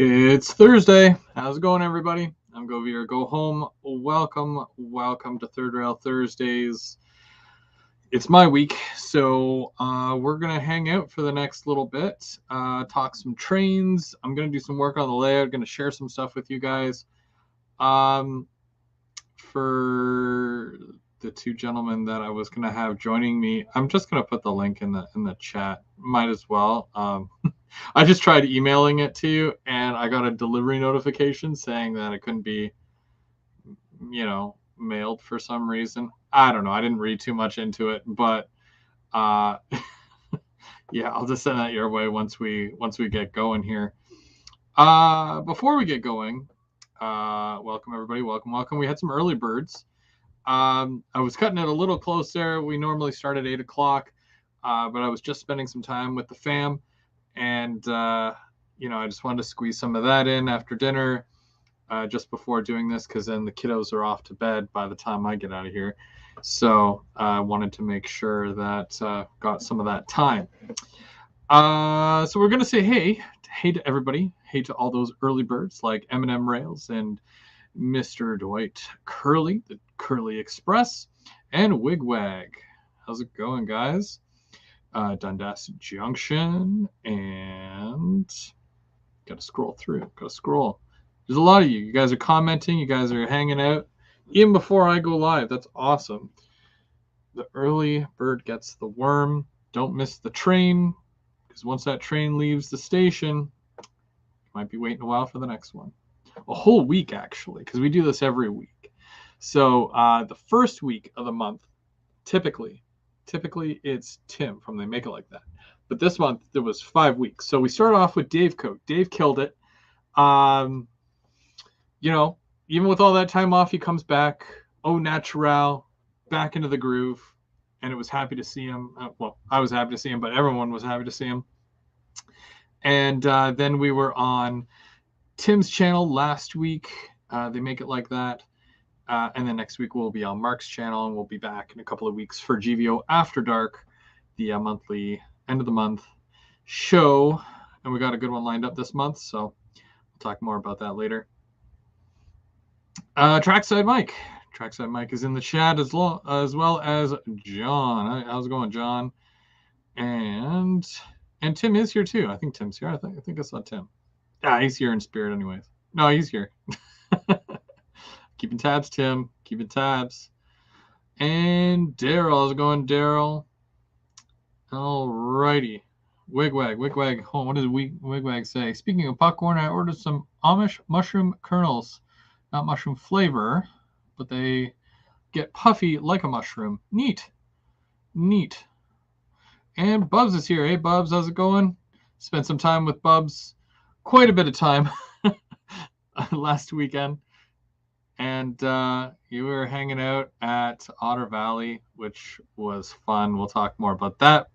It's Thursday. How's it going, everybody? I'm Govir. Go home. Welcome to Third Rail Thursdays. It's my week, so we're gonna hang out for the next little bit, talk some trains. I'm gonna do some work on the layout. Gonna share some stuff with you guys. For the two gentlemen that I was gonna have joining me, I'm just gonna put the link in the chat. Might as well. I just tried emailing it to you, and I got a delivery notification saying that it couldn't be, mailed for some reason. I don't know. I didn't read too much into it, but uh, yeah, I'll just send that your way once we get going here. Before we get going, welcome everybody. Welcome. We had some early birds. I was cutting it a little close there. We normally start at 8 o'clock, but I was just spending some time with the fam. And, I just wanted to squeeze some of that in after dinner, just before doing this, because then the kiddos are off to bed by the time I get out of here. So I wanted to make sure that got some of that time. So we're going to say hey to everybody. Hey to all those early birds like M&M Rails and Mr. Dwight Curly, the Curly Express, and Wigwag. How's it going, guys? Dundas Junction, and gotta scroll through. There's a lot of you. You guys are commenting. You guys are hanging out even before I go live. That's awesome. The early bird gets the worm. Don't miss the train, because once that train leaves the station, you might be waiting a while for the next one. A whole week, actually, because we do this every week. So the first week of the month, typically it's Tim from They Make It Like That. But this month there was 5 weeks. So we started off with Dave Coate. Dave killed it. Even with all that time off, he comes back, au naturel, back into the groove. And it was happy to see him. Well, I was happy to see him, but everyone was happy to see him. And then we were on Tim's channel last week. They Make It Like That. And then next week we'll be on Mark's channel, and we'll be back in a couple of weeks for GVO After Dark, the monthly end of the month show. And we got a good one lined up this month, so we'll talk more about that later. Trackside Mike is in the chat as well as John. How's it going, John? And Tim is here too. I think Tim's here. I think I saw Tim. He's here in spirit anyways. No, he's here. Keeping tabs, Tim. Keeping tabs. And Daryl. How's it going, Daryl? Alrighty. Wigwag. Oh, what does Wigwag say? Speaking of popcorn, I ordered some Amish mushroom kernels. Not mushroom flavor, but they get puffy like a mushroom. Neat. And Bubs is here. Hey, Bubs. How's it going? Spent some time with Bubs. Quite a bit of time last weekend. And you were hanging out at Otter Valley, which was fun. We'll talk more about that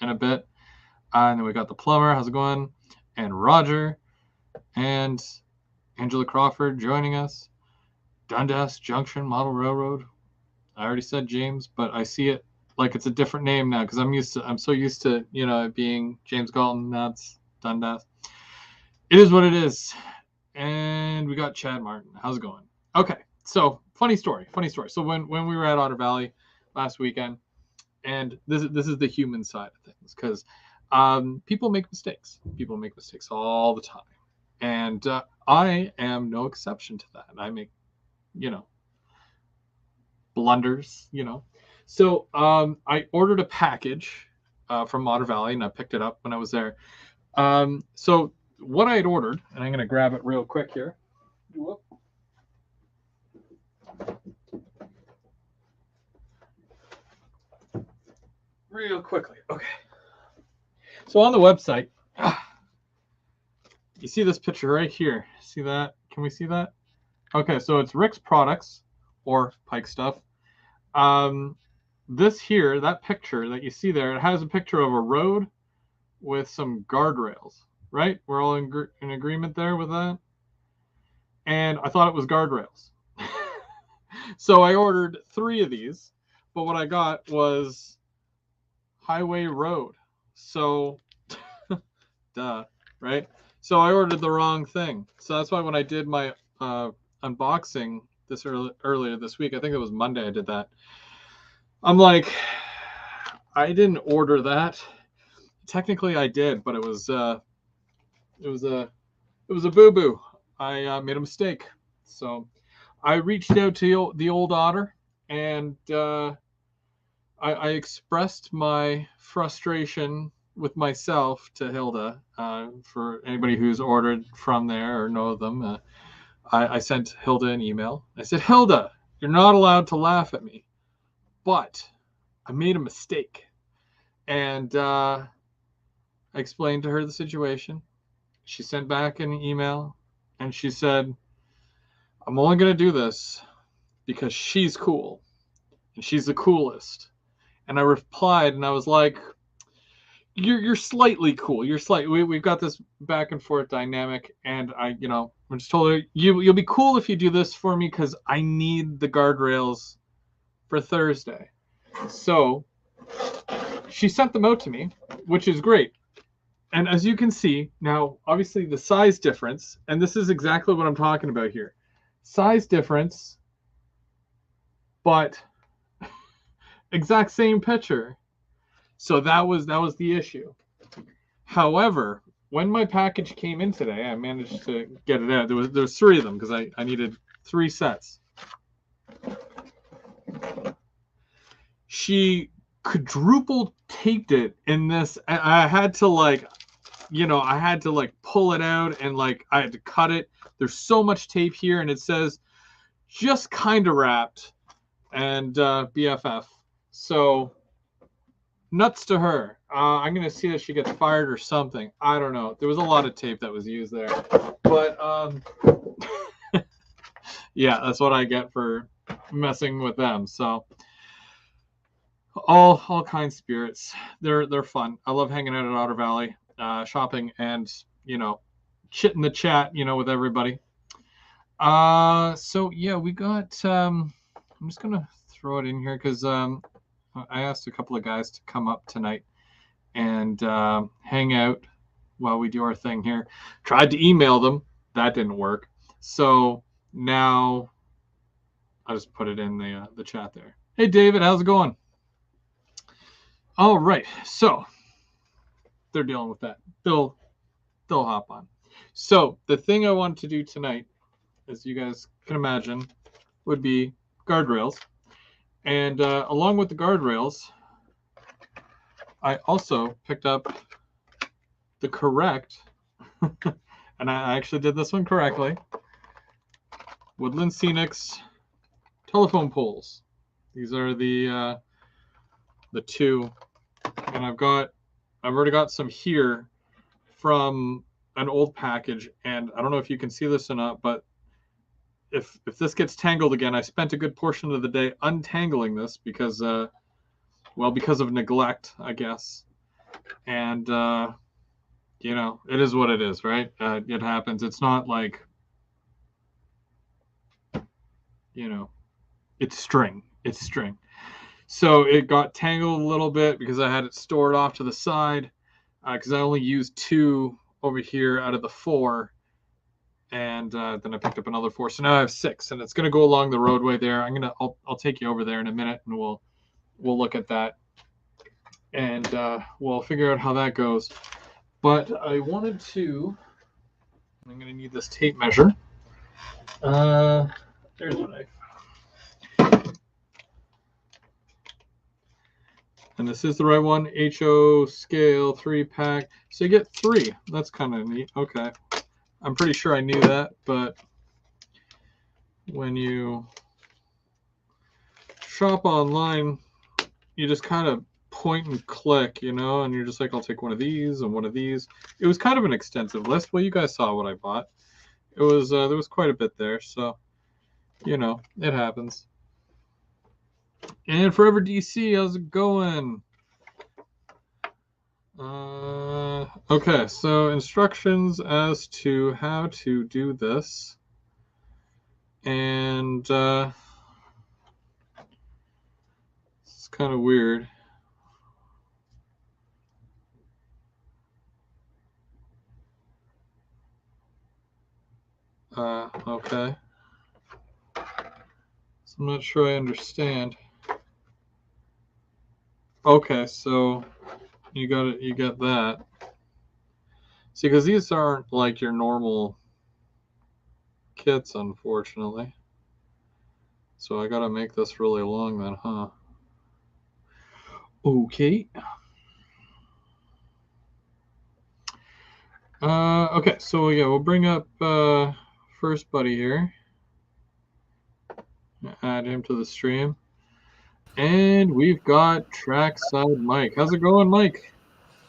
in a bit. And then we got the plumber. How's it going? And Roger. And Angela Crawford joining us. Dundas Junction Model Railroad. I already said James, but I see it like it's a different name now because I'm so used to it being James Galton. Now it's Dundas. It is what it is. And we got Chad Martin. How's it going? Okay, so funny story. So when we were at Otter Valley last weekend, and this is the human side of things, because people make mistakes. People make mistakes all the time, and I am no exception to that. I make, blunders. So I ordered a package from Otter Valley, and I picked it up when I was there. So what I had ordered, and I'm going to grab it real quick here. Whoop. Real quickly. Okay. So on the website, you see this picture right here. See that? Can we see that? Okay, so it's Rick's Products, or Pike Stuff. This here, that picture that you see there, it has a picture of a road with some guardrails, right? We're all in agreement there with that? And I thought it was guardrails. So I ordered 3 of these, but what I got was highway road. So, duh, right? So I ordered the wrong thing. So that's why when I did my unboxing this earlier this week, I think it was Monday I did that. I'm like, I didn't order that. Technically I did, but it was a boo-boo. I made a mistake. So I reached out to the old otter, and I expressed my frustration with myself to Hilda. For anybody who's ordered from there or know them, I sent Hilda an email. I said, Hilda, you're not allowed to laugh at me, but I made a mistake. And I explained to her the situation. She sent back an email, and she said, I'm only going to do this because she's cool, and she's the coolest. And I replied, and I was like, you're slightly cool. You're slightly. We've got this back and forth dynamic, and I just told her you'll be cool if you do this for me because I need the guardrails for Thursday. So she sent them out to me, which is great. And as you can see now, obviously the size difference, and this is exactly what I'm talking about here. Size difference, but exact same picture. So that was the issue. However, when my package came in today, I managed to get it out. There was 3 of them because I needed 3 sets. She quadruple taped it in this. I had to pull it out, and I had to cut it. There's so much tape here, and it says just kind of wrapped and BFF. So nuts to her. I'm going to see that she gets fired or something. I don't know. There was a lot of tape that was used there. But, yeah, that's what I get for messing with them. So, all kind spirits. They're fun. I love hanging out at Otter Valley, shopping, and, chitting the chat, with everybody. So, yeah, we got... I'm just going to throw it in here because... I asked a couple of guys to come up tonight and hang out while we do our thing here. Tried to email them. That didn't work. So now I just put it in the chat there. Hey, David, how's it going? All right. So they're dealing with that. They'll hop on. So the thing I wanted to do tonight, as you guys can imagine, would be guardrails. And along with the guardrails, I also picked up the correct, and I actually did this one correctly, Woodland Scenics telephone poles. These are the 2, and I've already got some here from an old package, and I don't know if you can see this or not, but if this gets tangled again, I spent a good portion of the day untangling this because because of neglect, I guess. And, it is what it is, right? It happens. It's not like, it's string. It's string. So it got tangled a little bit because I had it stored off to the side because I only used 2 over here out of the 4. And then I picked up another 4. So now I have 6, and it's going to go along the roadway there. I'll take you over there in a minute, and we'll look at that. And we'll figure out how that goes. But I wanted to... I'm going to need this tape measure. There's my knife. And this is the right one. HO scale 3-pack. So you get 3. That's kind of neat. Okay. I'm pretty sure I knew that, but when you shop online, you just kind of point and click, and you're just like, I'll take one of these and one of these. It was kind of an extensive list. Well, you guys saw what I bought. It was there was quite a bit there, so it happens. And Forever DC, how's it going? Okay, so instructions as to how to do this. And it's kind of weird. Okay. So I'm not sure I understand. Okay, so you got it. You get that. See, because these aren't like your normal kits, unfortunately. So I gotta make this really long then, huh? Okay. Okay, so yeah, we'll bring up first buddy here. Add him to the stream. And we've got Trackside Mike. How's it going, Mike?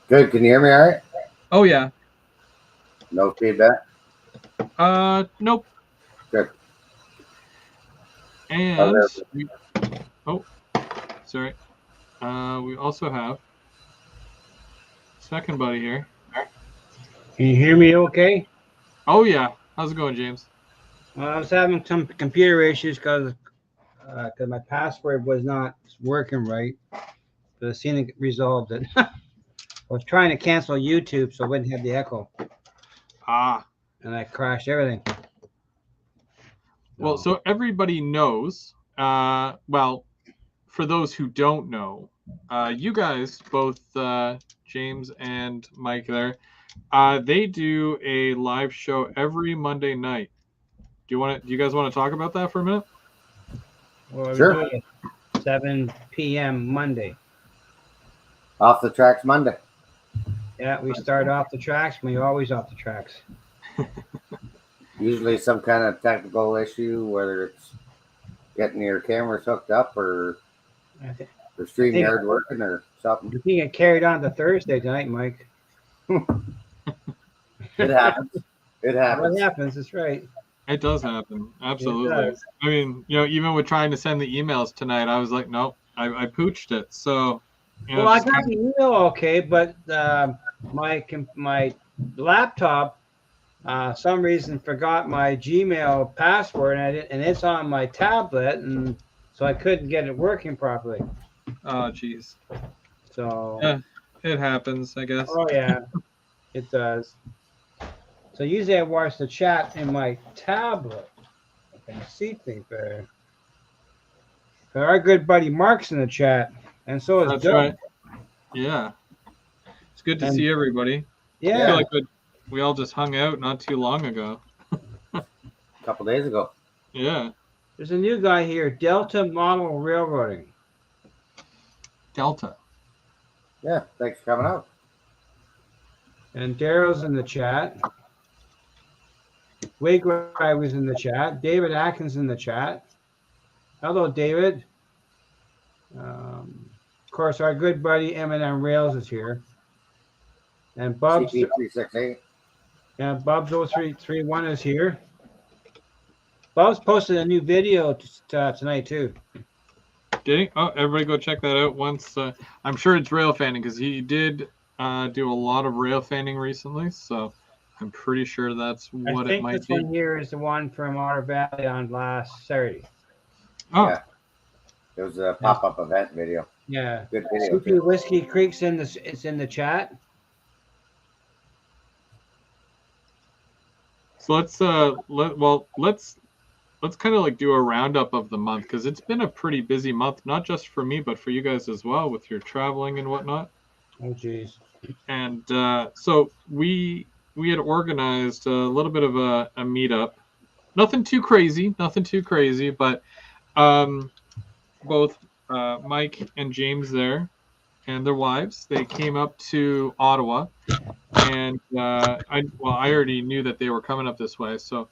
Good. Can you hear me all right? Oh, yeah. No feedback? Nope. Good. And sorry. We also have second buddy here. Can you hear me okay? Oh, yeah. How's it going, James? I was having some computer issues because my password was not working right. But I seen it resolved it. I was trying to cancel YouTube so I wouldn't have the echo. Ah. And I crashed everything. Well, so everybody knows. Well, for those who don't know, you guys, both James and Mike there, they do a live show every Monday night. Do you guys want to talk about that for a minute? Well, Sure. we do it at 7 p.m. Monday. Off the tracks Monday. Yeah, we start off the tracks. We always off the tracks. Usually some kind of technical issue, whether it's getting your cameras hooked up or the StreamYard working or something. You can get carried on to Thursday tonight, Mike. It happens. It happens. What happens? That's right. It does happen. Absolutely. It does. I mean, even with trying to send the emails tonight, I was like, nope, I pooched it. So, Well, I got the email okay, but my laptop, some reason forgot my Gmail password, and it's on my tablet, and so I couldn't get it working properly. Oh, jeez. So yeah, it happens, I guess. Oh yeah, it does. So usually I watch the chat in my tablet. I can see things better. But our good buddy Mark's in the chat, and so is That's Doug. right. Yeah, it's good to see everybody. Yeah, I feel like we all just hung out not too long ago. A couple days ago. Yeah. There's a new guy here, Delta Model Railroading. Delta. Yeah, thanks for coming out. And Daryl's in the chat. Wade was in the chat. David Atkins in the chat. Hello, David. Of course, our good buddy M&M Rails is here. And Bub's CP368. Yeah, Bub's 0331 is here. Bub's posted a new video tonight too. Did he? Oh, everybody go check that out once. I'm sure it's rail fanning because he did do a lot of rail fanning recently. So I'm pretty sure that's what it might be. I think this one here is the one from Otter Valley on last Saturday. Oh. Yeah. It was a pop-up event video. Yeah. Good video. Soupy Whiskey Creek's it's in the chat. So let's kind of like do a roundup of the month because it's been a pretty busy month, not just for me but for you guys as well with your traveling and whatnot. Oh geez. And so we had organized a little bit of a meetup. Nothing too crazy, but both Mike and James there and their wives, they came up to Ottawa, and I already knew that they were coming up this way, so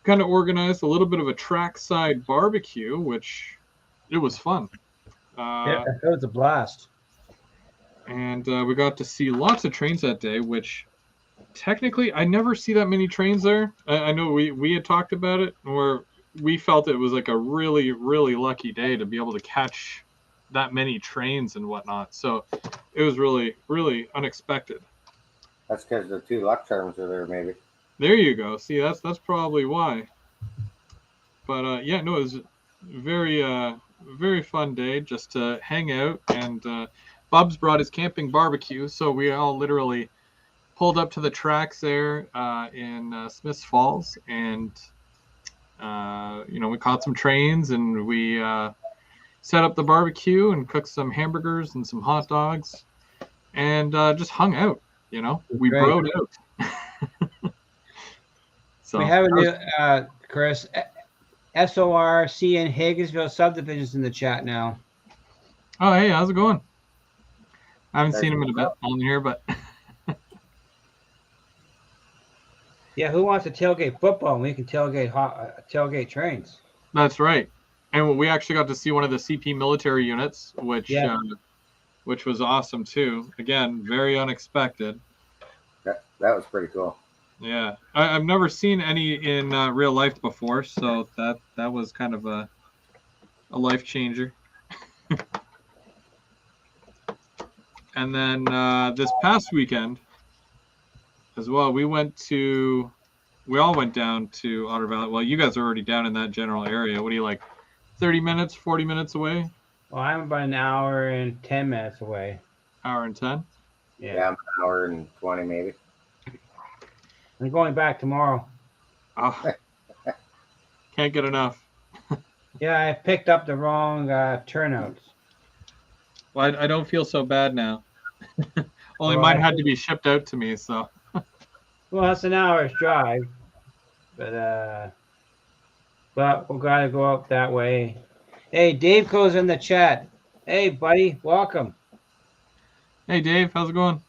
kind of organized a little bit of a trackside barbecue, which it was fun. Yeah, that was a blast. And we got to see lots of trains that day, which technically I never see that many trains there. I know we had talked about it, where we felt it was like a really, really lucky day to be able to catch that many trains and whatnot. So it was really, really unexpected. That's because the 2 luck charms are there, maybe. There you go. See, that's probably why. But yeah, no, it was very very fun day just to hang out, and Bubs brought his camping barbecue, so we all literally pulled up to the tracks there in Smiths Falls, and we caught some trains and we set up the barbecue and cooked some hamburgers and some hot dogs and just hung out. We Great. broed out. So We have a new Chris SORC in Hagersville subdivisions in the chat now. Oh, hey, how's it going? I haven't seen him in a bit on here, but yeah, who wants to tailgate football? We can tailgate trains. That's right. And we actually got to see one of the CP military units, which was awesome too. Again, very unexpected. That was pretty cool. Yeah, I've never seen any in real life before, so that was kind of a life changer. And then this past weekend as well, we all went down to Otter Valley. Well, you guys are already down in that general area. What do you like, 30 minutes, 40 minutes away? Well, I'm about an hour and 10 minutes away. Hour and 10? Yeah, I'm an hour and 20 maybe. I'm going back tomorrow. Oh, can't get enough. Yeah, I picked up the wrong turnouts. Well, I don't feel so bad now. Only mine had to be shipped out to me, so. Well, that's an hour's drive, but we gotta go up that way. Hey, Dave goes in the chat. Hey, buddy, welcome. Hey, Dave, how's it going?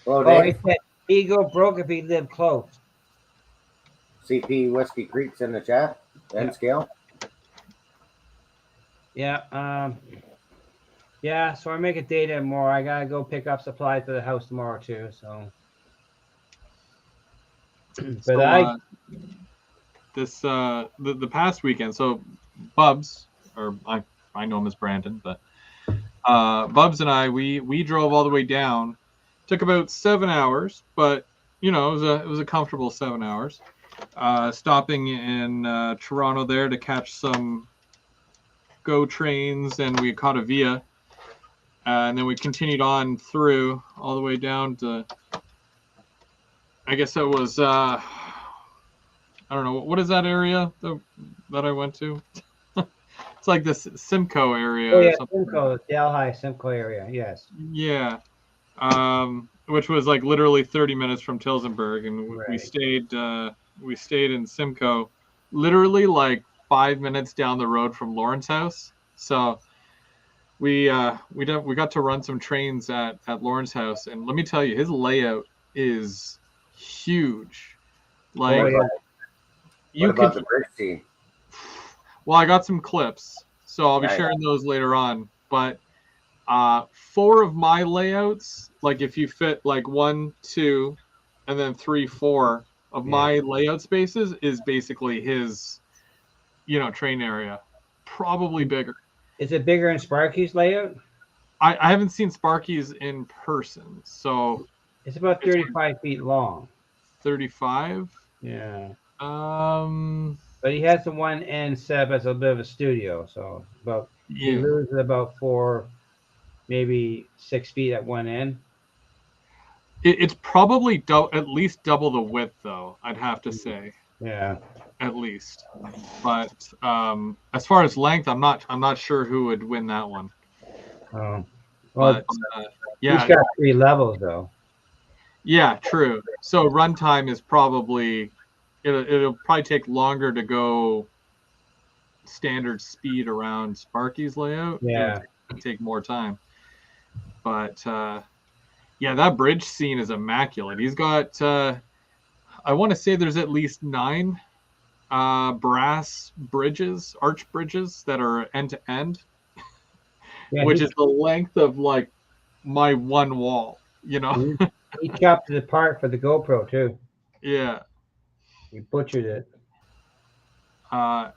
Hello, Dave. He said he'd go broke if he lived close. CP Whiskey Creek's in the chat. And scale. Yeah. Yeah. So I make a date tomorrow. I gotta go pick up supplies for the house tomorrow too. So. But the past weekend, so Bubs, or I know him as Brandon, but Bubs and I we drove all the way down. Took about 7 hours, but it was a comfortable 7 hours. Stopping in Toronto there to catch some GO trains, and we caught a Via, and then we continued on through all the way down to. I guess it was, I don't know, what is that area that I went to? It's like this Simcoe area. Oh, yeah, Simcoe, Delhi, Simcoe area, yes. Yeah, which was like literally 30 minutes from Tillsonburg, and we stayed in Simcoe, literally like 5 minutes down the road from Lauren's house. So we got to run some trains at Lauren's house, and let me tell you, his layout is huge. Like, what about the bridge scene? Well, I got some clips, so I'll be sharing those later on. But 4 of my layouts, like if you fit like 1, 2, and then 3, 4 of my layout spaces, is basically his, train area. Probably bigger. Is it bigger in Sparky's layout? I haven't seen Sparky's in person, so. It's about 35 feet long. 35? Yeah. But he has the one end set up as a bit of a studio, so he loses about 4, maybe 6 feet at one end. It's probably at least double the width, though, I'd have to say. Yeah. At least. But as far as length, I'm not sure who would win that one. Oh. Well, but he's got 3 levels, though. Yeah, true. So runtime is probably it'll probably take longer to go standard speed around Sparky's layout. Yeah, it'll take more time. But that bridge scene is immaculate. He's got I want to say there's at least 9 brass bridges, arch bridges that are end to end, which is the length of like my one wall. He chopped it apart for the GoPro too. Yeah. He butchered it. So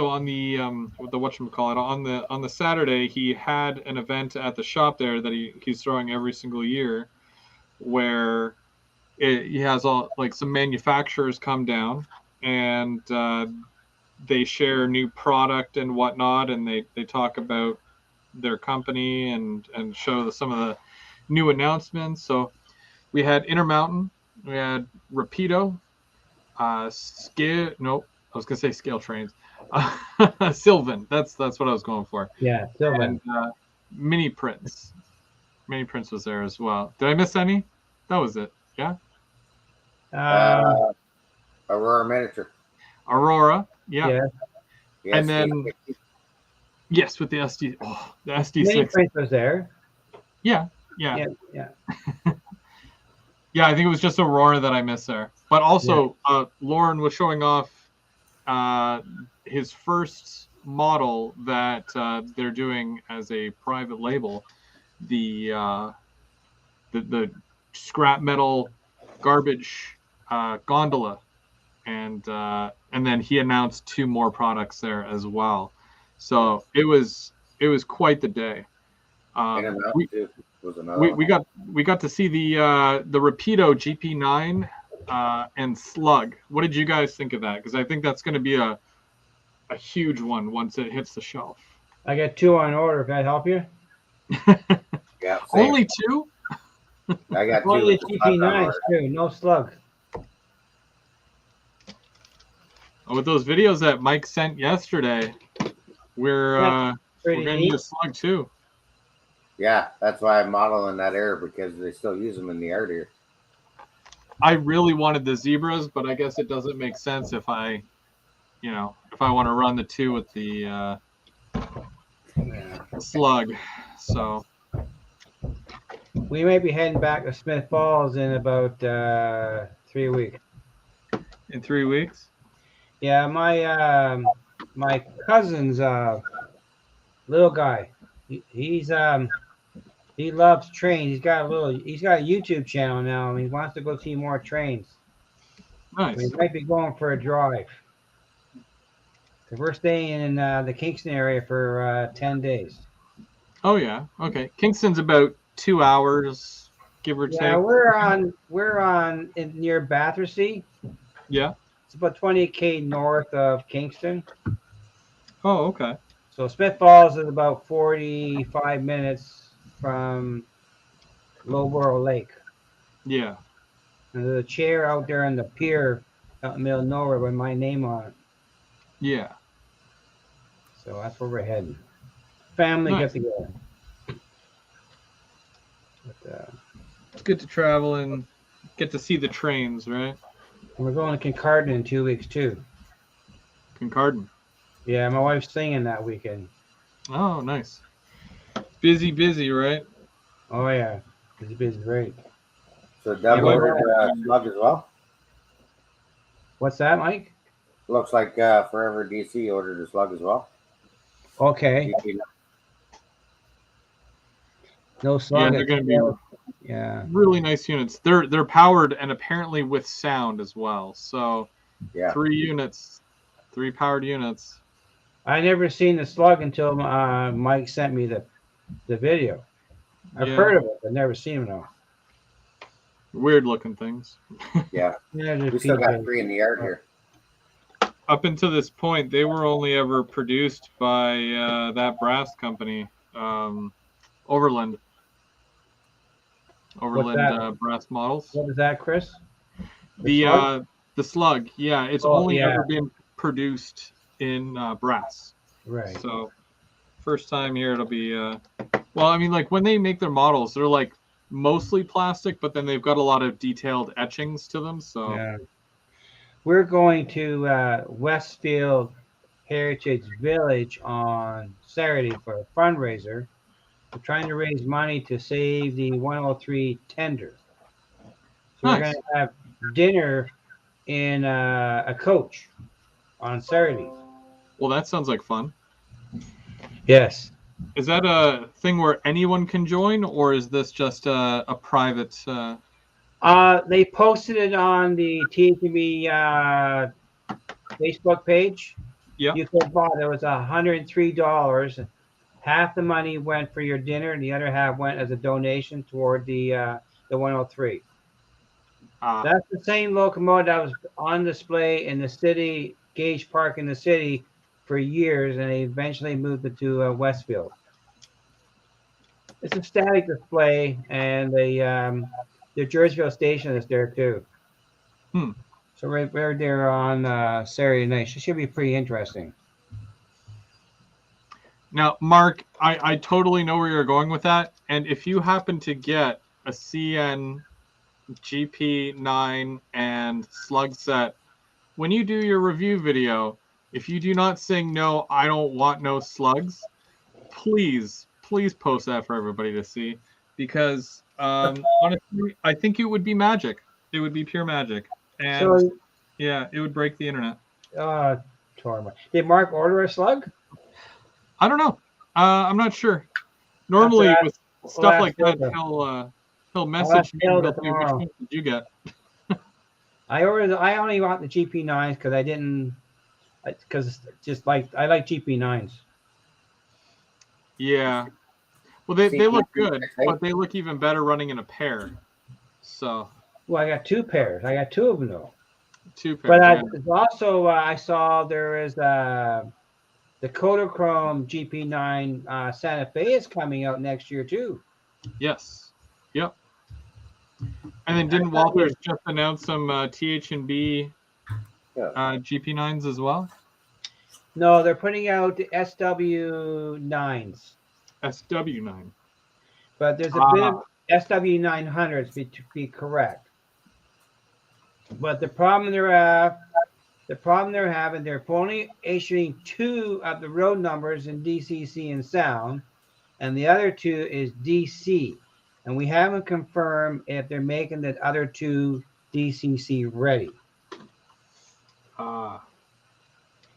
on the whatchamacallit, on the Saturday, he had an event at the shop there that he's throwing every single year, where he has all like some manufacturers come down and they share new product and whatnot, and they talk about their company and show some of the new announcements. So we had Intermountain, we had Rapido, Scale. Nope. I was gonna say scale trains. Sylvan. That's what I was going for. Yeah, Sylvan. And Mini Prince. Mini Prince was there as well. Did I miss any? That was it. Yeah. Um, Aurora Miniature. Aurora. Yeah. yeah, The And SD. then yes, with the SD. Oh, the Mini SD6. Prince was there. Yeah. Yeah. Yeah, yeah, Yeah. I think it was just Aurora that I missed there. But yeah. also, Lauren was showing off his first model that they're doing as a private label. The the scrap metal garbage gondola, and then he announced 2 more products there as well. So it was quite the day. In and out We, too was another we one. we got to see the Rapido GP9 and Slug. What did you guys think of that? Because I think that's going to be a huge one once it hits the shelf. I got 2 on order. Can I help you? Yeah, same. Only 2? I got 2 Only with the slug on GP9s order. too. No slug. With those videos that Mike sent yesterday, we're Pretty gonna neat. need a Slug too. Yeah, that's why I'm modeling that air because they still use them in the art here. I really wanted the zebras, but I guess it doesn't make sense if I want to run the 2 with the Slug. So We may be heading back to Smith Falls in about 3 weeks. in 3 weeks. Yeah, my cousin's little guy. He loves trains. He's got a YouTube channel now, and he wants to go see more trains. Nice. He might be going for a drive. So we're staying in the Kingston area for 10 days. Oh yeah. Okay. Kingston's about 2 hours, give or Yeah, take. we're on near Battersea. Yeah. It's about 20K north of Kingston. Oh, okay. So Smith Falls is about 45 minutes from Lowborough Lake. Yeah. And there's a chair out there on the pier out in the middle of nowhere with my name on it. Yeah. So that's where we're heading. Family Nice. get together. But, It's good to travel and get to see the trains, right? and we're going to Kincardine in 2 weeks too. Kincardine. Yeah, my wife's singing that weekend. Oh, nice. Busy, right? Oh yeah, it's busy, great. So Doug Yeah, ordered slug as well. What's that, Mike? Looks like Forever DC ordered a slug as well. Okay, no Yeah, slug. they're going to be Yeah. really nice units. They're powered and apparently with sound as well. So Yeah. 3 units, 3 powered units. I never seen the slug until Mike sent me the video. I've Yeah. heard of it, but never seen them though. Weird looking things. Yeah. Yeah, We still got 3 in the yard here. Up until this point, they were only ever produced by that brass company, Overland. that? Brass models. What is that, Chris? The slug, yeah, it's only yeah. ever been produced in brass. Right. So first time here it'll be well, I mean, like when they make their models, they're like mostly plastic, but then they've got a lot of detailed etchings to them. So Yeah. We're going to Westfield Heritage Village on Saturday for a fundraiser. We're trying to raise money to save the 103 tender. So we're nice. going to have dinner in a coach on Saturday. Well, that sounds like fun. Yes. Is that a thing where anyone can join, or is this just a private? They posted it on the THB Facebook page. Yeah. You could buy it. It was $103. Half the money went for your dinner, and the other half went as a donation toward the 103. That's the same locomotive that was on display in the city, Gage Park in the city, for years, and they eventually moved it to Westfield. It's a static display, and the Jerseyville station is there too. So So we're there on Saturday night. It should be pretty interesting. Now, Mark, I totally know where you're going with that. And if you happen to get a CN GP9 and slug set, when you do your review video, if you do not sing "No, I don't want no slugs," please post that for everybody to see, because honestly, I think it would be magic. It would be pure magic, and So, yeah, it would break the internet. Torma. Did Mark order a slug? I don't know. I'm not sure. That's Normally with stuff like that, Hilda. he'll I'll message ask me and Hilda he'll say, "Which tomorrow. one did you get?" I only want the GP9s because I didn't, because just like I like GP9s. Yeah. Well, they CP look good, 368. but they look even better running in a pair. So Well, I got two pairs. I got two of them though. two pairs. But Yeah. also I saw there is the Kodachrome GP9 Santa Fe is coming out next year too. Yes. Yep. And then didn't Walters just announce some TH&B GP9s as well? No, they're putting out the SW9s. SW9. But there's a bit of SW900s to be correct. But the problem they're having, they're only issuing 2 of the road numbers in DCC and sound, and the other 2 is DC. And we haven't confirmed if they're making the other 2 DCC ready.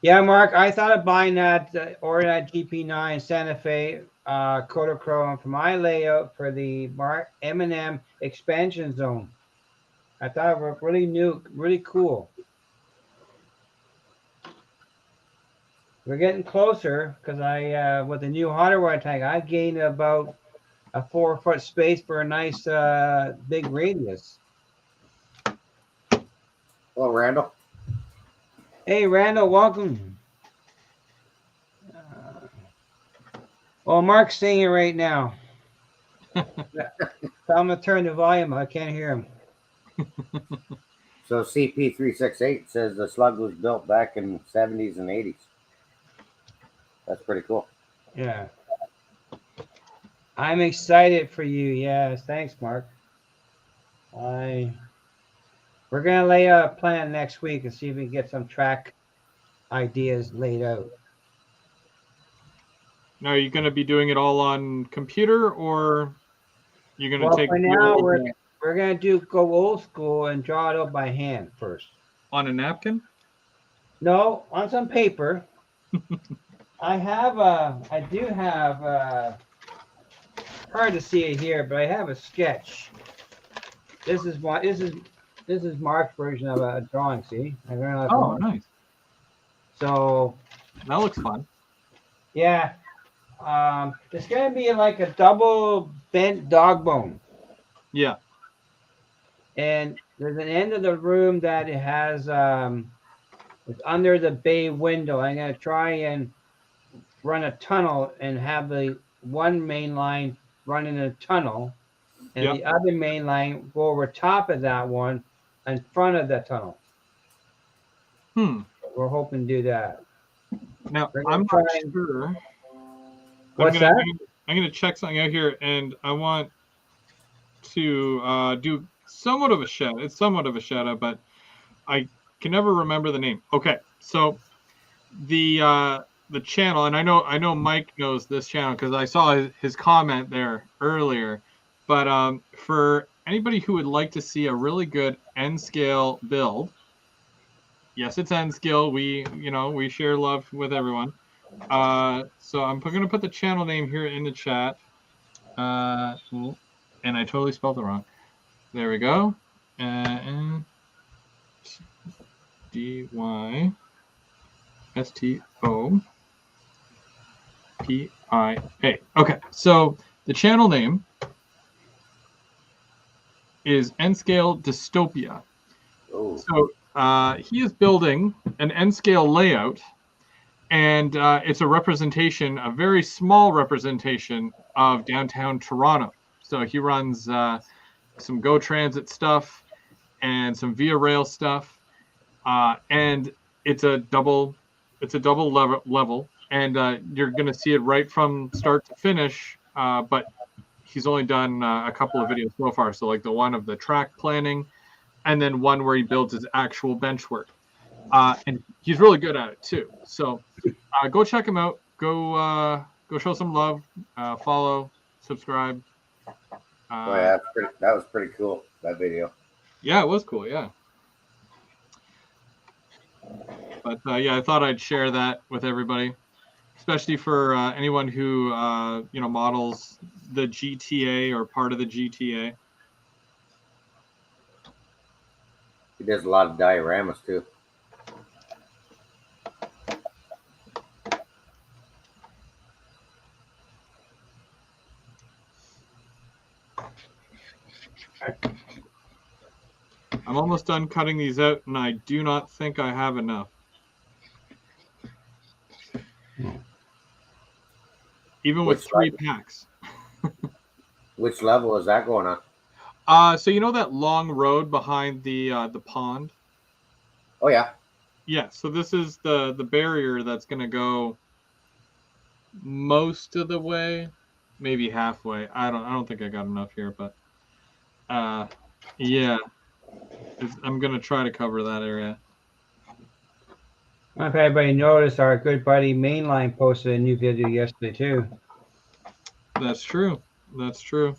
Yeah, Mark, I thought of buying that or that GP9 Santa Fe Kodachrome for my layout for the Mark M&M expansion zone. I thought it was really cool. We're getting closer because I, with the new hot water tank, I gained about a 4-foot space for a nice big radius. Hello, Randall. Hey, Randall, welcome. Well, Mark's singing right now. Tell him to turn the volume. I can't hear him. So CP368 says the slug was built back in the 70s and 80s. That's pretty cool. Yeah. I'm excited for you. Yes, thanks, Mark. We're gonna lay out a plan next week and see if we can get some track ideas laid out. Now, are you going to be doing it all on computer, or you're going to take for now we're gonna go old school and draw it up by hand first. On a napkin? No, on some paper. I do have hard to see it here, but I have a sketch. This is Mark's version of a drawing. See, Nice. So that looks fun. Yeah, it's gonna be like a double bent dog bone. Yeah. And there's an end of the room that it has it's under the bay window. I'm gonna try and run a tunnel and have the one main line run in a tunnel, and the other main line go over top of that one in front of the tunnel. We're hoping to do that. Now, I'm not sure. What's that? I'm going to check something out here, and I want to do somewhat of a shout. It's somewhat of a shout out, but I can never remember the name. Okay, so the channel, and I know Mike knows this channel because I saw his comment there earlier. But for anybody who would like to see a really good N scale build, yes, it's N scale. We share love with everyone. So I'm going to put the channel name here in the chat. And I totally spelled it wrong. There we go. DYSTOPIA. Okay, so the channel name is N-Scale Dystopia. Oh. So he is building an N-Scale layout, and it's a representation, a very small representation of downtown Toronto. So he runs some Go Transit stuff and some Via Rail stuff. and it's a double level, and you're going to see it right from start to finish. But he's only done a couple of videos so far, so like the one of the track planning, and then one where he builds his actual bench work. And he's really good at it too. So go check him out. Go show some love. Follow, subscribe. Oh yeah, that was pretty cool, that video. Yeah, it was cool. Yeah. But yeah, I thought I'd share that with everybody, especially for anyone who models the GTA or part of the GTA. He does a lot of dioramas too. I'm almost done cutting these out, and I do not think I have enough. Even with 3 packs. Which level is that going on? So you know that long road behind the pond? Oh yeah. Yeah, so this is the barrier that's going to go most of the way, maybe halfway. I don't think I got enough here, but yeah. I'm going to try to cover that area. If anybody noticed, our good buddy Mainline posted a new video yesterday too. That's true. That's true.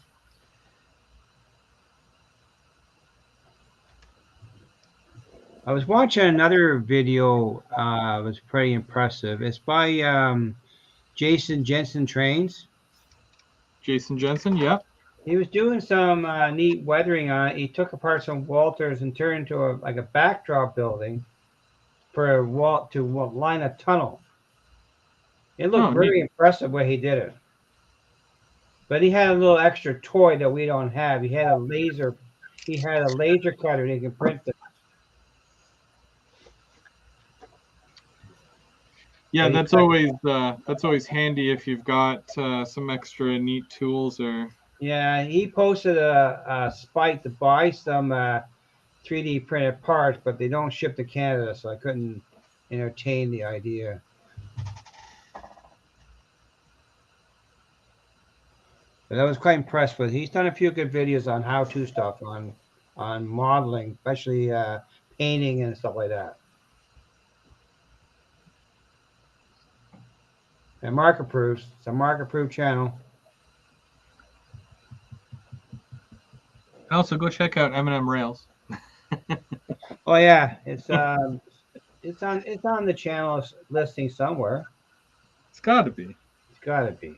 I was watching another video. It was pretty impressive. It's by Jason Jensen Trains. Jason Jensen, yeah. He was doing some neat weathering on it. He took apart some Walters and turned into a backdrop building for a wall to line a tunnel. It looked very impressive way he did it. But he had a little extra toy that we don't have. He had a laser cutter and he can print it. Yeah, that's always handy if you've got some extra neat tools or. Yeah, he posted a spike to buy some 3D printed parts, but they don't ship to Canada, so I couldn't entertain the idea. But I was quite impressed with. He's done a few good videos on how-to stuff on modeling, especially painting and stuff like that. And Mark approves. It's a Mark approved channel. Also, go check out M&M Rails. Oh yeah, it's on the channel listing somewhere. It's got to be. It's got to be.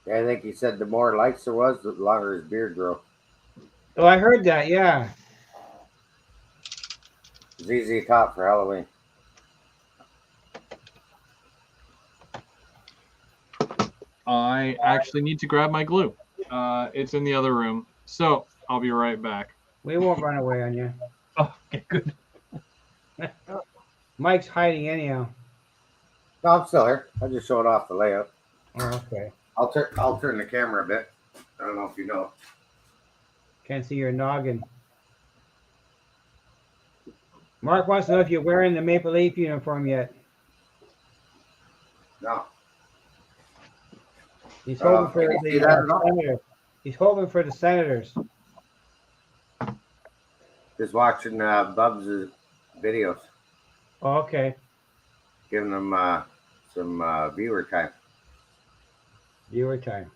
Yeah, I think he said the more likes there was, the longer his beard grew. Oh, I heard that. Yeah. It's easy to top for Halloween. I actually need to grab my glue. It's in the other room, so I'll be right back. We won't run away on you. Oh, okay, good. Mike's hiding anyhow. No, I'm still here. I just showed off the layout. Oh, okay. I'll turn the camera a bit. I don't know if you know. Can't see your noggin. Mark wants to know if you're wearing the Maple Leaf uniform yet. No. He's hoping for the Senators. He's hoping for the Senators. Just watching Bub's videos. Oh, okay. Giving them some viewer time. Viewer time.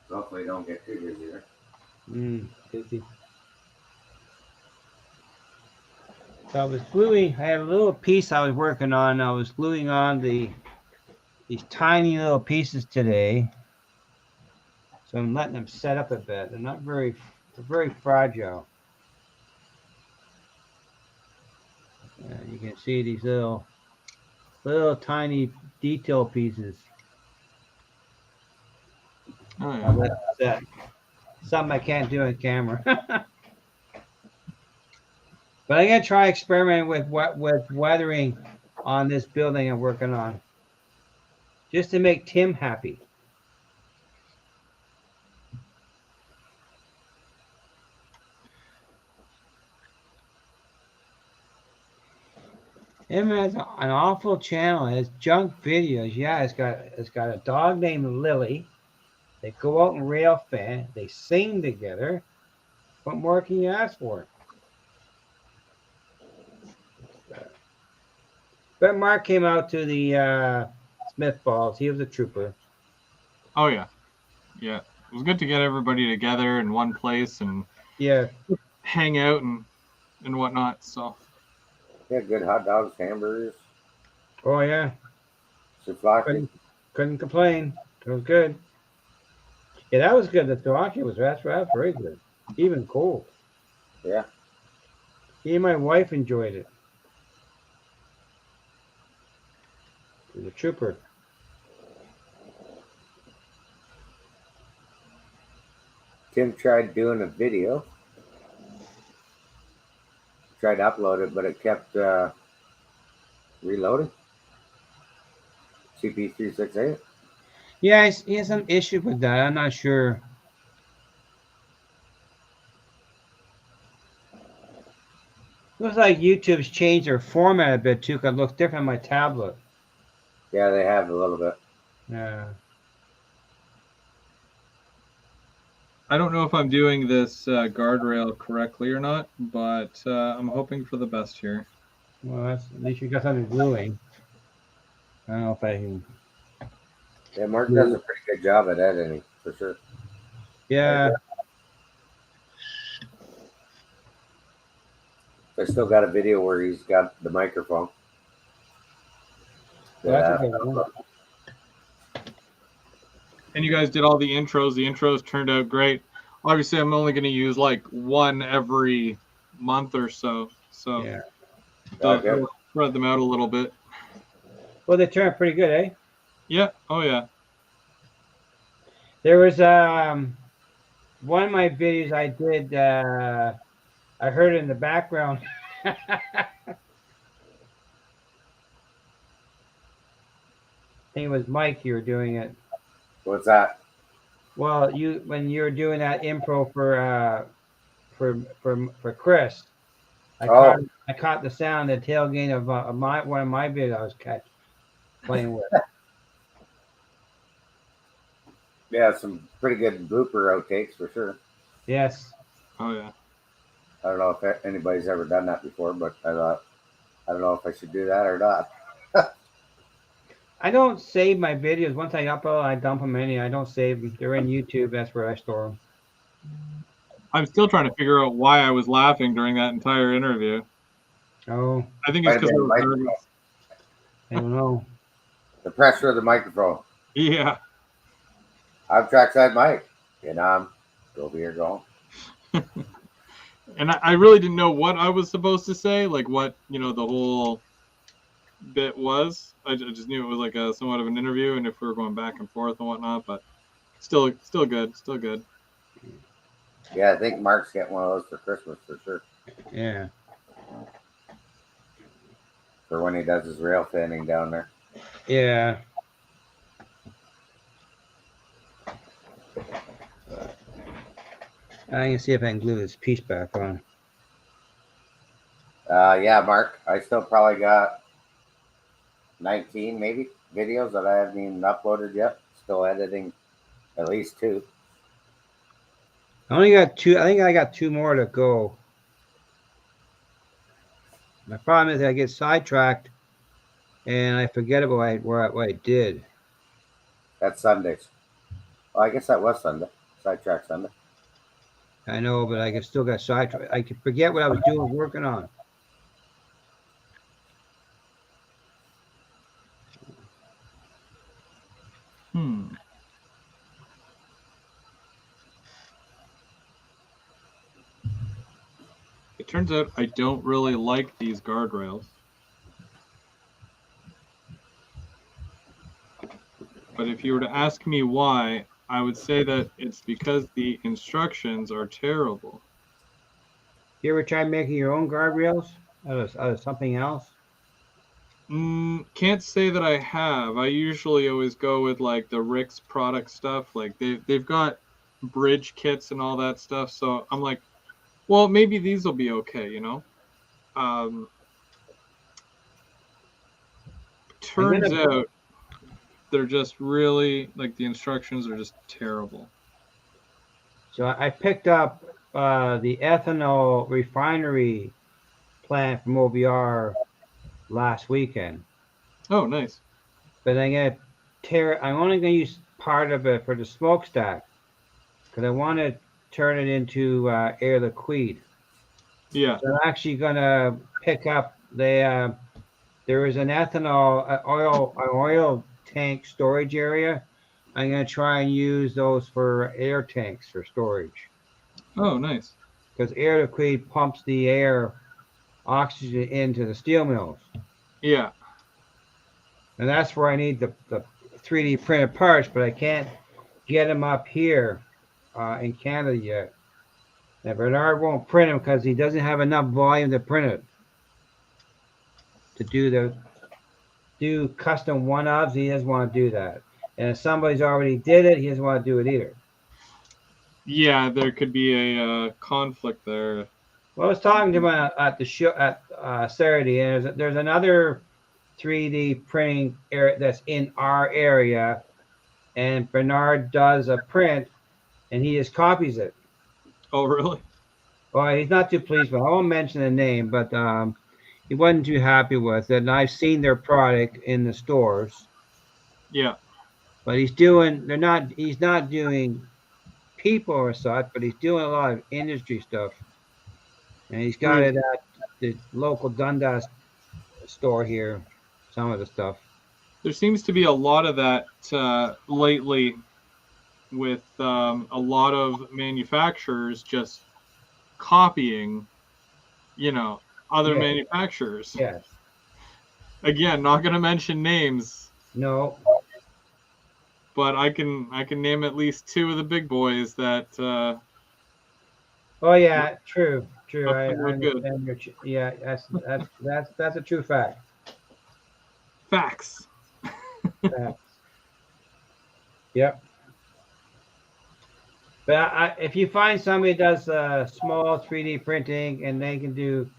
Hopefully don't get too busy there. Busy. So I was gluing, I had a little piece I was working on. I was gluing on these tiny little pieces today. So I'm letting them set up a bit. They're very fragile. You can see these little tiny detail pieces. Oh, yeah. Something I can't do on camera. But I'm gonna try experimenting with weathering on this building I'm working on, just to make Tim happy. Him has an awful channel. It has junk videos. Yeah, it's got a dog named Lily. They go out and rail fan. They sing together. What more can you ask for? But Mark came out to the Smith Falls. He was a trooper. Oh yeah, yeah. It was good to get everybody together in one place and Yeah. hang out and whatnot. So Yeah, good hot dogs, hamburgers, Oh yeah. souvlaki. Couldn't complain. It was good. Yeah, that was good. The Slovakia that's very good. Even cold. Yeah. Me and my wife enjoyed it. She was a trooper. Tim tried doing a video, tried to upload it, but it kept reloading. CP368. Yeah, he has some issue with that. I'm not sure. Looks like YouTube's changed their format a bit too, 'cause it looks different on my tablet. Yeah, they have a little bit. Yeah. I don't know if I'm doing this guardrail correctly or not, but I'm hoping for the best here. Well, that's at least you got something gluing. I don't know if I can. Yeah, Mark does a pretty good job at editing, for sure. Yeah. I still got a video where he's got the microphone. Well, that's a good one. And you guys did all the intros. The intros turned out great. Obviously, I'm only going to use like one every month or so. So Yeah. spread them out a little bit. Well, they turned out pretty good, eh? Yeah. Oh, yeah. There was one of my videos I did. I heard it in the background. I think it was Mike. You were doing it. What's that? Well, when you were doing that impro for Chris, I caught the sound, the tailgate of one of my videos I was playing with. Yeah, some pretty good blooper outtakes for sure. Yes. Oh, yeah. I don't know if anybody's ever done that before, but I thought, I don't know if I should do that or not. I don't save my videos. Once I upload, I dump them in. I don't save them. They're in YouTube. That's where I store them. I'm still trying to figure out why I was laughing during that entire interview. Oh. I think it's because I was nervous. I don't know. The pressure of the microphone. Yeah. I'm trackside Mike, and I'm over here going. And I really didn't know what I was supposed to say, like what, the whole bit was. I just knew it was like a somewhat of an interview, and if we were going back and forth and whatnot, but still good. Yeah, I think Mark's getting one of those for Christmas for sure. Yeah. For when he does his rail fanning down there. Yeah. I can see if I can glue this piece back on. Yeah, Mark, I still probably got 19 maybe videos that I haven't even uploaded yet. Still editing at least 2. I only got 2. I think I got 2 more to go. My problem is that I get sidetracked and I forget about what I did. That's Sundays. Well, I guess that was Sunday. Sidetrack Sunday. I know, but I still got sidetracked. I could forget what I was doing, working on. It turns out I don't really like these guardrails. But if you were to ask me why, I would say that it's because the instructions are terrible. You ever try making your own guardrails out of something else? Can't say that I have. I usually always go with like the Rick's product stuff. Like they've got bridge kits and all that stuff. So I'm like, well, maybe these will be okay, turns out they're just really, like, the instructions are just terrible. So I picked up the ethanol refinery plant from OBR last weekend. Oh, nice. But I'm gonna I'm only gonna use part of it for the smokestack because I want to turn it into air liquide. Yeah. So I'm actually gonna pick up the there is an ethanol oil tank storage area. I'm gonna try and use those for air tanks for storage Oh, nice. because air liquide pumps the air oxygen into the steel mills. Yeah. And that's where I need the 3D printed parts, but I can't get them up here in Canada yet. And Bernard won't print them because he doesn't have enough volume to print it. To do custom one-offs, he doesn't want to do that. And if somebody's already did it, he doesn't want to do it either. Yeah, there could be a conflict there. Well, I was talking to him at the show at Saturday, and there's another 3D printing area that's in our area, and Bernard does a print, and he just copies it. Oh, really? Well, he's not too pleased, but I won't mention the name. But he wasn't too happy with it, and I've seen their product in the stores. Yeah. But he's not doing people or such, but he's doing a lot of industry stuff, and he's got it at the local Dundas store here. Some of the stuff. There seems to be a lot of that lately, with a lot of manufacturers just copying, other manufacturers. Yes. Again, not going to mention names. No. But I can name at least two of the big boys that. Oh yeah, true. I good. understand yeah, that's a true fact. Facts. Facts. Yep. But if you find somebody that does small 3D printing and they can do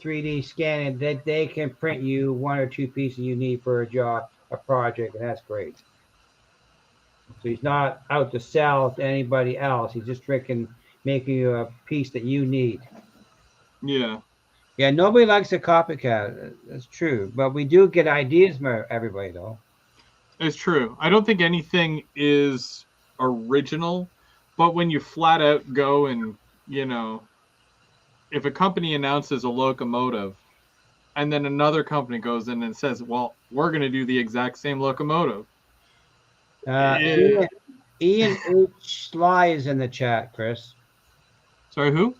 3D scanning, they can print you one or two pieces you need for a job, a project, and that's great. So he's not out to sell to anybody else. He's just making you a piece that you need. Yeah. Yeah, nobody likes a copycat. That's true. But we do get ideas from everybody, though. It's true. I don't think anything is original, but when you flat out go and, if a company announces a locomotive and then another company goes in and says, well, we're going to do the exact same locomotive. Ian H. Sly is in the chat, Chris. Sorry, who?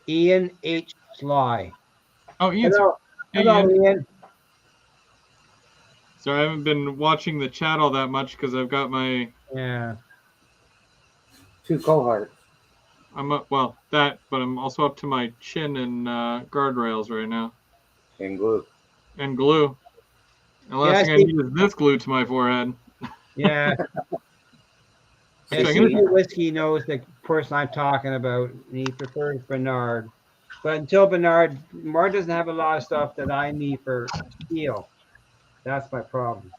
Ian H. Sly. Oh, Ian. Hello, Ian. So I haven't been watching the chat all that much because I've got my... Yeah. 2 cohorts. I'm up, but I'm also up to my chin in guardrails right now. And glue. And last thing I need is this glue to my forehead. Yeah. And Whiskey knows the person I'm talking about, and he prefers Bernard. But until Bernard doesn't have a lot of stuff that I need for steel. That's my problem.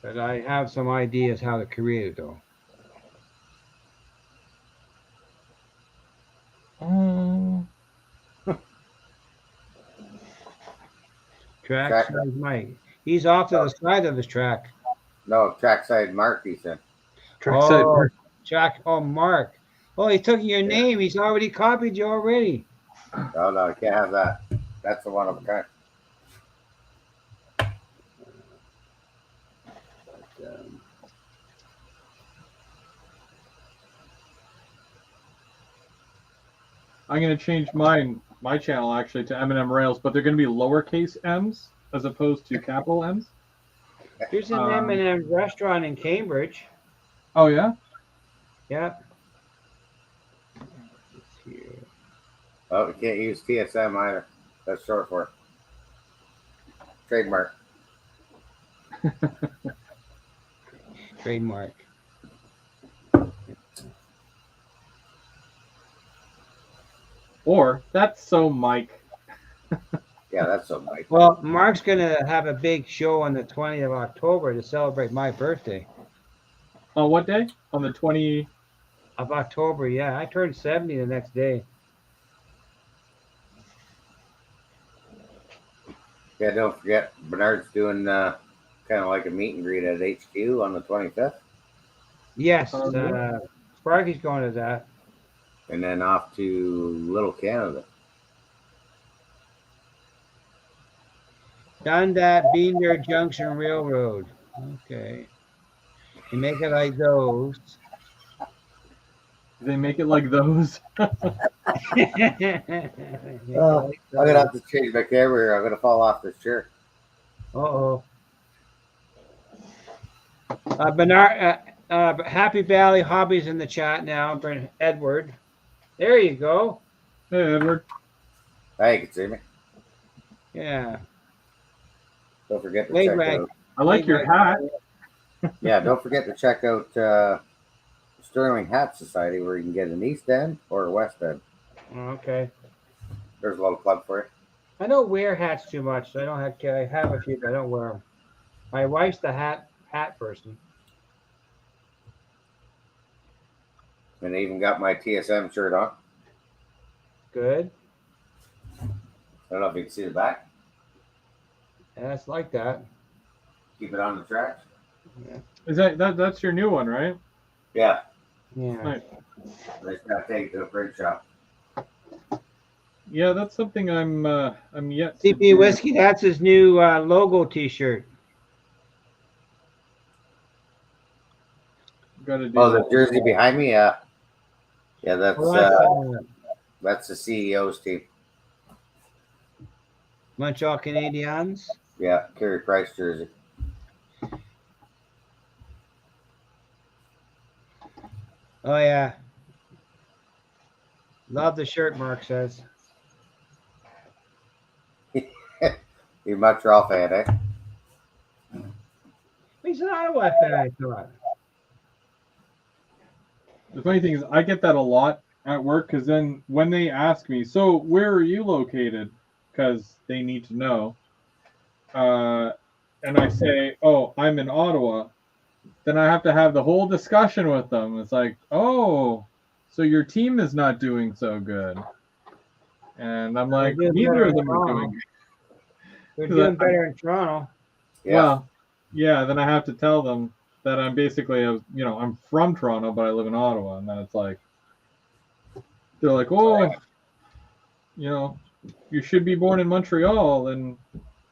But I have some ideas how to create it, though. Trackside Mike. He's off to the side of his track. No, trackside Mark, he said. Trackside Mark. Mark. Oh, he took your name. He's already copied you already. No, I can't have that. That's the one of a kind. I'm going to change my channel actually to M&M Rails, but they're going to be lowercase m's as opposed to capital M's. There's an M&M restaurant in Cambridge. Oh, yeah? Yeah. Oh, we can't use TSM either. That's short for it. Trademark. Trademark. Or, that's so Mike. Yeah, that's so nice. Well, Mark's gonna have a big show on the 20th of October to celebrate my birthday. On what day? On the 20. Of October, yeah. I turned 70 the next day. Yeah, don't forget Bernard's doing kind of like a meet and greet at HQ on the 25th, Yes, Yeah. Sparky's going to that. and then off to Little Canada. Done that Beander Junction Railroad. Okay. You make it like those. They make it like those. Make it like I'm gonna have those. to change my camera here. I'm gonna fall off this chair. Uh-oh. Bernard, Happy Valley Hobbies in the chat now. Edward. There you go. Hey, Edward. Hey, you can see me. Yeah. Don't forget to Late check rank. out. I like your hat. Yeah, don't forget to check out Sterling Hat Society, where you can get an East End or a West End. Okay. There's a little plug for you. I don't wear hats too much. So I don't have. I have a few, but I don't wear them. My wife's the hat person. And I even got my TSM shirt on. Good. I don't know if you can see the back. Yeah, it's like that. Keep it on the tracks. Yeah. Is that's your new one, right? Yeah, Yeah. Nice. I just gotta take it to a print shop. Yeah, that's something I'm yet to CP do. Whiskey. That's his new logo T-shirt. Gotta do Oh, the that. jersey behind me. Yeah, Well, that's the CEO's team. Montreal Canadiens. Yeah, Carey Price jersey. Oh yeah. Love the shirt. Mark says. You Montreal fan, eh? He's an Ottawa fan, I thought. The funny thing is, I get that a lot at work because then when they ask me, so where are you located? Because they need to know. And I say, oh, I'm in Ottawa. Then I have to have the whole discussion with them. It's like, oh, so your team is not doing so good. And I'm like, neither of them are doing good. They're doing better in Toronto. Yeah. Well, yeah, then I have to tell them that I'm basically, I'm from Toronto, but I live in Ottawa. And then it's like, they're like, oh, you should be born in Montreal and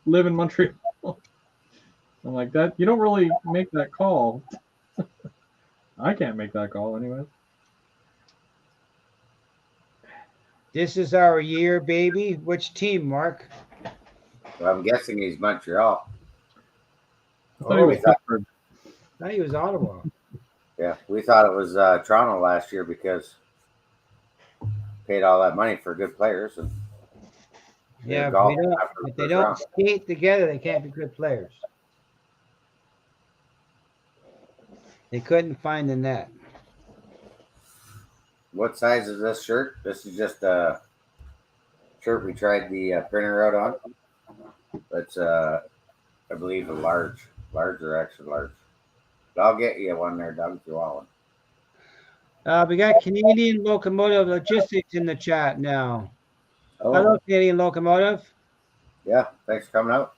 live in Montreal. I'm like, that you don't really make that call. I can't make that call anyway. This is our year, baby. Which team, Mark? Well, I'm guessing he's Montreal. I thought he was Pittsburgh. I thought he was Ottawa. Yeah, we thought it was Toronto last year because paid all that money for good players. And Yeah, if they don't skate together, they can't be good players. They couldn't find the net. What size is this shirt? This is just a shirt we tried the printer out on. It's, I believe, a large or extra large. But I'll get you one there, Doug, if you want one. We got Canadian Locomotive Logistics in the chat now. Oh, Hello, Canadian Locomotive. yeah, thanks for coming out.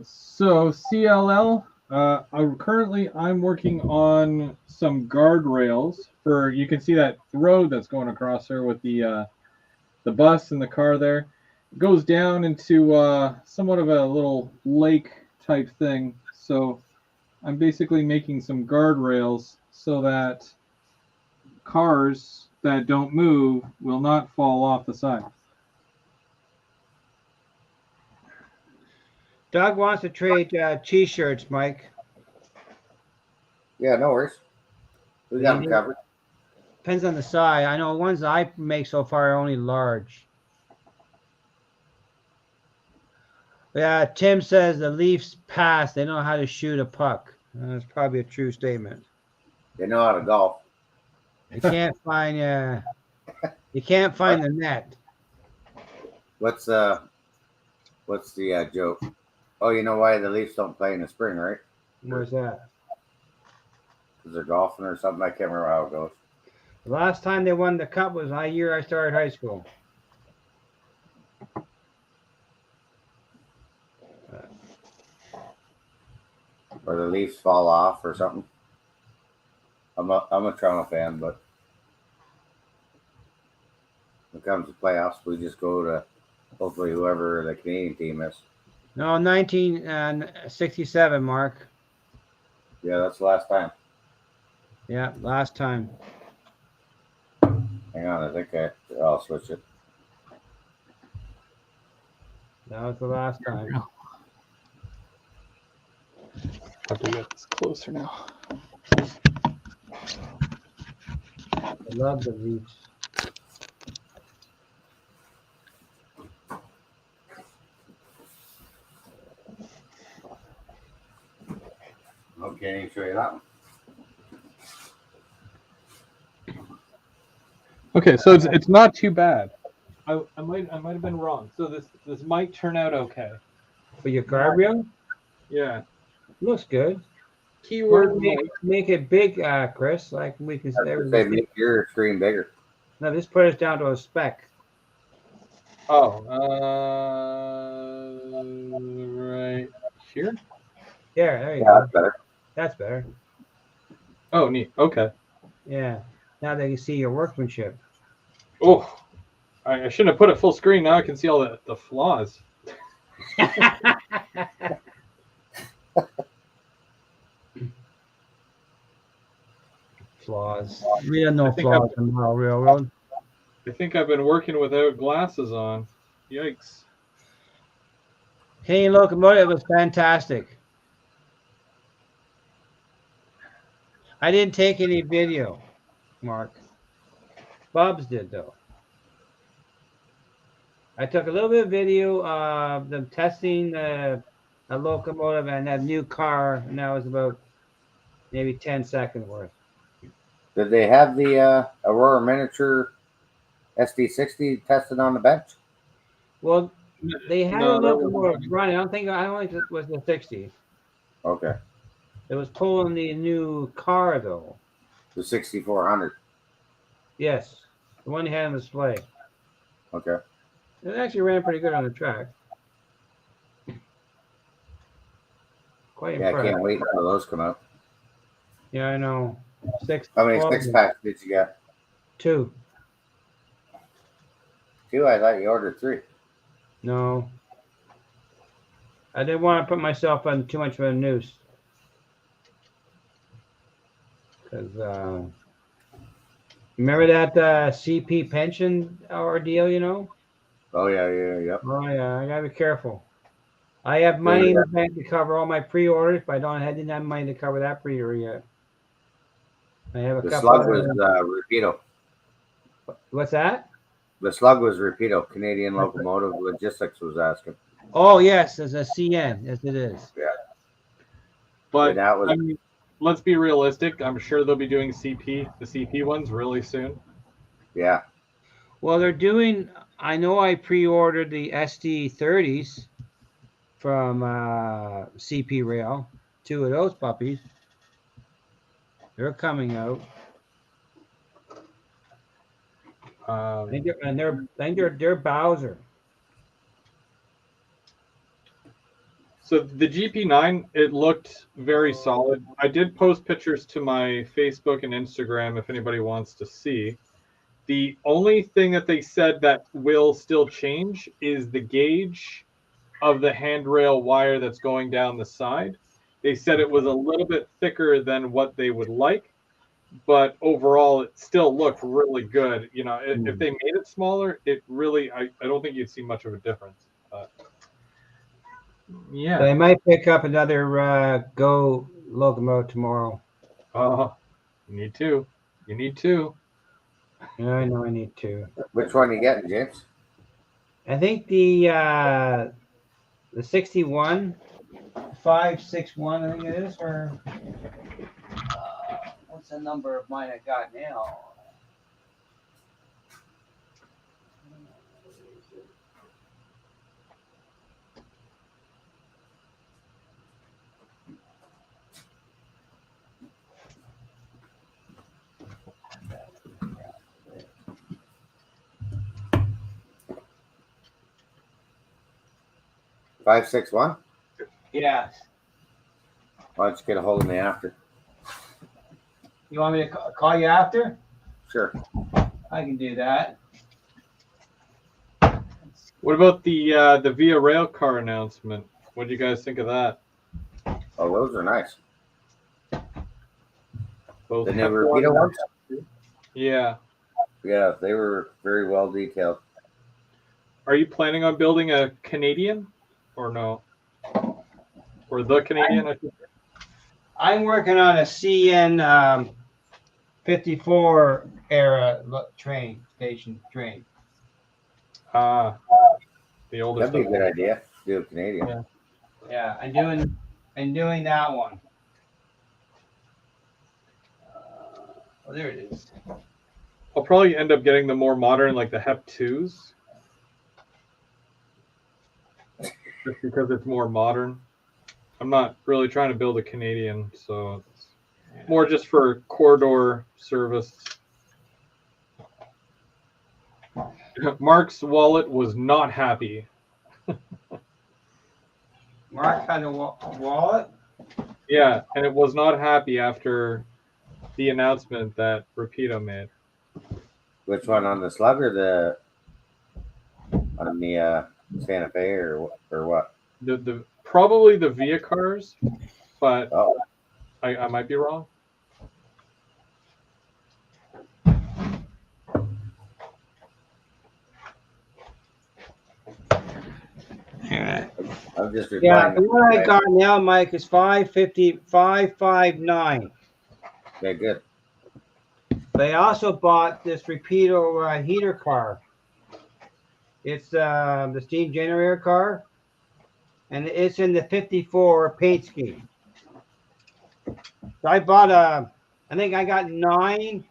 So CLL, I'm working on some guardrails for, you can see that road that's going across there with the bus and the car there. It goes down into somewhat of a little lake type thing. So I'm basically making some guardrails so that cars that don't move will not fall off the side. Doug wants to trade T-shirts, Mike. Yeah, no worries. We got them covered. Depends on the size. I know ones I make so far are only large. Yeah, Tim says the Leafs pass. They know how to shoot a puck. That's probably a true statement. They know how to golf. You can't find you can't find the net. What's the joke? Oh, you know why the Leafs don't play in the spring, right? Where's that? Because they're golfing or something. I can't remember how it goes. The last time they won the cup was the year I started high school. Or the Leafs fall off or something. I'm a Toronto fan, but when it comes to playoffs, we just go to hopefully whoever the Canadian team is. No, 1967, Mark. Yeah, that's the last time. Yeah, last time. Hang on, I think I'll switch it. That was the last time. Have to get this closer now. I love the Leafs. Okay, show you that one. Okay, so it's not too bad. I might have been wrong. So this might turn out okay. For your guardrail? Yeah. Looks good. Keyword make it big, Chris. Like we can Say make your screen bigger. No, just put us down to a spec. Oh, right here. Yeah, there you go. That's better. That's better. Oh, neat. Okay. Yeah. Now they can see your workmanship. Oh, I shouldn't have put it full screen. Now I can see all the flaws. Flaws. We have no flaws in the railroad. I think I've been working without glasses on. Yikes. Hey, locomotive was fantastic. I didn't take any video, Mark. Bob's did though. I took a little bit of video of them testing a locomotive and that new car, and that was about maybe 10 seconds worth. Did they have the Aurora Miniature SD60 tested on the bench? Well, they had a locomotive running. I don't think it was the 60. Okay. It was pulling the new car though. The 6400. Yes, the one they had on display. Okay. It actually ran pretty good on the track. Quite impressed. I can't wait until those come out. Yeah, I know. How many 6-packs did you get? 2. 2? I thought you ordered 3. No. I didn't want to put myself on too much of a noose. Because, remember that CP pension ordeal, you know? Oh, yeah. Oh, yeah, I got to be careful. I have money in the bank to cover all my pre-orders, but I didn't have money to cover that pre-order yet. I have a the couple. Slug was Rapido. What's that? The Slug was Rapido. Canadian Locomotive Logistics was asking. Oh, yes, as a CN. Yes, it is. Yeah. But that was, I mean, let's be realistic. I'm sure they'll be doing the CP ones really soon. Yeah. Well, they're doing. I know I pre-ordered the SD30s from CP Rail. 2 of those puppies. They're coming out. And they're Bowser. So the GP9, it looked very solid. I did post pictures to my Facebook and Instagram if anybody wants to see. The only thing that they said that will still change is the gauge of the handrail wire that's going down the side. They said it was a little bit thicker than what they would like, but overall it still looked really good. You know, if they made it smaller, it really, I don't think you'd see much of a difference. Yeah. So I might pick up another Go locomotive tomorrow. Oh, you need to. You need to. Yeah, I know I need to. Which one are you getting, James? I think the 61, 561, I think it is, or what's the number of mine I got now? 561. Yes. Why don't you get a hold of me after? You want me to call you after? Sure. I can do that. What about the Via Rail car announcement? What do you guys think of that? Oh, those are nice. Those The new F1 Rapido ones? Yeah. Yeah, they were very well detailed. Are you planning on building a Canadian or no? Or the Canadian? I should say? I'm working on a CN 54 era train station train. Ah, the older That'd be a stuff. good idea. Do a Canadian. Yeah. Yeah, I'm doing that one. Oh, there it is. I'll probably end up getting the more modern, like the Hep 2s. Just because it's more modern. I'm not really trying to build a Canadian, so it's more just for corridor service. Mark's wallet was not happy. Mark had a wallet. Yeah, and it was not happy after the announcement that Rapido made. Which one, on the Slug or on the Santa Fe or what? The probably the Via cars, but Oh, I might be wrong. I'm just Yeah, replying. the one I got now, Mike, is 559. Okay, good. But I also bought this Rapido heater car. It's the steam generator car, and it's in the 54 paint scheme. So I bought I think I got 9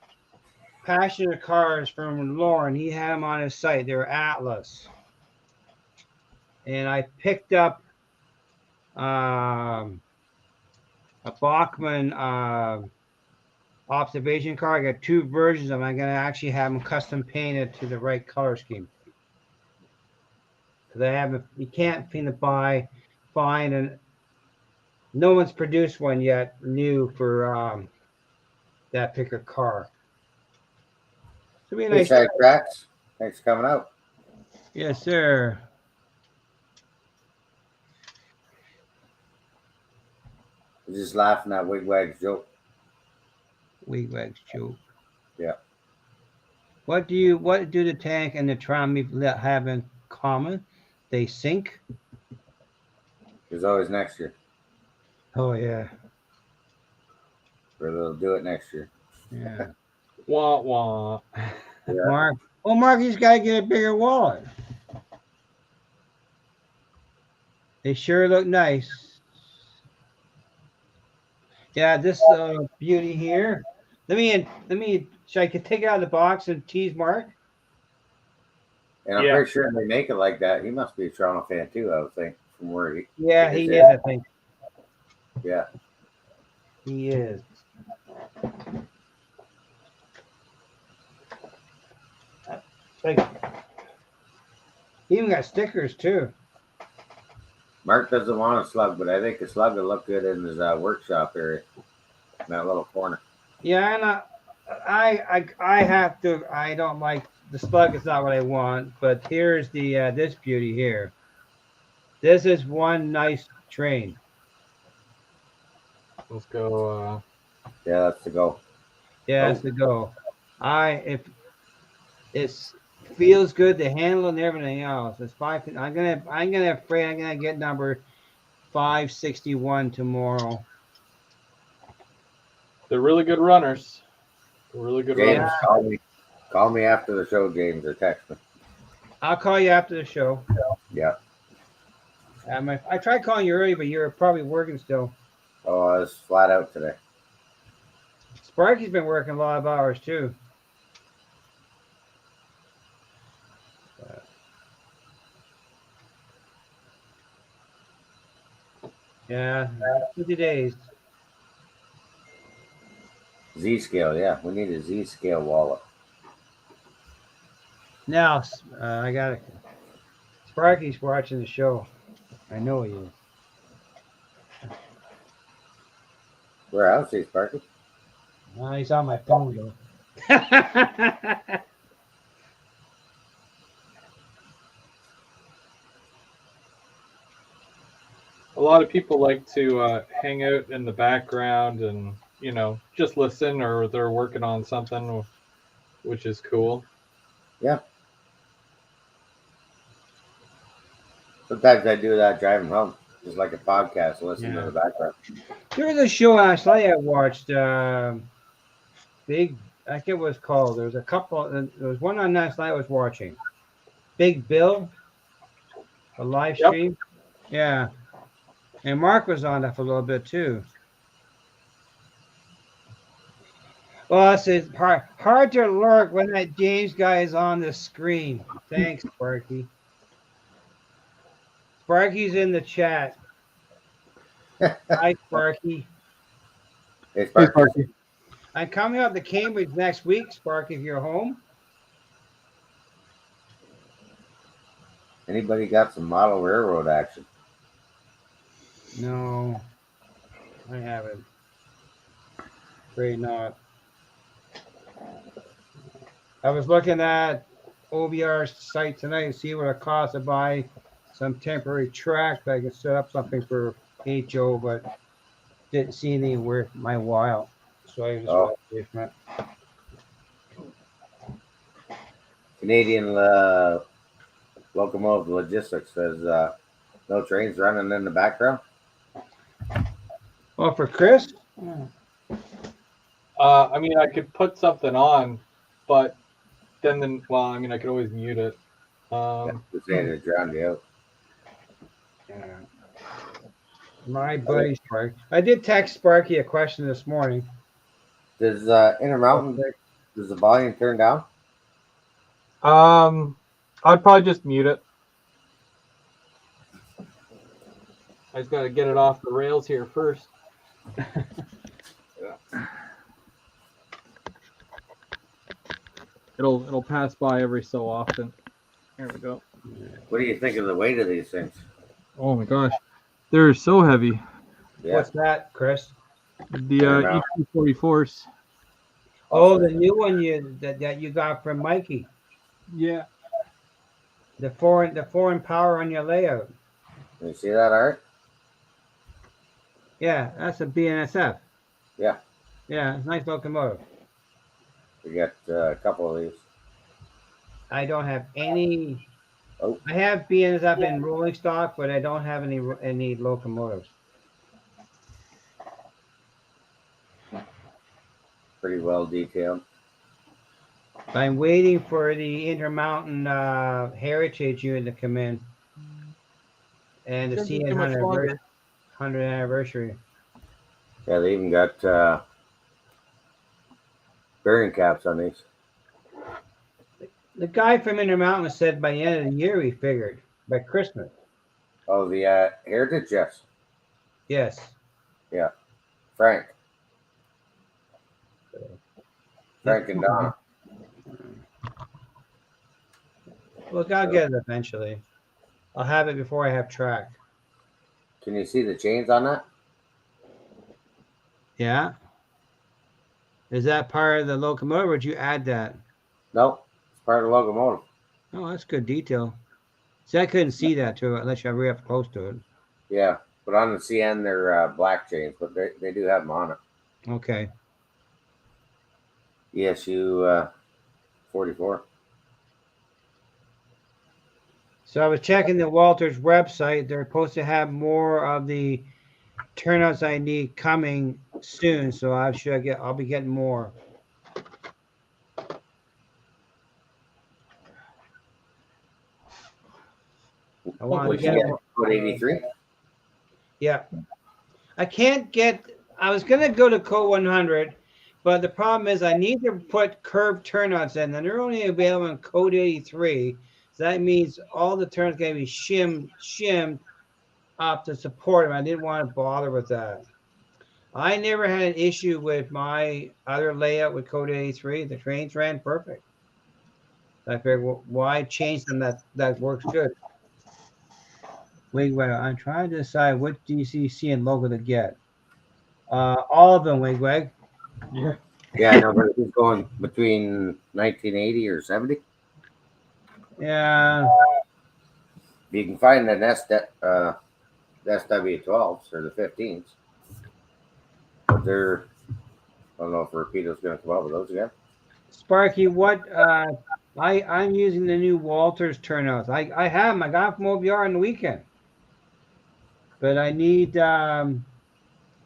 passenger cars from Lauren. He had them on his site. They're Atlas. And I picked up a Bachmann observation car. I got 2 versions of them. I'm going to actually have them custom painted to the right color scheme. Because I haven't, you can't find and no one's produced one yet new for that picker car. So be a Hey, nice. Side Tracks. Thanks for coming out. Yes, sir. I'm just laughing at Wigwag's joke. Wigwag's joke. Yeah. What do the tank and the tram have in common? They sink. There's always next year. Oh yeah. Or they'll do it next year. Yeah. Wah wah. Yeah. Mark. Oh, Marky's got to get a bigger wallet. They sure look nice. Yeah, this beauty here. Let me. Should I take it out of the box and tease Mark? And I'm Yeah. pretty sure they make it like that. He must be a Toronto fan too, I would think, from where he. Yeah, he is. I think Yeah. he is. Like, he even got stickers too. Mark doesn't want a Slug, but I think a Slug will look good in his workshop area, in that little corner. Yeah, and I have to. I don't like the Slug. Is not what I want. But here's the this beauty here. This is one nice train. Let's go. Yeah, that's the go. Yeah, that's the go. If it feels good to handle and everything else. It's 5. I'm gonna get number 561 tomorrow. They're really good runners. They're really good James, runners. call me after the show, James, or text me. I'll call you after the show. Yeah. I tried calling you early, but you're probably working still. Oh, I was flat out today. Sparky's been working a lot of hours too. Yeah, 50 days. Z scale, yeah. We need a Z scale wallet. Now I got it. Sparky's watching the show. I know he is. Where else is Sparky? He's on my phone though. A lot of people like to hang out in the background and just listen, or they're working on something, which is cool. Yeah. Sometimes I do that driving home, just like a podcast, listen to Yeah. the background. There was a show last night I watched. Big, I forget what it was called. There was a couple. There was one on last night I was watching. Big Bill, a live Yep. stream. Yeah, and Mark was on that for a little bit too. Well, it's hard to lurk when that James guy is on the screen. Thanks, Sparky. Sparky's in the chat. Hi, Sparky. Hey, Hey, Sparky. Sparky. I'm coming up to Cambridge next week, Sparky, if you're home. Anybody got some model railroad action? No, I haven't. Afraid not. I was looking at OBR's site tonight to see what it costs to buy some temporary track that I can set up something for HO, but didn't see any worth my while. So I just walked away from it. Canadian Locomotive Logistics says no trains running in the background. Well, for Chris, I mean, I could put something on, but then well, I mean, I could always mute it. Just saying to drown you out. my buddy Sparky. I did text Sparky a question this morning. Does Intermountain, does the volume turn down? I'd probably just mute it. I just got to get it off the rails here first. Yeah. It'll pass by every so often. There we go. What do you think of the weight of these things? Oh my gosh, they're so heavy. Yeah. What's that, Chris? The E244s. Oh, the new one that you got from Mikey. Yeah. The foreign power on your layout. You see that, Art? Yeah, that's a BNSF. Yeah. Yeah, it's a nice locomotive. We got a couple of these. I don't have any. Oh. I have BNSF in rolling stock, but I don't have any locomotives. Pretty well detailed. I'm waiting for the Intermountain Heritage unit to come in, and the CN 100th anniversary. Yeah, they even got bearing caps on these. The guy from Intermountain said by the end of the year, he figured by Christmas. Oh, the Heritage, yes. Yes. Yeah. Frank and Donna. Look, I'll get it eventually. I'll have it before I have track. Can you see the chains on that? Yeah. Is that part of the locomotive, or would you add that? No, it's part of the locomotive. Oh, that's good detail. See, I couldn't see that too unless you're really up close to it. Yeah, but on the CN, they're black chains, but they do have them on it. Okay. ESU 44. So I was checking the Walters website. They're supposed to have more of the turnouts I need coming soon. So I'll be getting more. I want to get code 83. Yeah. I can't get. I was gonna go to code 100, but the problem is I need to put curved turnouts in, and they're only available in code 83. So that means all the turns gotta be shimmed up to support them. I didn't want to bother with that. I never had an issue with my other layout with code 83. The trains ran perfect. I figured, well, why change them? That works good. Wigwag. I'm trying to decide what DCC and logo to get. All of them, Wigwag. Yeah. Yeah, I know, but he's going between 1980 or 70. Yeah. You can find an SW12s or the 15s, but they're, I don't know if Rapido's going to come out with those again. Sparky, what I'm using the new Walters turnouts. I have them. I got them from OBR on the weekend. But I need number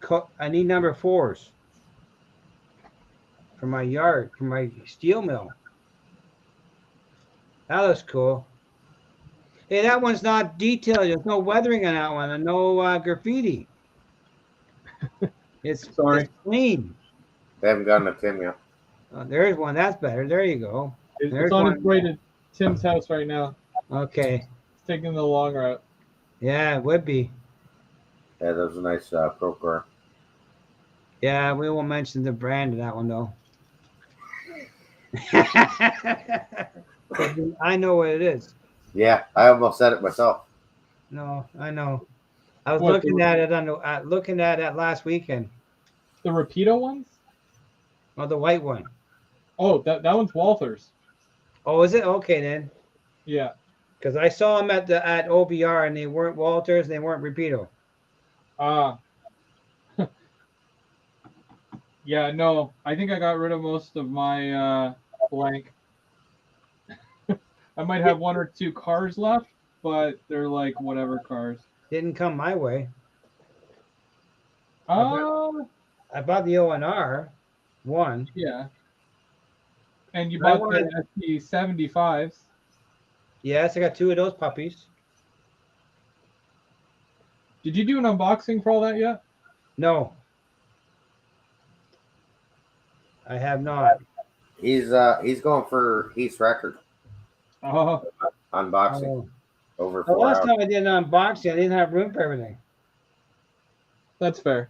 4s for my yard, for my steel mill. That looks cool. Hey, that one's not detailed. There's no weathering on that one and no graffiti. It's Sorry. It's clean. They haven't gotten a Tim yet. There's one. That's better. There you go. There's It's on one. its way to Tim's house right now. Okay. It's taking the long route. Yeah, it would be. Yeah, that was a nice Procore. Yeah, we won't mention the brand of that one though. I know what it is. Yeah, I almost said it myself. No, I know. I was What, looking at it looking at it last weekend. The Rapido ones? Oh, the white one. Oh, that one's Walters. Oh, is it? Okay then. Yeah. Because I saw them at OBR and they weren't Walters, they weren't Rapido. Yeah, no, I think I got rid of most of my blank. I might have one or two cars left, but they're like whatever cars. Didn't come my way. Oh, I bought the ONR one. yeah. And you I bought the SC75s. Yes, I got 2 of those puppies. Did you do an unboxing for all that yet? No, I have not. He's going for Heath's record Oh, unboxing Oh. over The 4 last hours. time I did an unboxing, I didn't have room for everything. that's fair.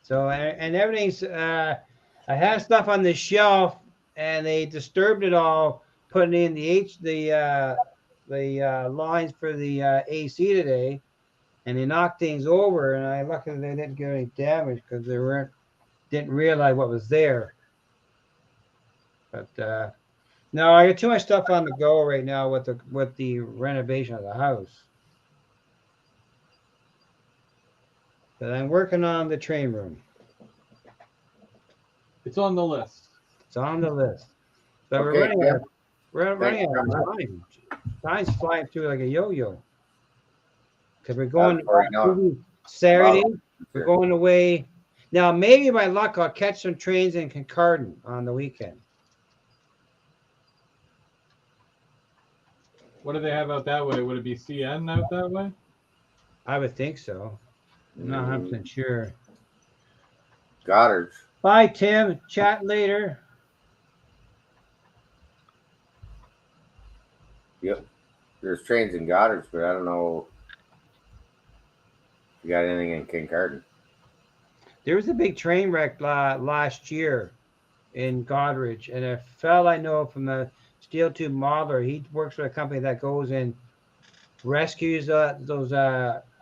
So and everything's I have stuff on the shelf and they disturbed it all putting in the lines for the AC today and they knocked things over and I luckily they didn't get any damage because didn't realize what was there. But no, I got too much stuff on the go right now with the renovation of the house. But I'm working on the train room. It's on the list. It's on the list. But Okay, we're running Thanks out very of time. Time's flying through like a yo-yo. Because we're going right now. Saturday. Wow. We're going away. Now, maybe by luck, I'll catch some trains in Kincardine on the weekend. What do they have out that way? Would it be CN out that way? I would think so. I'm not 100% sure. Goddard's. Bye, Tim. Chat later. Yep. There's trains in Goddard's, but I don't know if you got anything in Kincardine. There was a big train wreck last year in Goderich, and a fella I know from the steel tube modeler, he works for a company that goes and rescues those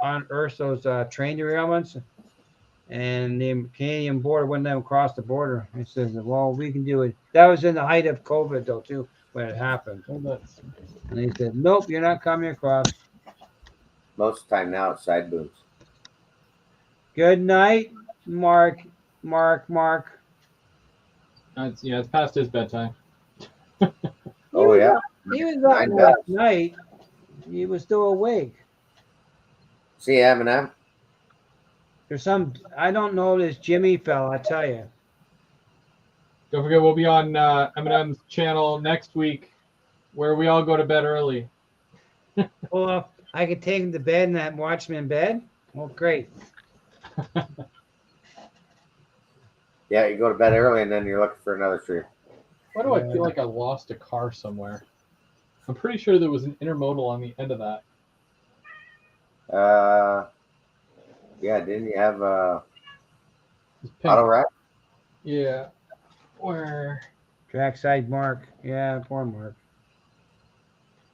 unearths those train derailments, and the Canadian border wouldn't let them cross the border. He says, "Well, we can do it." That was in the height of COVID, though, too, when it happened. Oh, that's And he said, "Nope, you're not coming across." Most of the time now it's side booms. Good night, Mark. it's past his bedtime. Oh yeah. He was up Nine last night. He was still awake. See Eminem. There's I don't know this Jimmy fella, I tell you. Don't forget, we'll be on Eminem's channel next week, where we all go to bed early. Well, I could take him to bed and watch him in bed. Well, great. Yeah, you go to bed early and then you're looking for another tree. Why do I feel like I lost a car somewhere? I'm pretty sure there was an intermodal on the end of that. Yeah, didn't you have It's pink. auto rack? Yeah. Where? Trackside Mark. Yeah, poor Mark.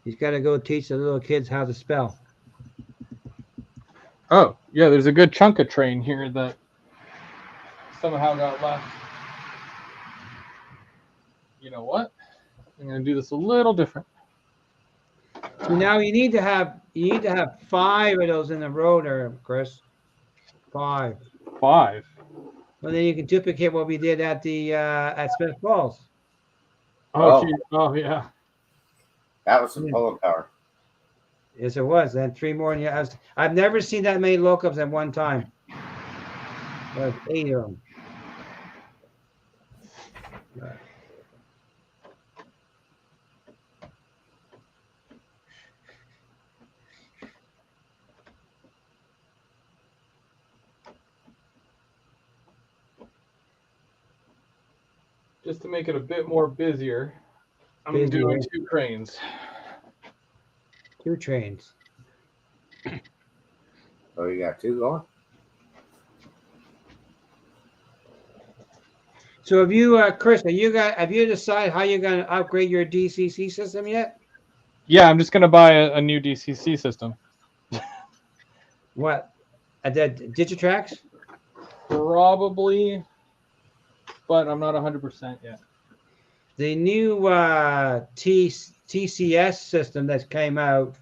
He's got to go teach the little kids how to spell. Oh, yeah, there's a good chunk of train here that somehow got left. You know what? I'm going to do this a little different. So now you need to have 5 of those in the row there, Chris. 5. 5. Well, then you can duplicate what we did at the at Smith Falls. Oh, Oh. gee. Oh, yeah. That was some Yeah. pulling power. Yes, it was. Then 3 more. And I've never seen that many locums at one time. There's 8 of them. Just to make it a bit more busier, I'm Busier. doing 2 cranes. 2 trains. Oh, you got 2 going? So have you, Chris? Have you decided how you're going to upgrade your DCC system yet? Yeah, I'm just going to buy a new DCC system. What? At the Digitrax? Probably, but I'm not 100% yet. The new TCS system that came out,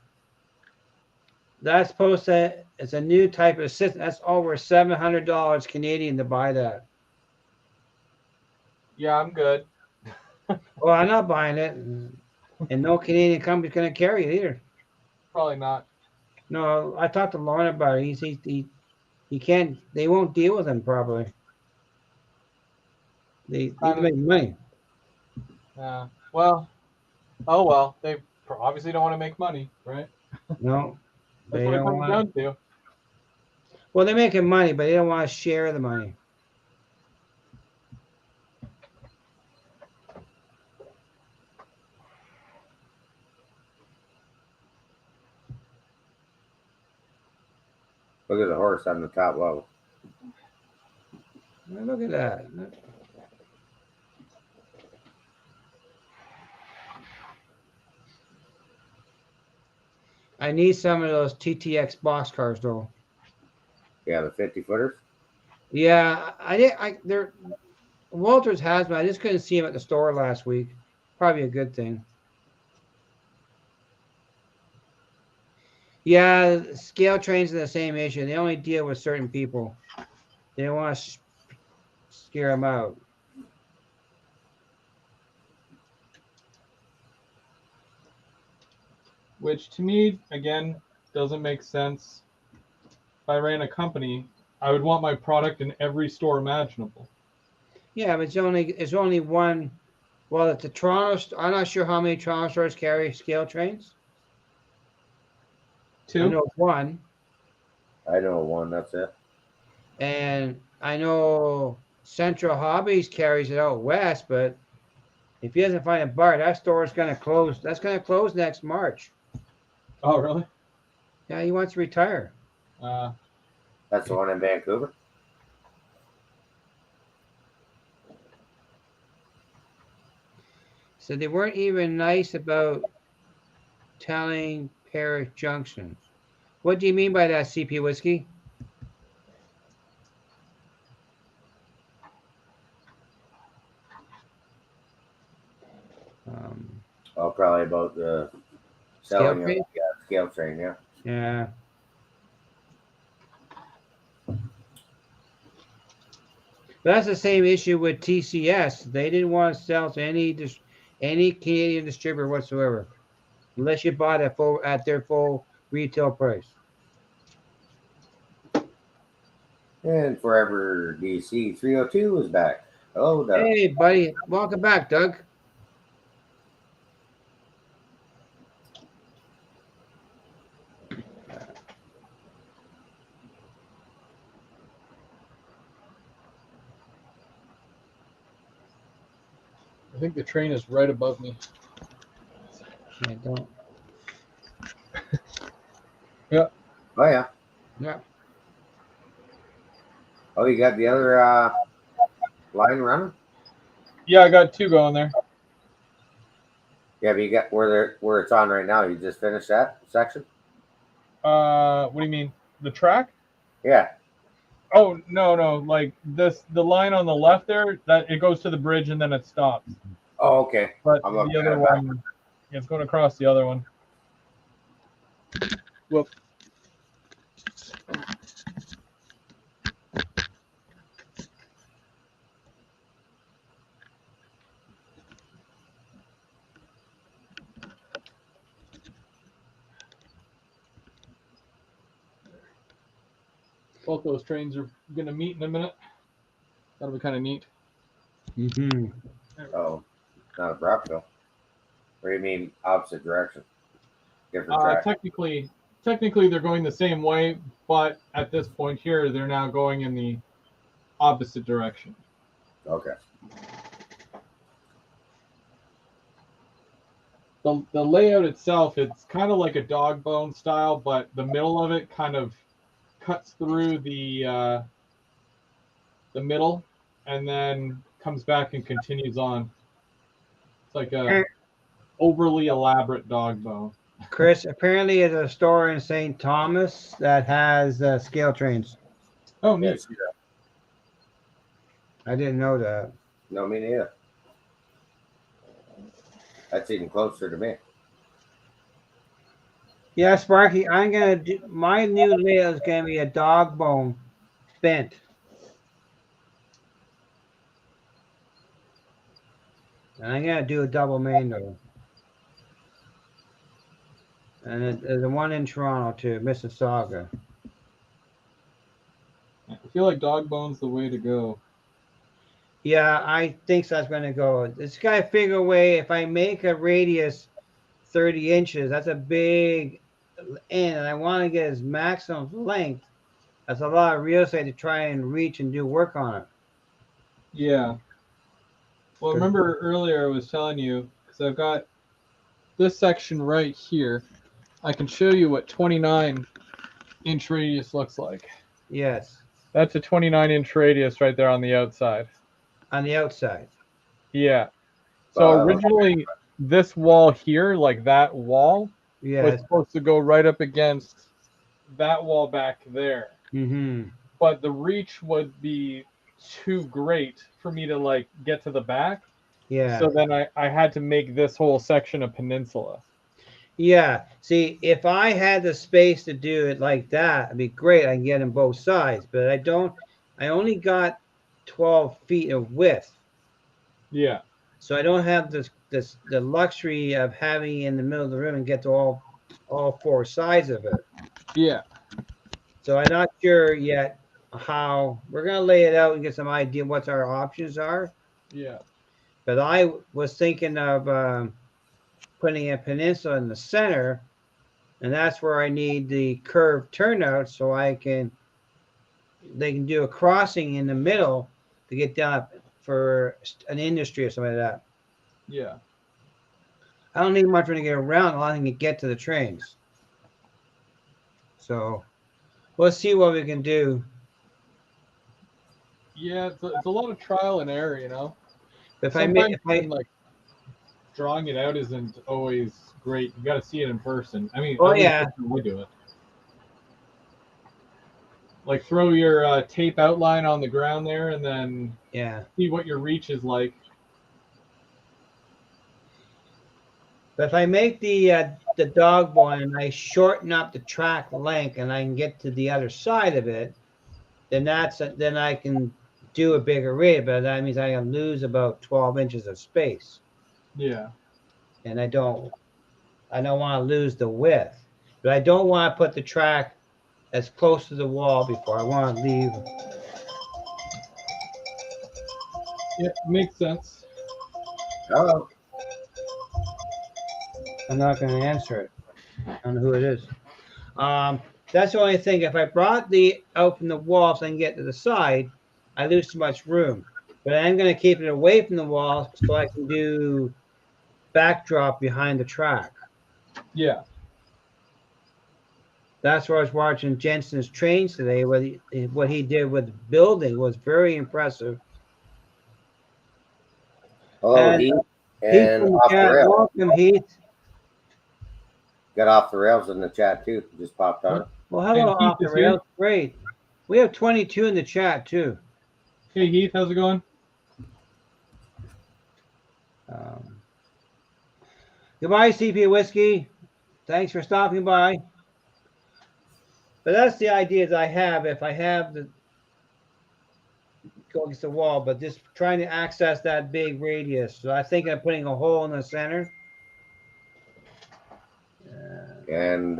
that's supposed to, it's a new type of system. That's over $700 Canadian to buy that. Yeah, I'm good. Well, I'm not buying it, and no Canadian company's going to carry it either. Probably not. No, I talked to Lauren about it. He can't. They won't deal with him properly. They need to make money. Well, oh well. They obviously don't want to make money, right? No, That's they what it don't comes want. down to. Well, they're making money, but they don't want to share the money. Look at the horse on the top level. Look at that. I need some of those TTX boxcars though. Yeah, the 50-footers. Yeah, they're Walters has them. I just couldn't see him at the store last week. Probably a good thing. Yeah, scale trains are the same issue. They only deal with certain people. They don't want to scare them out. Which to me, again, doesn't make sense. If I ran a company, I would want my product in every store imaginable. Yeah, but it's only one. Well, at the Toronto, I'm not sure how many Toronto stores carry scale trains. 2? I know one, I know 1. That's it. and I know Central Hobbies carries it out west. But if he doesn't find a bar, that store is going to close. That's going to close next March. Oh, really? Yeah, he wants to retire. That's the one in Vancouver. So they weren't even nice about telling Parish Junction. What do you mean by that, CP Whiskey? Oh, probably about the selling of the scale train. Yeah. Yeah. But that's the same issue with TCS. They didn't want to sell to any Canadian distributor whatsoever, unless you bought at their full retail price. And Forever DC 302 is back. Hello, Doug. Hey, buddy, welcome back, Doug. I think the train is right above me. Yeah, don't. Yeah. Oh, yeah. Yeah. Oh, you got the other line running? Yeah, I got 2 going there. Yeah, but you got where it's on right now. You just finished that section? What do you mean? The track? Yeah. Oh no, like the line on the left there, that it goes to the bridge and then it stops. Oh, okay. But I'm the looking other at it back. one, yeah, it's going across the other one. Whoop. Both those trains are going to meet in a minute. That'll be kind of neat. Mm-hmm. Oh, not a Brockville. Or you mean opposite direction? Different track. Technically, they're going the same way, but at this point here, they're now going in the opposite direction. Okay. The layout itself, it's kind of like a dog bone style, but the middle of it kind of cuts through the middle and then comes back and continues on. It's like a overly elaborate dog bone. Chris, apparently there's a store in St. Thomas that has scale trains. Oh, Yeah, neat. see that. I didn't know that. No, me neither. That's even closer to me. Yeah, Sparky, I'm gonna do my new layout is gonna be a dog bone bent. And I'm gonna do a double main though. And there's a one in Toronto too, Mississauga. I feel like dog bone's the way to go. Yeah, I think that's gonna go. It's gotta figure a way if I make a radius 30 inches, that's a big end, and I want to get as maximum length. That's a lot of real estate to try and reach and do work on it. Yeah. Well, remember earlier I was telling you, because I've got this section right here, I can show you what 29-inch radius looks like. Yes. That's a 29-inch radius right there on the outside. On the outside. Yeah. So originally, this wall here, like that wall, was supposed to go right up against that wall back there. Mm-hmm. But the reach would be too great for me to like get to the back. Yeah. So then I had to make this whole section a peninsula. Yeah. See, if I had the space to do it like that, it'd be great. I can get them both sides, but I don't. I only got 12 feet of width. Yeah. So I don't have the luxury of having in the middle of the room and get to all four sides of it. Yeah. So I'm not sure yet how we're gonna lay it out and get some idea what our options are. Yeah. But I was thinking of putting a peninsula in the center, and that's where I need the curved turnout so they can do a crossing in the middle to get down for an industry or something like that. Yeah. I don't need much room to get around. I can get to the trains. So let's see what we can do. Yeah, it's a lot of trial and error, you know. If Sometimes even, like drawing it out isn't always great. You got to see it in person. I mean, at least that's how we do it. Like throw your tape outline on the ground there, and then see what your reach is like. But if I make the dog bone and I shorten up the track length and I can get to the other side of it, then then I can do a bigger rate. But that means I can lose about 12 inches of space. Yeah. And I don't want to lose the width, but I don't want to put the track as close to the wall before. I want to leave. Yeah, makes sense. Hello. I'm not going to answer it. I don't know who it is. That's the only thing. If I brought the out from the wall so I can get to the side, I lose too much room. But I'm going to keep it away from the wall so I can do backdrop behind the track. Yeah. That's where I was watching Jensen's trains today. What he did with building was very impressive. Hello, Heath. And off the rails. Welcome, Heath. Got off the rails in the chat too. Just popped on. Well, hello, off the rails. Great. We have 22 in the chat too. Hey Heath, how's it going? Goodbye, CP Whiskey. Thanks for stopping by. But that's the ideas I have. If I have the go against the wall, but just trying to access that big radius. So I think I'm putting a hole in the center. And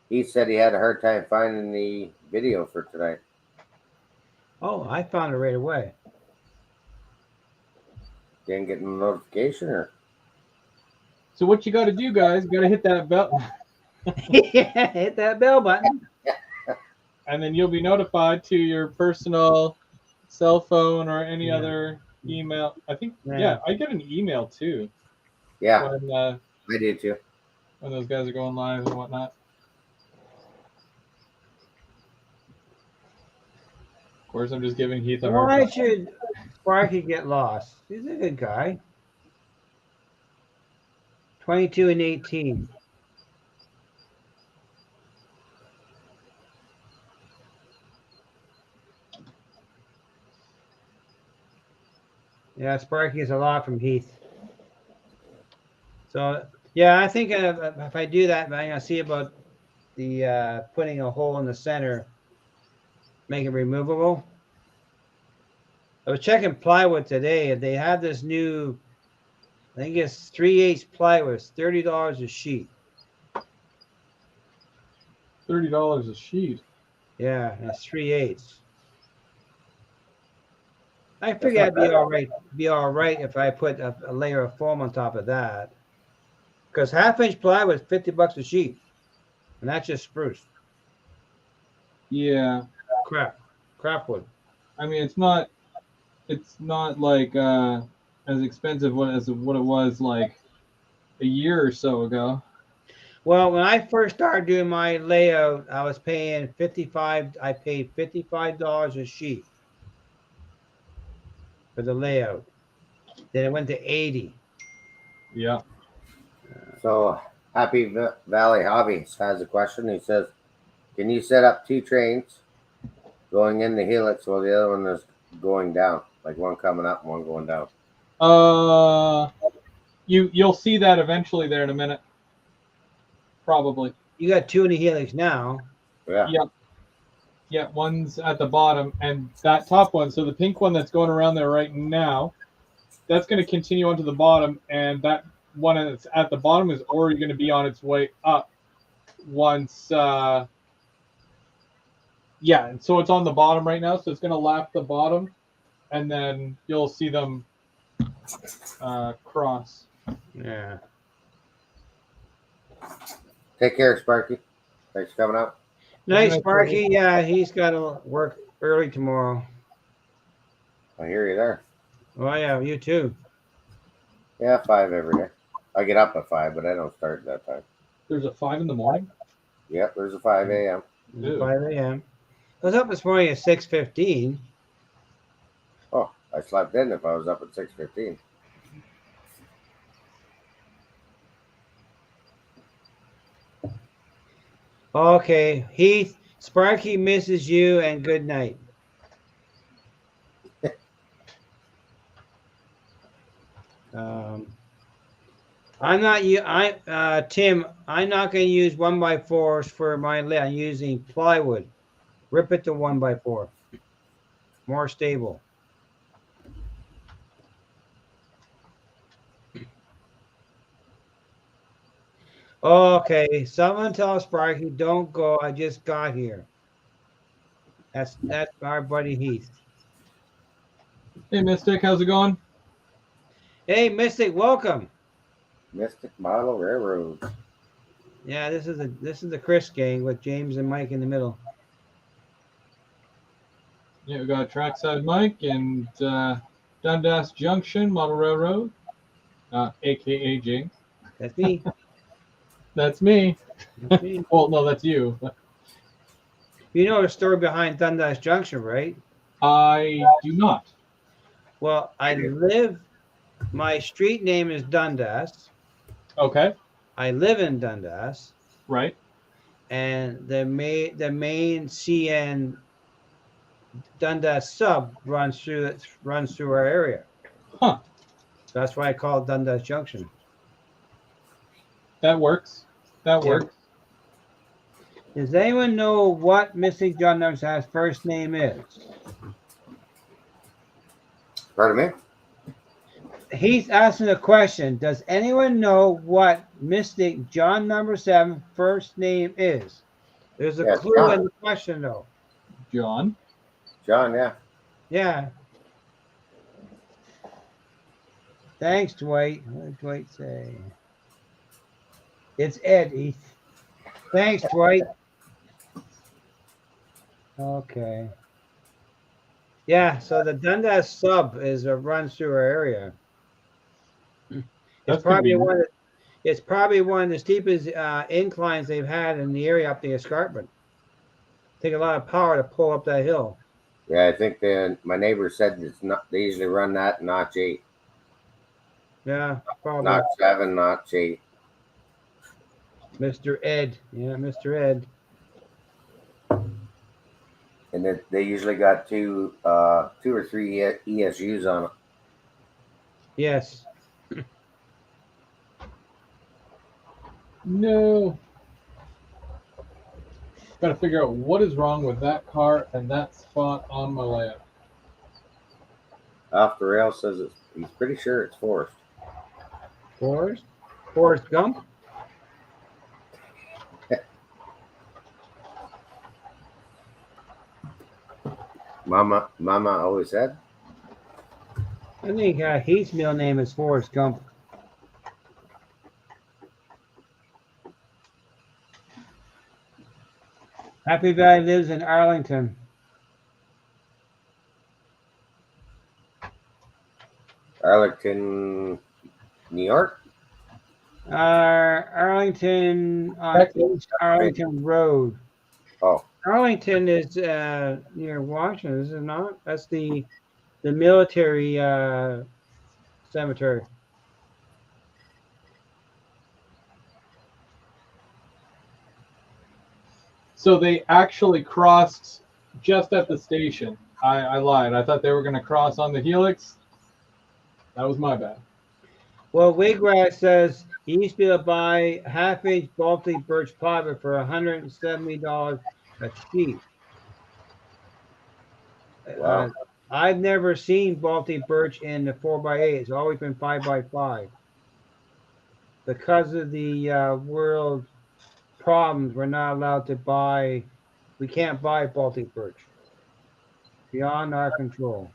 he said he had a hard time finding the video for tonight. Oh, I found it right away. Didn't get a notification, or So what you got to do, guys? Got to hit that bell, Hit that bell button. and then you'll be notified to your personal cell phone or any other email. I think I get an email too. Yeah, when I did too. When those guys are going live and whatnot. Of course, I'm just giving Heath a hard time. Why should Sparky get lost? He's a good guy. 22 and 18. Yeah, Sparky is a lot from Heath. So, yeah, I think if I do that, I'm going to see about the putting a hole in the center, make it removable. I was checking plywood today, and they have this new, I think it's 3/8 plywood, it's $30 a sheet. $30 a sheet. Yeah, that's 3/8. I figure I'd be all right. Be all right if I put a layer of foam on top of that. Because 1/2 inch plywood is $50 a sheet, and that's just spruce. Yeah. Crap wood. I mean, it's not like as expensive as what it was like a year or so ago. Well, when I first started doing my layout, I was paying $55. I paid $55 a sheet for the layout. Then it went to 80. Yeah. So Happy Valley Hobbies has a question. He says, "Can you set up 2 trains going in the helix while the other one is going down, like one coming up and one going down?" You'll see that eventually there in a minute. Probably. You got 2 in the helix now. Yeah. Yep. Yeah, one's at the bottom, and that top one, so the pink one that's going around there right now, that's going to continue onto the bottom, and that one that's at the bottom is already going to be on its way up once, and so it's on the bottom right now, so it's going to lap the bottom, and then you'll see them cross. Yeah. Take care, Sparky. Thanks for coming out. Nice, Sparky. Yeah, he's got to work early tomorrow. I hear you there. Oh, yeah, you too. Yeah, 5 every day. I get up at 5, but I don't start at that time. There's a 5 in the morning? Yep, there's a 5 a.m. 5 a.m. I was up this morning at 6:15. Oh, I slept in if I was up at 6:15. Okay, Heath, Sparky misses you, and good night. I'm not Tim. I'm not going to use 1x4s for my lid. I'm using plywood. Rip it to 1x4. More stable. Okay, someone tell Sparky, don't go. I just got here. That's our buddy Heath. Hey, Mystic, how's it going? Hey, Mystic, welcome. Mystic Model Railroad. Yeah, this is the Chris gang with James and Mike in the middle. Yeah, we got Trackside Mike and Dundas Junction Model Railroad, aka James. That's me. That's me. That's me. Well, no, that's you. You know the story behind Dundas Junction, right? I do not. Well, my street name is Dundas. Okay. I live in Dundas. Right. and the main CN Dundas sub runs through our area. Huh. That's why I call it Dundas Junction. That works. That Yeah. works. Does anyone know what Missing John Dundas' first name is? Pardon me? He's asking a question. Does anyone know what Mystic John number 7 first name is? There's a Yeah, clue in John. the question, though. John. John, yeah. Yeah. Thanks, Dwight. What did Dwight say? It's Ed, Heath. Thanks, Dwight. Okay. Yeah, so the Dundas sub runs through our area. It's That's probably convenient. one of it's probably one of the steepest inclines they've had in the area up the escarpment. Take a lot of power to pull up that hill. Yeah, I think my neighbor said it's not. They usually run that notch 8, Yeah, probably. notch 7, notch 8. Mr. Ed. Yeah, Mr. Ed. And then they usually got two or three ESUs on it. Yes. No. Got to figure out what is wrong with that car and that spot on my layout. Off the rail says he's pretty sure it's Forrest. Forrest Gump. Mama always said. I think Heath's middle name is Forrest Gump. Happy Valley lives in Arlington. Arlington, New York. Arlington on East Arlington Road. Oh, Arlington is near Washington, is it not? That's the military cemetery. So they actually crossed just at the station. I lied. I thought they were going to cross on the helix. That was my bad. Well, Wigrat says he used to be able to buy half-inch Baltic birch plywood for $170 a sheet. wow. I've never seen Baltic birch in the 4x8. It's always been 5x5. Because of the world problems, we're not allowed to buy. We can't buy Baltic birch. Beyond our control.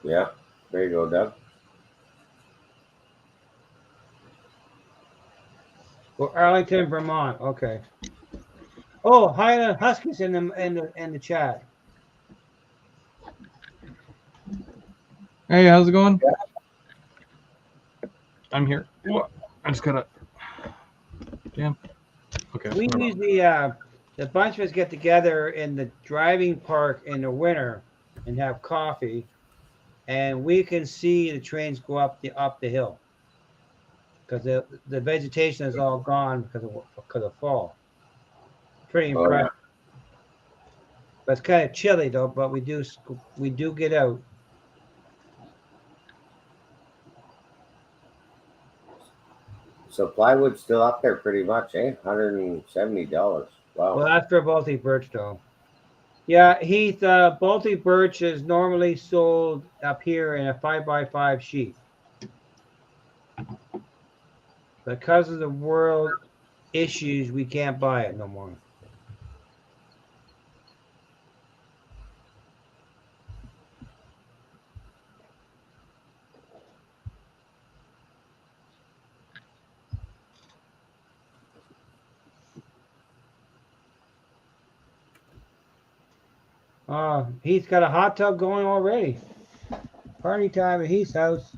Yeah, there you go, Doug. Well, Arlington, Vermont. Okay. Oh, Highland Huskies in the chat. Hey, how's it going? I'm here. I just gotta. Damn. Okay. We usually the bunch of us get together in the driving park in the winter and have coffee, and we can see the trains go up the hill because the vegetation is all gone because of fall. Pretty Oh, impressive. yeah. But it's kind of chilly though. But we do get out. So plywood's still up there pretty much, eh? $170. Wow. Well, that's for Baltic birch though. Yeah, Heath, Baltic birch is normally sold up here in a 5x5 sheet. Because of the world issues, we can't buy it no more. He's got a hot tub going already. Party time at Heath's house.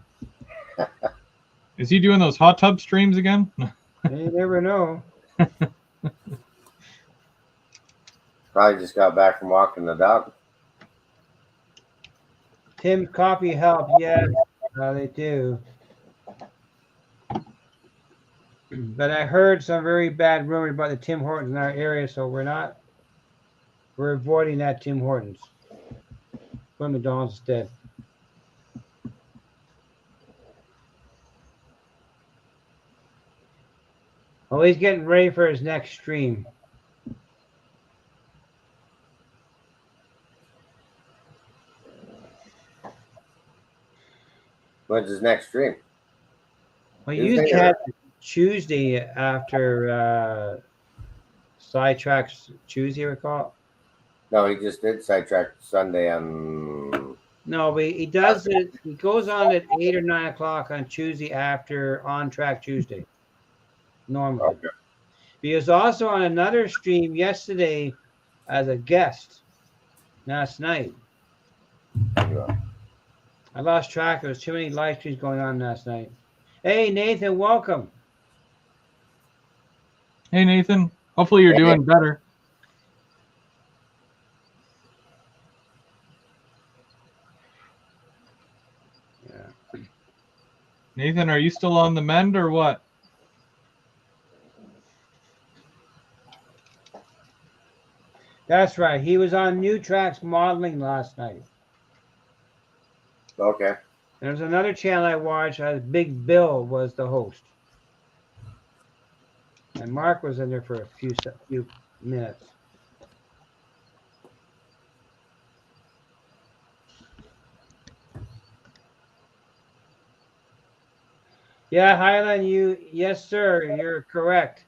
Is he doing those hot tub streams again? You never know. Probably just got back from walking the dog. Tim's coffee help. Yes. How they do. But I heard some very bad rumors about the Tim Hortons in our area, so we're avoiding that Tim Hortons. Go to McDonald's instead. Oh, he's getting ready for his next stream. When's his next stream? Well, you usually had Tuesday after Sidetracks Tuesday, recall? No, he just did Sidetrack Sunday on. No, but he does it. He goes on at 8 or 9 o'clock on Tuesday after On Track Tuesday. Normally. Okay. He was also on another stream yesterday as a guest last night. Yeah. I lost track. There was too many live streams going on last night. Hey, Nathan, welcome. Hey, Nathan. Hopefully you're doing better. Yeah. Nathan, are you still on the mend or what? That's right. He was on New Tracks Modeling last night. Okay. There's another channel I watched. Big Bill was the host, and Mark was in there for a few minutes. Yeah, Highland, yes, sir, you're correct.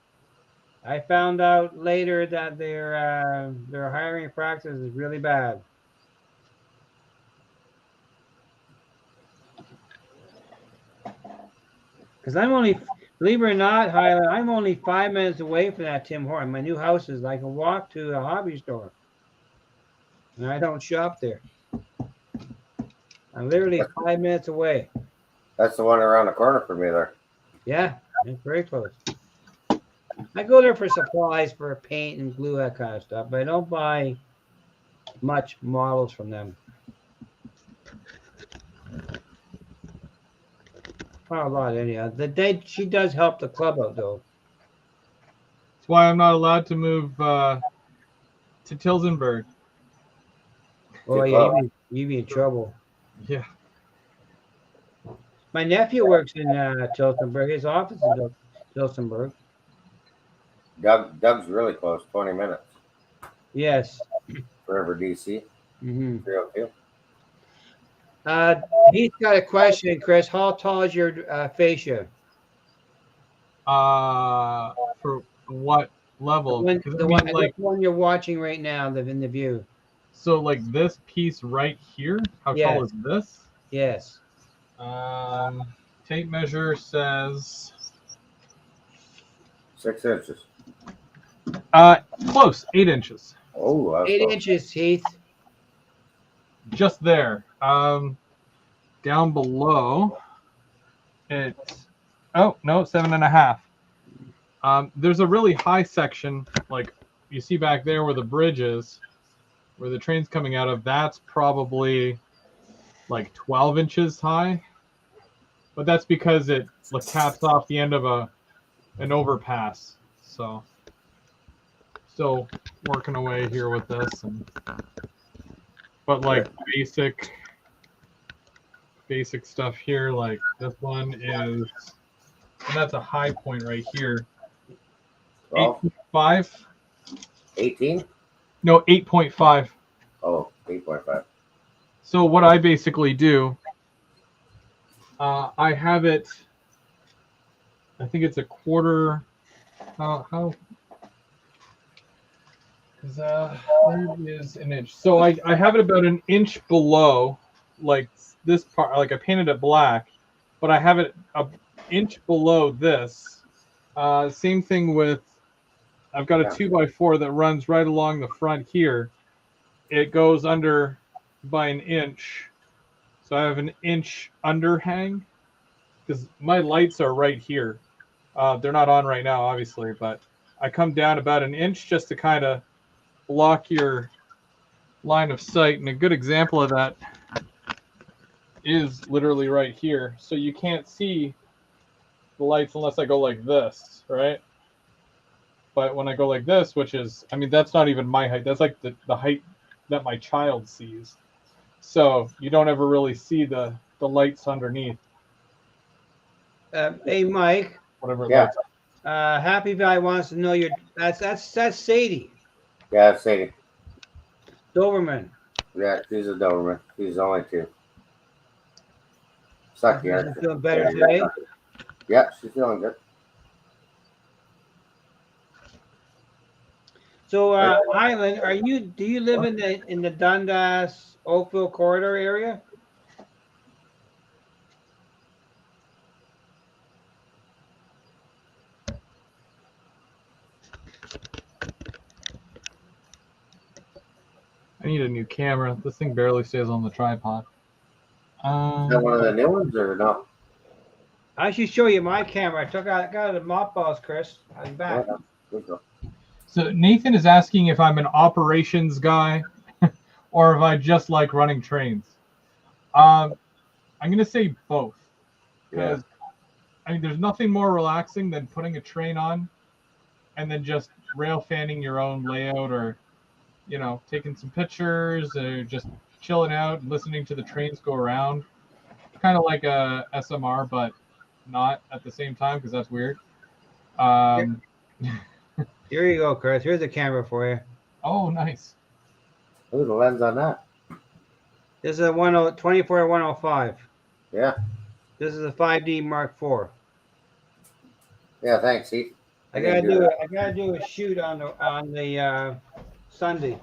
I found out later that their hiring practice is really bad. Because I'm only, believe it or not, Highland, I'm only 5 minutes away from that Tim Horton. My new house is like a walk to a hobby store. And I don't shop there. I'm literally 5 minutes away. That's the one around the corner from me there. Yeah, it's very close. I go there for supplies for paint and glue, that kind of stuff, but I don't buy much models from them. Not a lot, anyhow. She does help the club out, though. That's why I'm not allowed to move to Tilsonburg. Oh, yeah, you'd be in trouble. Yeah. My nephew works in Tilsonburg. His office is in Tilsonburg. Doug's really close, 20 minutes. Yes. Forever DC. Mm-hmm. 302. He's got a question, Chris. How tall is your fascia? For what level? The one you're watching right now, in the view. So like this piece right here, how tall is this? Yes. Tape measure says 6 inches. Close, 8 inches. Oh, 8 inches, Heath. Just there. Down below, it's 7.5. There's a really high section, like you see back there where the bridge is, where the train's coming out of. That's probably like 12 inches high, but that's because it caps off the end of an overpass. So still working away here with this, but like basic stuff here, like this one is, and that's a high point right here. 8.5. 18? No, 8.5. Oh, 8.5. So what I basically do, I have it, I think it's a quarter, how is where is an inch? So I have it about an inch below, like this part, like I painted it black, but I have it an inch below this. Same thing with, I've got a 2x4 that runs right along the front here. It goes under by an inch. So I have an inch underhang because my lights are right here. They're not on right now, obviously, but I come down about an inch just to kind of block your line of sight. And a good example of that is literally right here, so you can't see the lights unless I go like this, right? But when I go like this, which is, I mean, that's not even my height. That's like the height that my child sees. So you don't ever really see the lights underneath, Hey, Mike. whatever it Yeah. lights. Happy Valley wants to know your. That's Sadie Yeah, Sadie. Doberman. Yeah, she's a Doberman. She's only 2. Suck the She's earth. feeling better today. Yeah, she's feeling good. So, Highland, are you? Do you live in the Dundas Oakville corridor area? I need a new camera. This thing barely stays on the tripod. Is that one of the new ones or no? I should show you my camera. I got the mop balls, Chris. I'm back. Yeah, good go. So Nathan is asking if I'm an operations guy or if I just like running trains. I'm gonna say both Yeah. because I mean there's nothing more relaxing than putting a train on and then just rail fanning your own layout or taking some pictures or just chilling out and listening to the trains go around. Kind of like a SMR, but not at the same time because that's weird. Um, Here you go, Chris. Here's the camera for you. oh, nice. Ooh, the lens on that. This is a 24-105. Yeah. This is a 5D Mark IV. Yeah, thanks, Heath. I gotta do a shoot on the Sunday.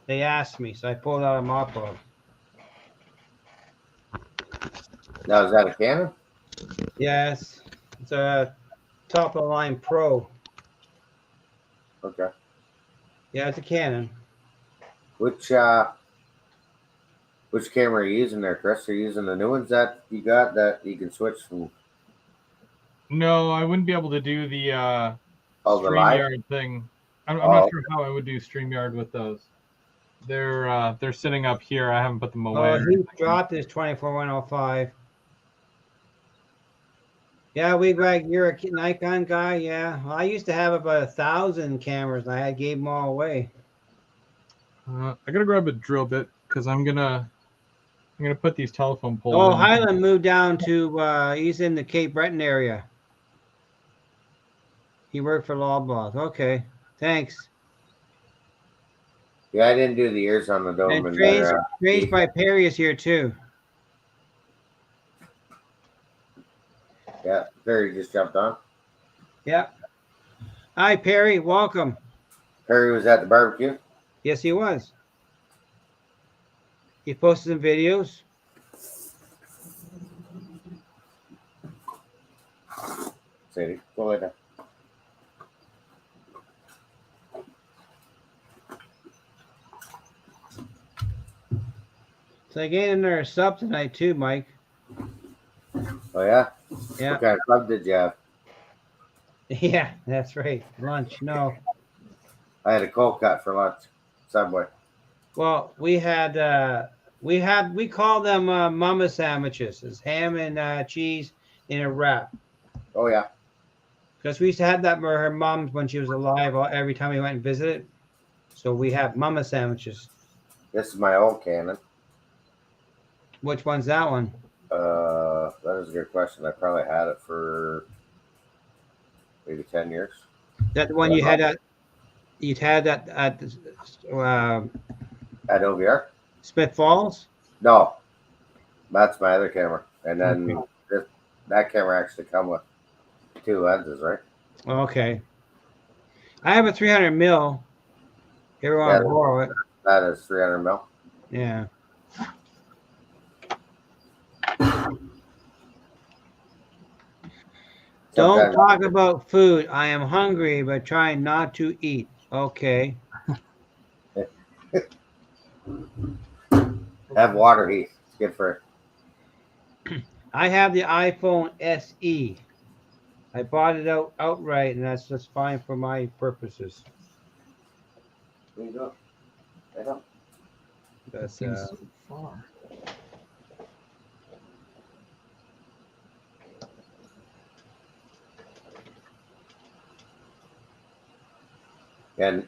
They asked me, so I pulled out a mop ball. Now, is that a Canon? Yes, it's a top of the line Pro. Okay. Yeah, it's a Canon. Which camera are you using there, Chris? Are you using the new ones that you got that you can switch from? No, I wouldn't be able to do the The live? StreamYard thing. I'm not sure how I would do StreamYard with those. They're sitting up here. I haven't put them away. Oh, he dropped his 24-105. Yeah, you're a Nikon guy. Yeah, well, I used to have about 1,000 cameras. And I gave them all away. I gotta grab a drill bit because I'm gonna put these telephone poles. Oh, in. Highland moved down to he's in the Cape Breton area. He worked for Loblaws. Okay, thanks. Yeah, I didn't do the ears on the Doberman. And Trains by Perry is here too. Yeah, Perry just jumped on. Yeah. Hi, Perry. Welcome. Perry was at the barbecue. Yes, he was. He posted some videos. Sadie, go lay down. So I gave him a sub tonight too, Mike. Oh yeah. Yeah. What kind of club did you have? Yeah, that's right. Lunch. No. I had a cold cut for lunch. Subway. Well, we call them mama sandwiches. It's ham and cheese in a wrap. Oh yeah. Because we used to have that for her mom's when she was alive. Every time we went and visited, so we have mama sandwiches. This is my old Canon. Which one's that one? That is a good question. I probably had it for maybe 10 years. That the one you had at at OVR? Smith Falls? No, that's my other camera. And then that camera actually come with 2 lenses, right? Okay. I have a 300 mil. Here we want to borrow it. That is 300 mil. Yeah. Don't talk about food. I am hungry, but trying not to eat. Okay. Have water, Heath. It's good for it. I have the iPhone SE. I bought it outright, and that's just fine for my purposes. What are you doing? I don't. But Seems so far. And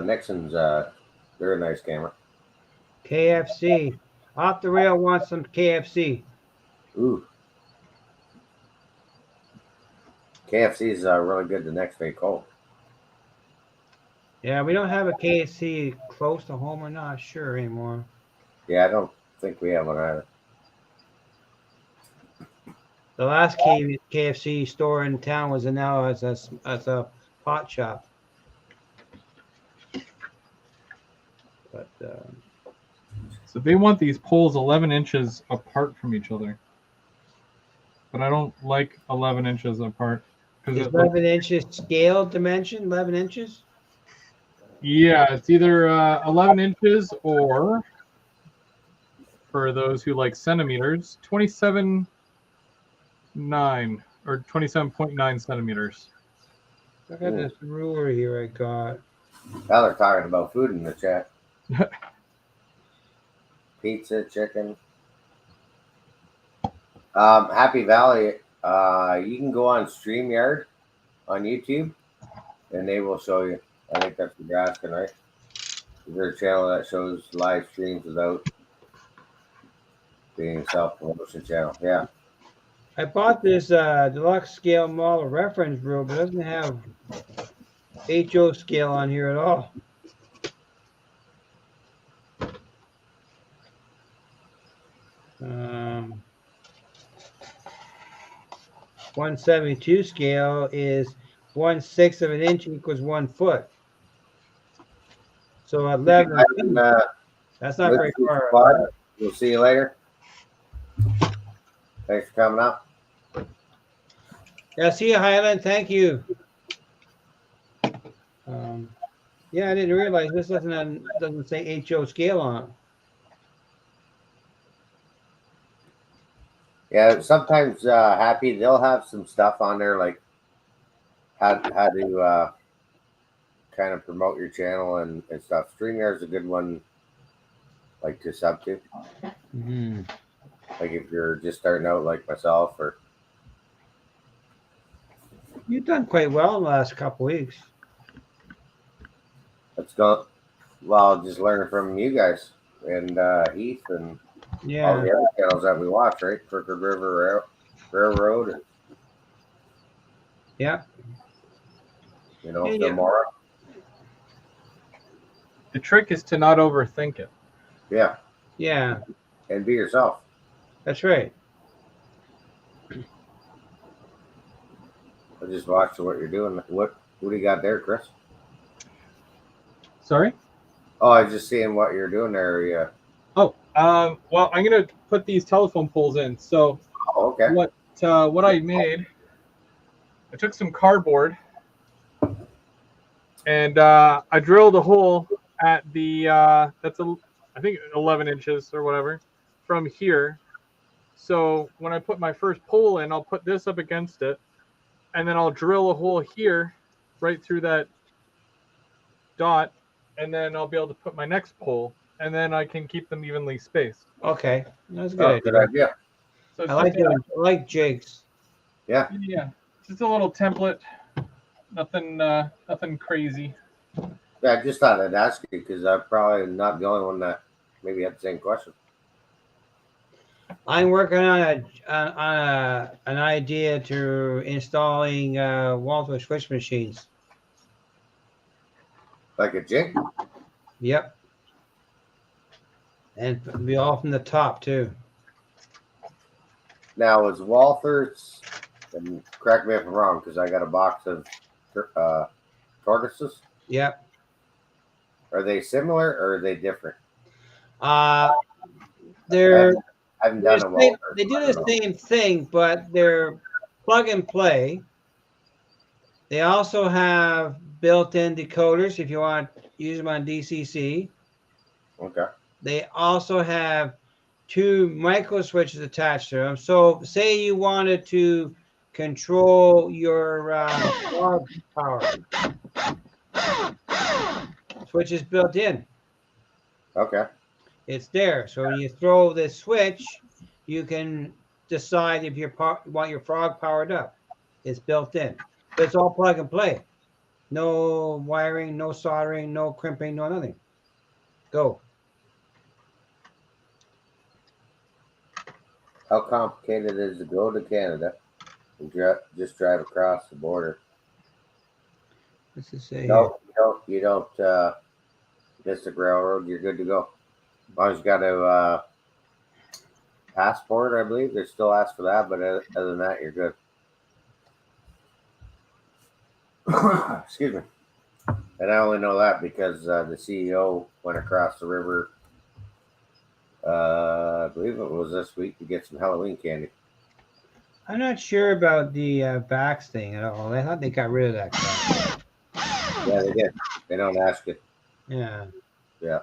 Nixon's they're a nice camera. KFC. Off the rail wants some KFC. Ooh. KFC's really good the next day cold. Yeah, we don't have a KFC close to home. We're not sure anymore. Yeah, I don't think we have one either. The last KFC store in town was now as a pot shop. But So they want these poles 11 inches apart from each other. But I don't like 11 inches apart. is 11 inches scale dimension? 11 inches? Yeah, it's either 11 inches or, for those who like centimeters, 27.9 or 27.9 centimeters. Look at this ruler here I got. Now they're talking about food in the chat. Pizza, chicken. Happy Valley. You can go on StreamYard on YouTube, and they will show you. I think that's Nebraska, right? Is there a channel that shows live streams without being self-promotion channel? Yeah. I bought this deluxe scale model reference rule, but it doesn't have HO scale on here at all. Um, 172 scale is 1/6 of an inch equals 1 foot. So 11. That's not very far. We'll see you later. Thanks for coming out. Yeah, see you, Highland. Thank you. Yeah, I didn't realize this doesn't say HO scale on it. Yeah, sometimes Happy, they'll have some stuff on there like how to kind of promote your channel and stuff. StreamYard's a good one, like to sub to. Mm-hmm. Like if you're just starting out like myself, or you've done quite well in the last couple weeks. Let's go. Well, just learning from you guys and Heath and all the other channels that we watch, right? Crooked River Railroad. And, yeah. You know, Demora. The trick is to not overthink it. Yeah. Yeah. And be yourself. That's right. I just watched what you're doing. What do you got there, Chris? Sorry? Oh, I was just seeing what you're doing there. Yeah. Oh, well, I'm gonna put these telephone poles in. So, okay. What I made, I took some cardboard and I drilled a hole at the I think 11 inches or whatever from here. So when I put my first pole in, I'll put this up against it, and then I'll drill a hole here, right through that dot, and then I'll be able to put my next pole, and then I can keep them evenly spaced. Okay, that's a good idea. So I like jigs. Yeah. Yeah, just a little template. Nothing crazy. Yeah, I just thought I'd ask you because I'm probably not the only one that maybe had the same question. I'm working on an idea to installing Walther switch machines. Like a jig? Yep. And be all from the top too. Now is Walther's, and correct me if I'm wrong, because I got a box of tortoises. Yep. Are they similar or are they different? They're I haven't done a Walther. They do the same thing, but they're plug and play. They also have built-in decoders if you want to use them on DCC. Okay. They also have 2 micro switches attached to them. So say you wanted to control your power. Switch is built in. Okay. It's there. So when you throw this switch, you can decide if you want your frog powered up. It's built in. But it's all plug and play. No wiring, no soldering, no crimping, no nothing. Go. How complicated is it to go to Canada and just drive across the border? Let's just say here. No, you don't miss the railroad. You're good to go. As long as you got a passport, I believe they still ask for that, but other than that, you're good. Excuse me. And I only know that because the CEO went across the river. I believe it was this week to get some Halloween candy. I'm not sure about the vax thing at all. I thought they got rid of that crap. Yeah, they did. They don't ask it. Yeah. Yeah.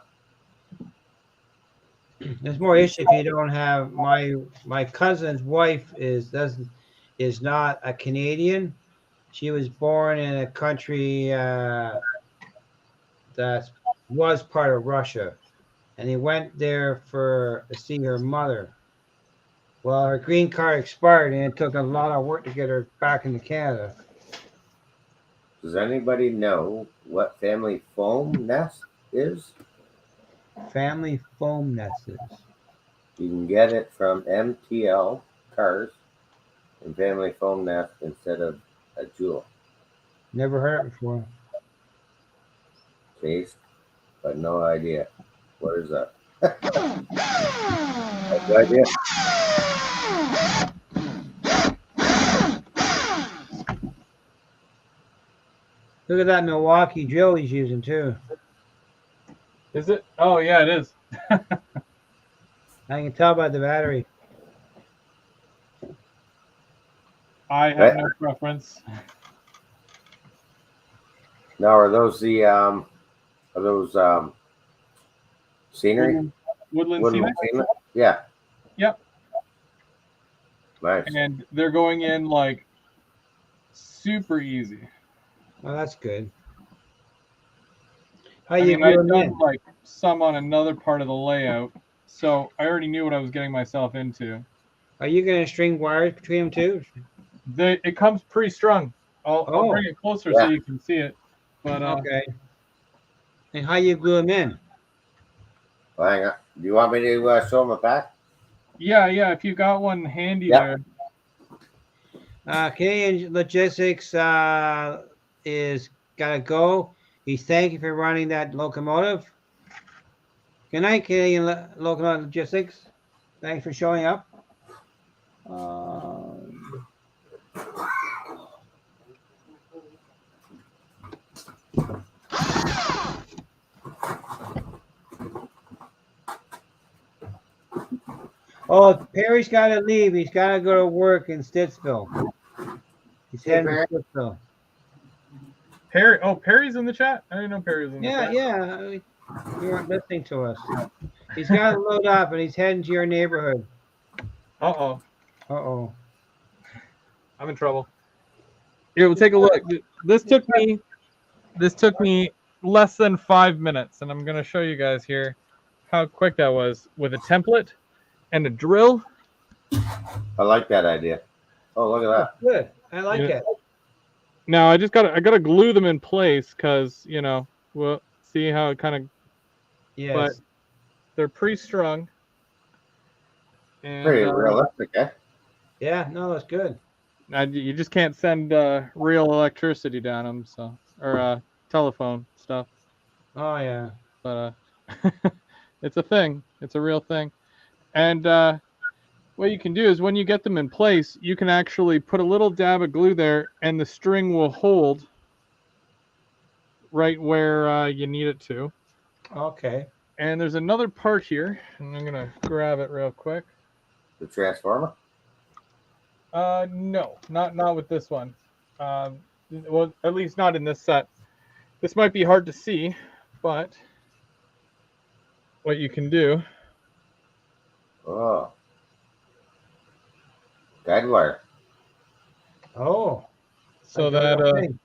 There's more issue if you don't have my cousin's wife is not a Canadian. She was born in a country that was part of Russia, and he went there for to see her mother. Well, her green card expired, and it took a lot of work to get her back into Canada. Does anybody know what family foam nest is? Family foam nests. You can get it from MTL Cars and Family Foam Nest instead of a jewel. Never heard it before. Taste, but no idea. What is that? No idea. Look at that Milwaukee drill he's using too. Is it? Oh yeah, it is. I can tell by the battery. I have no preference. Now, are those scenery? Woodland Scenic. Scenic? Yeah. Yep. Nice. And they're going in like super easy. Oh, that's good. How I you mean, I'd doing done in? like some on another part of the layout, so I already knew what I was getting myself into. Are you going to string wires between them too? It comes pre-strung. I'll Oh, bring it closer so Yeah. you can see it. But okay. And how you glue them in? Well, hang on. Do you want me to show them a pack? yeah, if you got one handy Yep. there. Canadian Logistics is got to go. He's thank you for running that locomotive. Good night, Canadian Locomotive Logistics. Thanks for showing up. Oh, Perry's got to leave. He's got to go to work in Stittsville. He's heading to Stittsville. Perry. Oh, Perry's in the chat. I didn't know Perry was in the chat. Yeah. You weren't listening to us. He's got to load up, and he's heading to your neighborhood. Uh-oh. I'm in trouble. Here, we'll take a look. This took me less than 5 minutes, and I'm going to show you guys here how quick that was with a template and a drill. I like that idea. Oh, look at that. Good. I like it. Now I gotta glue them in place because we'll see how it kind of. Yes. But they're pre-strung. And, Pretty realistic, eh? Yeah. No, that's good. You just can't send real electricity down them, or telephone stuff. Oh yeah. But it's a thing. It's a real thing. And what you can do is when you get them in place, you can actually put a little dab of glue there, and the string will hold right where you need it to. Okay. And there's another part here, and I'm gonna grab it real quick. The transformer? No, not with this one. Well, at least not in this set. This might be hard to see, but what you can do. Oh. Guide wire. Oh. So that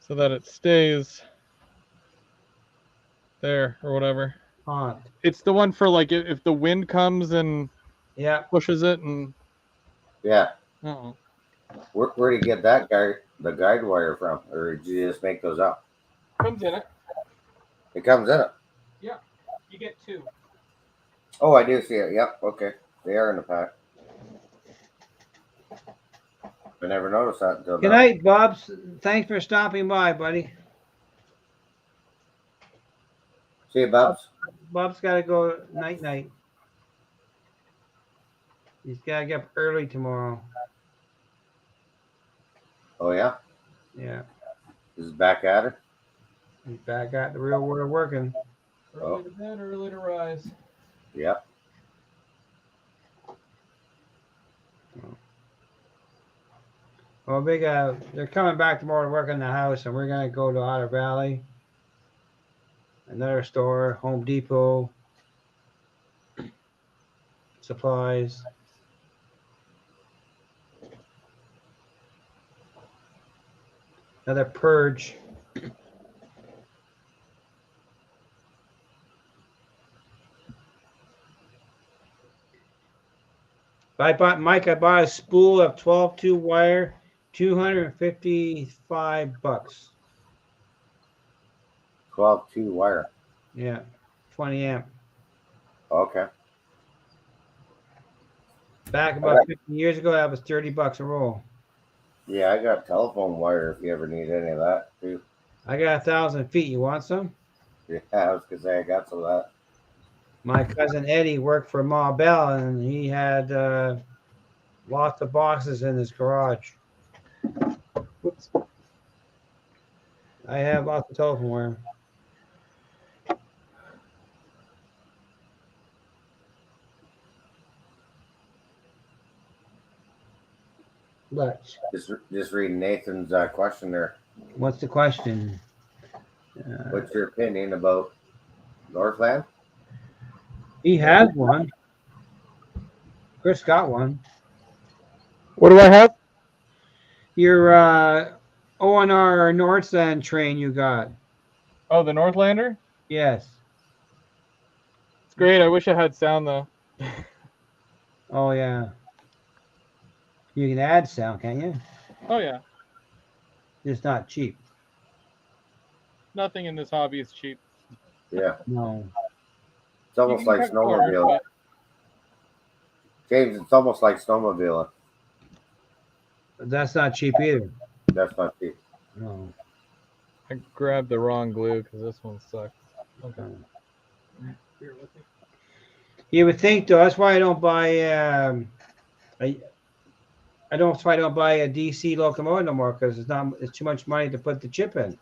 it stays there or whatever. Haunt. It's the one for like if the wind comes and Yeah. pushes it and. Yeah. Oh. Where do you get that the guide wire from, or did you just make those up? Comes in it. It comes in it. Yeah. You get 2. Oh, I do see it. Yep. Okay, they are in the pack. I never noticed that until Good now. night, Bubs. Thanks for stopping by, buddy. See you, Bubs. Bub's got to go night night. He's got to get up early tomorrow. Oh yeah, Yeah. this is back at it. He's back at the real world working. Early to bed, early to rise. Yep. Well, they're coming back tomorrow to work in the house, and we're gonna go to Otter Valley, another store, Home Depot, supplies. Another purge. I bought a spool of 12-2 wire, $255. 12-2 wire. Yeah, 20 amp. Okay. Back about 15 years ago, that was $30 a roll. Yeah, I got telephone wire if you ever need any of that too. I got 1,000 feet. You want some? Yeah, I was gonna say I got some of that. My cousin Eddie worked for Ma Bell, and he had lots of boxes in his garage. Whoops. I have lots of telephone wire. But Just reading Nathan's question there. what's the question? What's your opinion about Northland? He has one. Chris got one. What do I have? Your ONR Northland train you got. Oh, the Northlander? Yes. It's great. I wish I had sound though. Oh, yeah. You can add sound, can't you? Oh yeah. It's not cheap. Nothing in this hobby is cheap. Yeah. No. It's almost like snowmobiling. James, it's almost like snowmobiling. But that's not cheap either. That's not cheap. No. I grabbed the wrong glue because this one sucks. Okay. Here with me. You would think though, that's why I don't buy that's why I don't buy a DC locomotive no more, because it's too much money to put the chip in.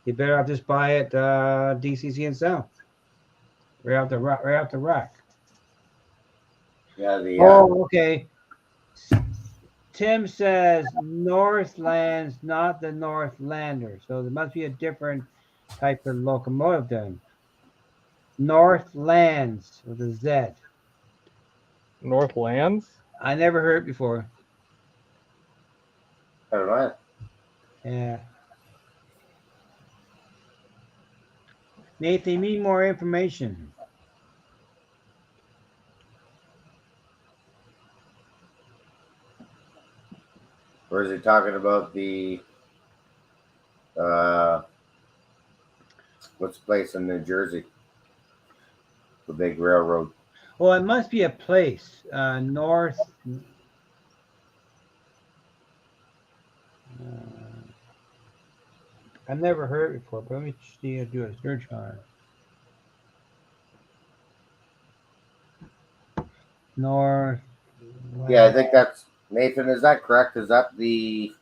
You better off just buy it DCC and sound. Right out the rack. Yeah. Oh, okay. Tim says Northland's not the Northlander, so there must be a different type of locomotive then. Northlands with a Z. Northlands? I never heard it before. I don't know. Yeah. Nathan, you need more information. Or is he talking about the what's the place in New Jersey? The big railroad. Well, it must be a place. North. I've never heard it before, but let me see. Do a search on it. North. Yeah, I think that's Nathan. Is that correct? Is that the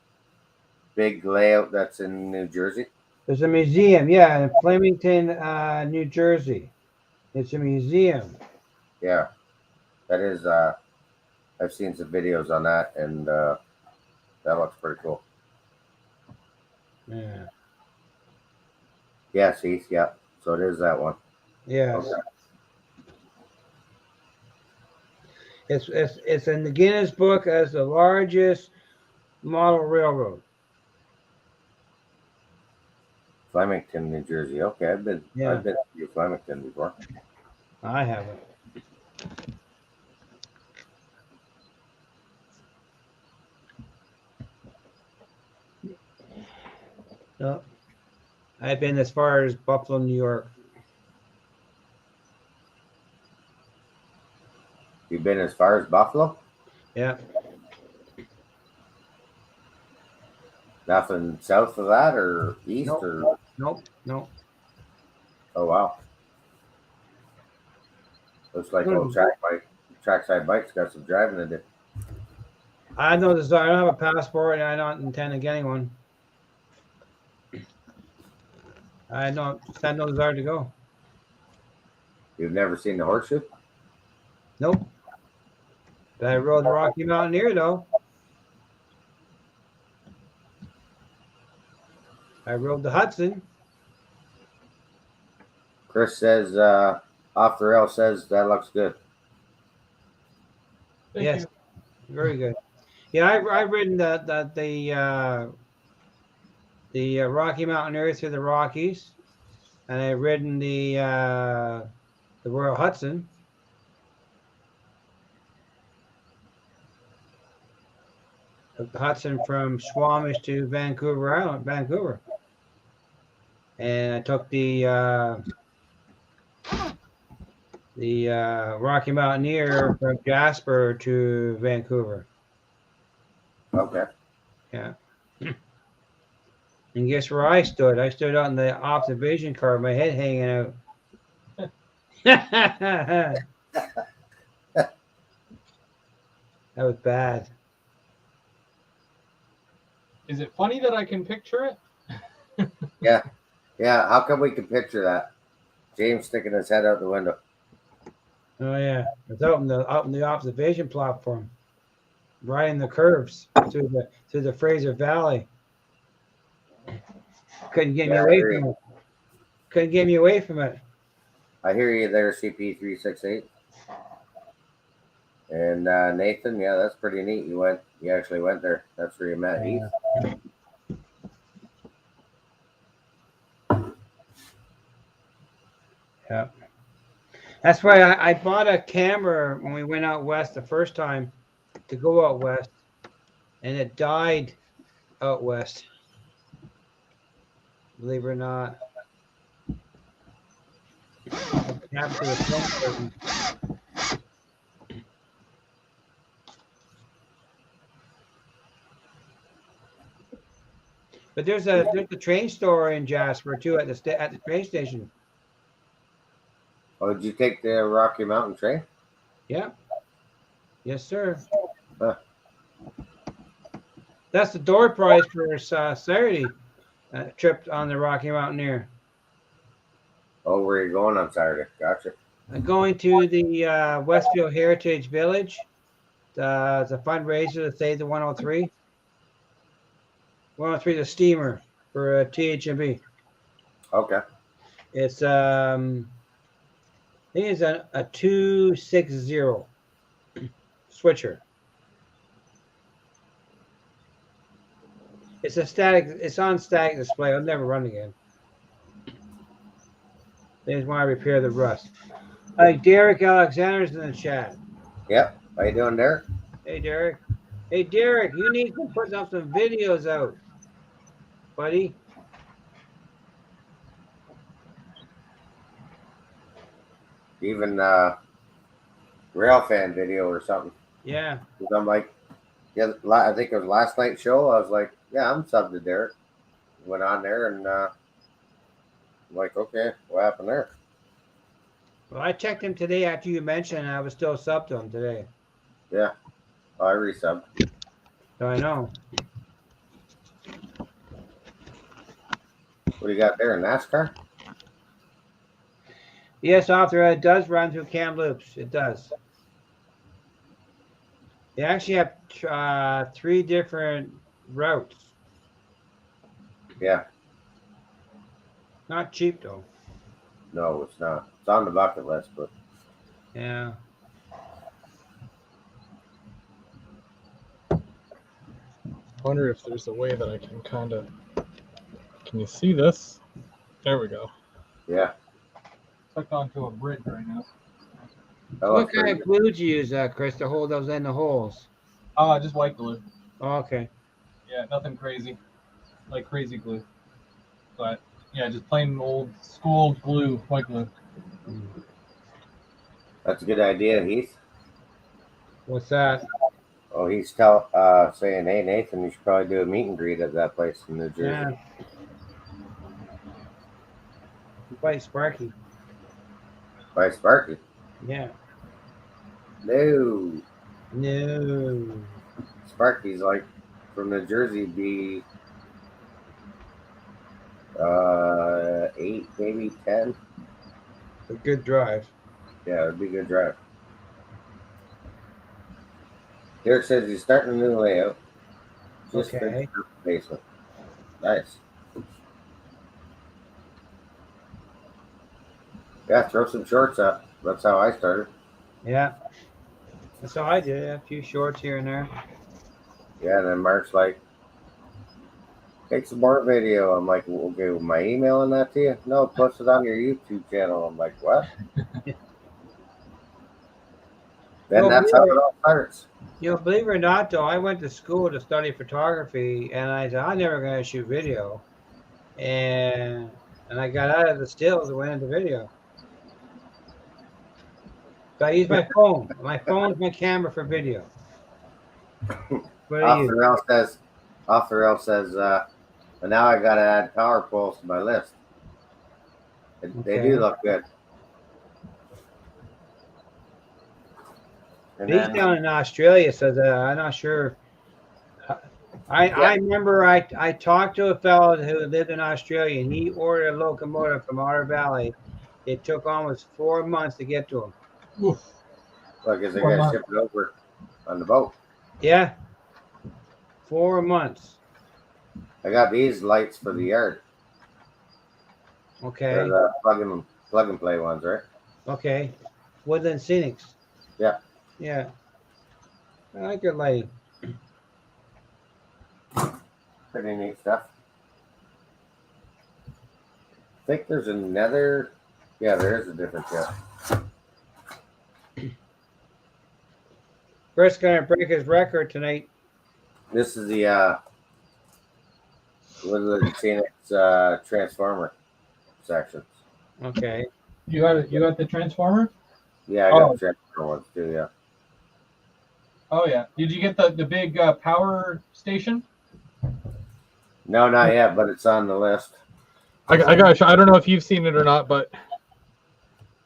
big layout that's in New Jersey? There's a museum, yeah, in Flemington, New Jersey. It's a museum. Yeah, that is. I've seen some videos on that, and that looks pretty cool. Yeah. Yeah, see, yeah. So it is that one. Yeah. Okay. It's in the Guinness Book as the largest model railroad. Flemington, New Jersey. Okay, I've been to Flemington before. I haven't. No, I've been as far as Buffalo, New York. You've been as far as Buffalo? Yeah. Nothing south of that or east Nope. or? Nope. Oh wow. Looks like old trackside bikes got some driving to do. I know this. I don't have a passport, and I don't intend on getting one. I don't had no desire to go. You've never seen the horseshoe? Nope. But I rode the Rocky Mountaineer though. I rode the Hudson. Chris says, off the rail says that looks good. Thank Yes, you. very good. Yeah, I've ridden the Rocky Mountaineer through the Rockies, and I've ridden the Royal Hudson. Took the Hudson from Squamish to Vancouver Island, Vancouver, and I took the Rocky Mountaineer from Jasper to Vancouver. Okay. Yeah. And guess where I stood? I stood on the observation car, my head hanging out. That was bad. Is it funny that I can picture it? Yeah. Yeah. How come we can picture that? James sticking his head out the window. Oh yeah, it's out in the observation platform, riding the curves through the Fraser Valley. Couldn't get me Yeah, I away hear from you. it. Couldn't get me away from it. I hear you there, CP368. And Nathan, yeah, that's pretty neat. You actually went there. That's where you met Heath. Yeah. That's why I bought a camera when we went out west the first time to go out west, and it died out west. Believe it or not. It happened to the film curtain. But there's a train store in Jasper too at the train station. Oh, did you take the Rocky Mountain train? Yeah. Yes, sir. Huh. That's the door prize for Saturday trip on the Rocky Mountaineer. Oh, where you going on Saturday? Gotcha. Going to the Westfield Heritage Village. It's a fundraiser to save the 103. 103, the steamer for THMB. Okay. It's I think it's a 260 switcher. It's on static display. I'll never run again. They just want to repair the rust. Derek Alexander's in the chat. Yep. How you doing, Derek? Hey Derek. Hey Derek, you need to put up some videos out, buddy. Even rail fan video or something. Yeah. 'Cause I'm like, yeah, I think it was last night's show. I was like, yeah, I'm subbed to Derek. Went on there and I'm like, okay, what happened there? Well, I checked him today after you mentioned I was still subbed to him today. Yeah. Oh, I resubbed. So I know. What do you got there? NASCAR? Yes, author, it does run through Kamloops. It does. They actually have 3 different routes. Yeah. Not cheap though. No, it's not. It's on the bucket list, but Yeah. I wonder if there's a way that I can kind of. Can you see this? There we go. yeah. Stuck onto a bridge right now. That So what looks kind pretty of good. glue did you use, Chris, to hold those in the holes? Just white glue. Oh, okay. Yeah, nothing crazy, like crazy glue. But yeah, just plain old school glue, white glue. That's a good idea, Heath. What's that? Oh, he's saying, hey Nathan, you should probably do a meet and greet at that place in New Jersey. Yeah, quite sparky. By Sparky. Yeah. No, No. Sparky's like from New Jersey, be 8, maybe 10. A good drive. Yeah, it'd be a good drive. Here it says he's starting a new layout. Just finished Okay. the basement. Nice. Yeah, throw some shorts up. That's how I started. Yeah. That's all I did. A few shorts here and there. Yeah, and then Mark's like, take some more video. I'm like, well, okay, am I emailing that to you? No, post it on your YouTube channel. I'm like, what? Then Well, that's how it all starts. believe it or not, though, I went to school to study photography, and I said I'm never going to shoot video, and I got out of the stills and went into video. So I use my phone. My phone is my camera for video. What do you? Off the rail says, but now I got to add power poles to my list. They Okay. do look good. And He's then, down in Australia, so I'm not sure. I remember I talked to a fellow who lived in Australia, and he ordered a locomotive from Otter Valley. It took almost 4 months to get to him. Oof. look, as they Or got to not. ship it over on the boat. Yeah, 4 months. I got these lights for the yard. They're Okay, the plug and play ones, right? okay. Woodland Scenics. Yeah. Yeah, I like your lighting. Pretty neat stuff. I think there's another. Yeah, there is a different jet. Chris gonna break his record tonight. This is the Woodland Phoenix Transformer sections. Okay. You got the transformer? Yeah, I got the Transformer ones too. Yeah. Oh yeah. Did you get the big power station? No, not yet, but it's on the list. I got. I don't know if you've seen it or not, but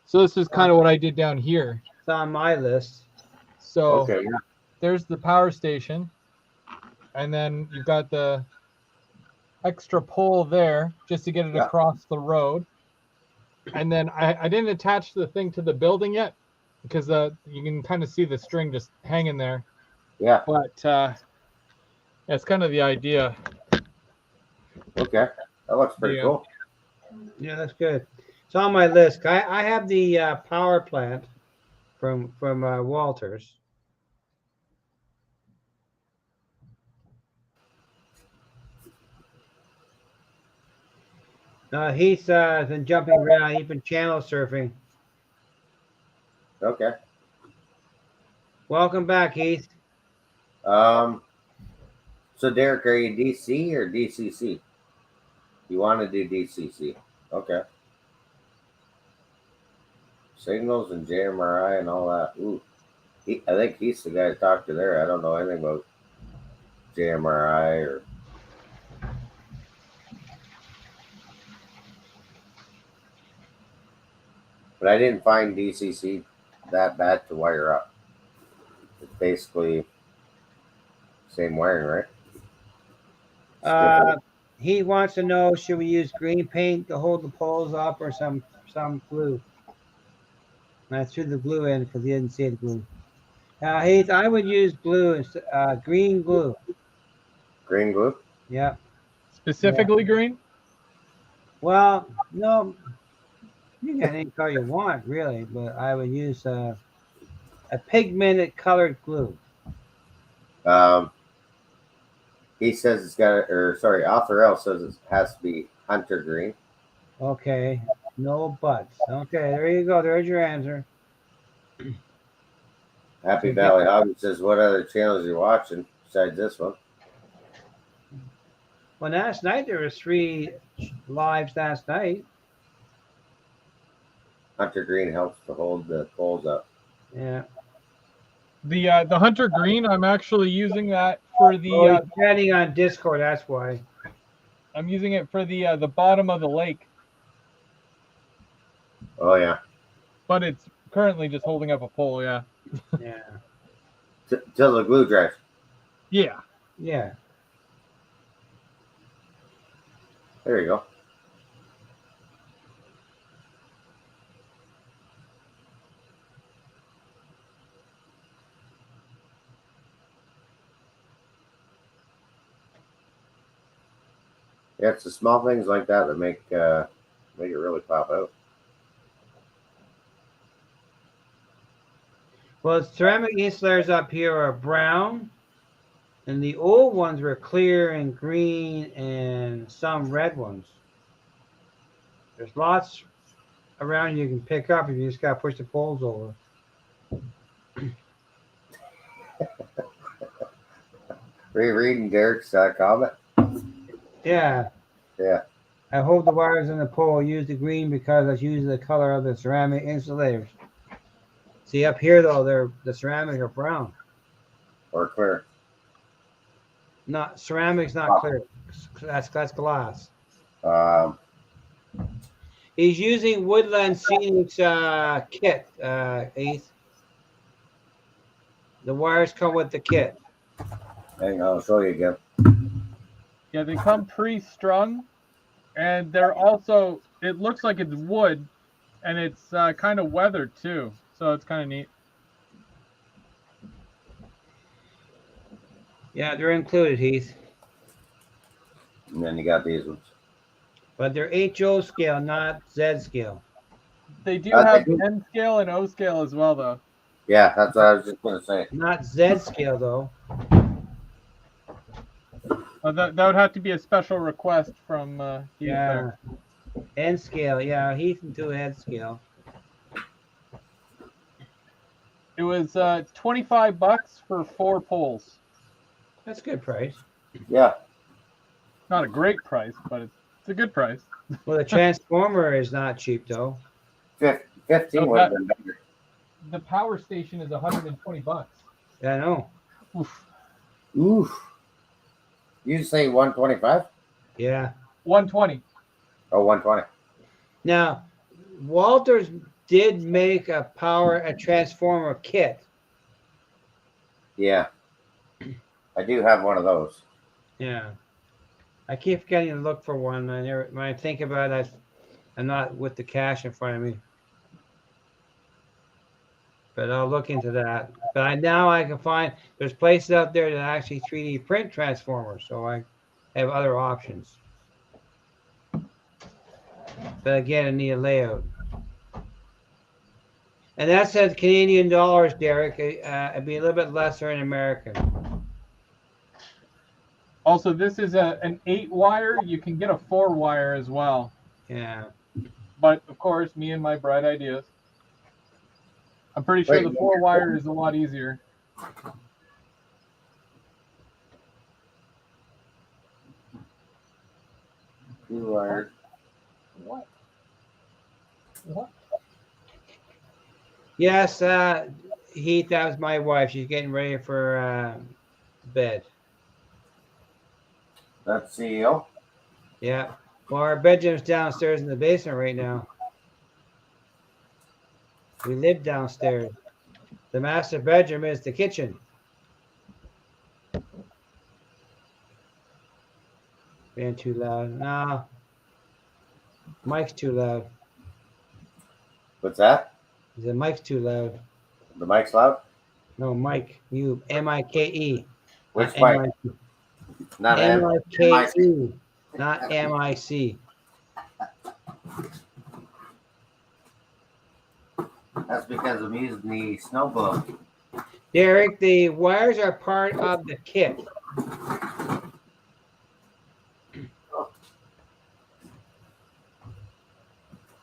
so this is kind of what I did down here. It's on my list. So Okay. Yeah. there's the power station, and then you've got the extra pole there just to get it Yeah. across the road. And then I didn't attach the thing to the building yet because you can kind of see the string just hanging there. Yeah. But that's kind of the idea. Okay. That looks pretty Yeah. cool. Yeah, that's good. It's on my list. I have the power plant from Walters. He's been jumping around. He's been channel surfing. Okay. Welcome back, Heath. So Derek, are you DC or DCC? You want to do DCC? Okay. Signals and JMRI and all that. Ooh. I think he's the guy to talk to there. I don't know anything about JMRI or. But I didn't find DCC that bad to wire up. It's basically same wiring, right? He wants to know, should we use green paint to hold the poles up or some glue? And I threw the glue in because he didn't see the glue. Heath, I would use glue, green glue. Green glue? Yeah. Specifically green? Well, no, you can get any color you want, really, but I would use a pigmented colored glue. He says it's got, or sorry, Author L says it has to be hunter green. Okay, no buts. Okay, there you go. There's your answer. Happy Valley Hobby says, "What other channels are you watching besides this one?" Well, last night there was 3 lives last night. Hunter Green helps to hold the poles up. Yeah. The Hunter Green, I'm actually using that for the. Oh, he's chatting on Discord. That's why. I'm using it for the bottom of the lake, Oh yeah, but it's currently just holding up a pole. Yeah. Yeah. Till the glue dries. Yeah. Yeah. There you go. Yeah, it's the small things like that that make it really pop out. Well, ceramic insulators up here are brown, and the old ones were clear and green, and some red ones. There's lots around you can pick up if you just got to push the poles over. Rereading Derek's comment. Yeah. Yeah. I hold the wires in the pole. Use the green because that's usually the color of the ceramic insulators. See up here though, the ceramic are brown. Or clear. Not ceramic's not clear. That's glass. Um, He's using Woodland Scenic's kit, Ace. The wires come with the kit. hang on, I'll show you again. Yeah, they come pre-strung, and they're also. It looks like it's wood, and it's kind of weathered too, so it's kind of neat. Yeah, they're included, Heath. And then you got these ones. But they're HO scale, not Z scale. They do have N scale and O scale as well, though. Yeah, that's what I was just gonna say. Not Z scale though. That would have to be a special request from Heath there. N scale, yeah, Heath can do N scale. It was $25 for 4 poles. That's a good price. Yeah. Not a great price, but it's a good price. Well, the transformer is not cheap though. 15 would have been better. The power station is $120. Yeah, I know. Oof. Oof. You say 125? Yeah. 120. Oh, 120. Now, Walters did make a transformer kit. Yeah. I do have one of those. Yeah. I keep forgetting to look for one. When I think about it, I'm not with the cash in front of me. But I'll look into that. But now I can find there's places out there that actually 3D print transformers, so I have other options. But again, I need a layout. And that says Canadian dollars, Derek. It'd be a little bit lesser in American. Also, this is an 8-wire. You can get a 4-wire as well. Yeah. But of course, me and my bright ideas. I'm pretty sure the 4-wire is a lot easier. Two-wire. What? Yes, Heath, that was my wife. She's getting ready for bed. That's CEO. Yeah. Well, our bedroom's downstairs in the basement right now. We live downstairs. The master bedroom is the kitchen. Being too loud. No. Mic's too loud. What's that? The mic's too loud. The mic's loud? No, Mike. You M-I-K-E. Which mic? Not M-I-K-E. Not M-I-C. That's because I'm using the snow globe. Derek, the wires are part of the kit.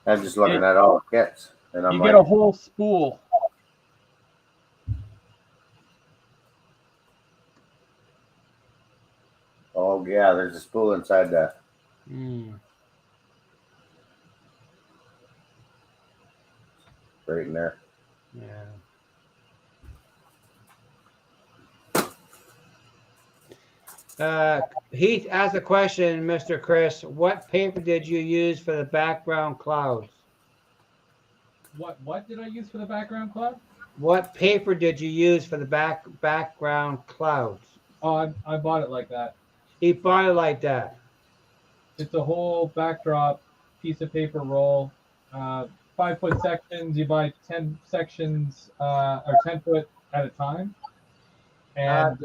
I'm just looking at all the kits. And I'm you get a whole spool. Oh yeah, there's a spool inside that. Mm. Right in there. Yeah. Heath asked a question, Mr. Chris. What paper did you use for the background clouds? What did I use for the background cloud? What paper did you use for the background clouds? Oh, I bought it like that. He bought it like that. It's a whole backdrop piece of paper roll. 5-foot sections. You buy 10 sections or 10-foot at a time, and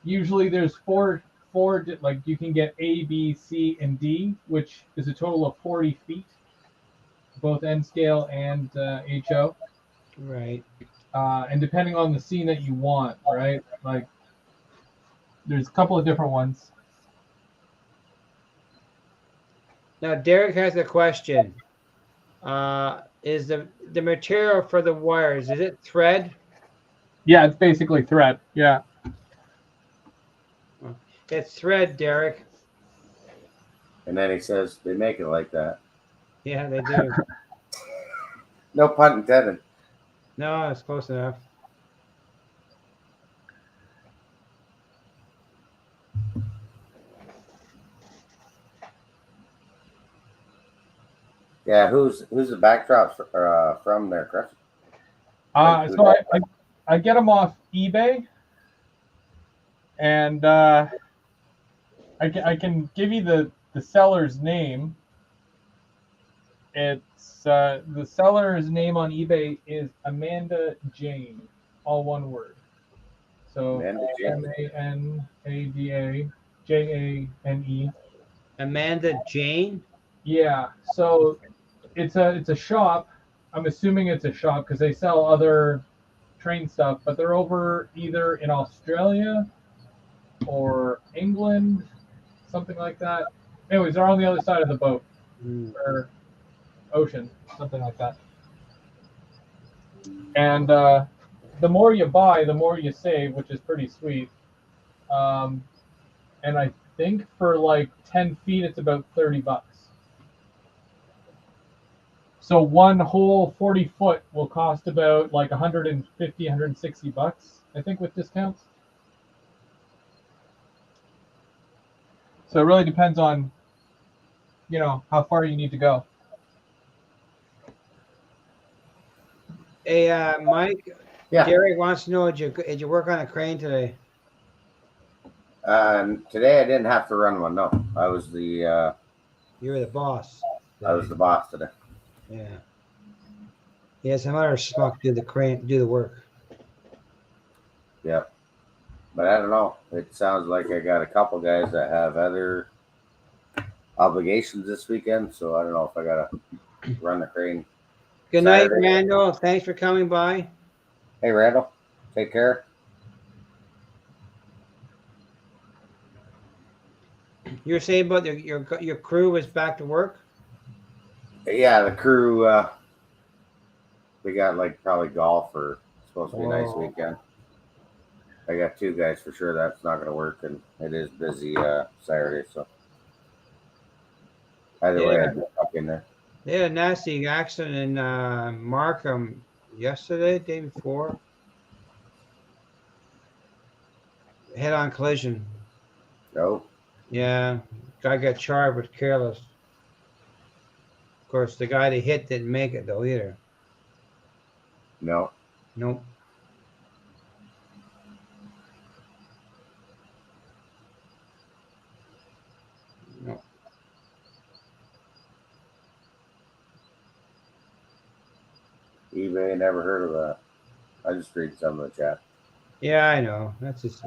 usually there's four. Like you can get A, B, C, and D, which is a total of 40 feet, both N scale and HO. Right. And depending on the scene that you want, right? Like there's a couple of different ones. Now Derek has a question. Is the material for the wires, is it thread? Yeah, it's basically thread. Yeah. It's thread, Derek. And then he says they make it like that. Yeah, they do. No pun intended. No, it's close enough. Yeah, who's the backdrops from there, Chris? So I get them off eBay, and I can give you the seller's name. It's the seller's name on eBay is Amanda Jane, all one word. So Amanada Jane. Amanda Jane? Yeah. So it's a shop. I'm assuming it's a shop because they sell other train stuff, but they're over either in Australia or England, something like that. Anyways, they're on the other side of the boat or ocean, something like that. And the more you buy, the more you save, which is pretty sweet. And I think for like 10 feet, it's about $30. So one whole 40 foot will cost about like 150, 160 bucks, I think, with discounts. So it really depends on, how far you need to go. Hey, Mike. Yeah. Derek wants to know, did you work on a crane today? Today I didn't have to run one. No, I was the. You were the boss. I was the boss today. Yeah. Yeah, some other schmuck do the work. Yep. But I don't know. It sounds like I got a couple guys that have other obligations this weekend, so I don't know if I gotta run the crane. Good night, Randall. Thanks for coming by. Hey, Randall. Take care. You were saying about your crew was back to work? Yeah, the crew. We got like probably golf or supposed to be a nice weekend. I got two guys for sure that's not going to work, and it is busy Saturday. So either way, I'd be stuck in there. They had a nasty accident in Markham yesterday, day before. Head-on collision. No. Yeah, guy got charged with careless. Of course, the guy they hit didn't make it though either. No. Nope. No. eBay, never heard of that. I just read some of the chat. Yeah, I know. That's just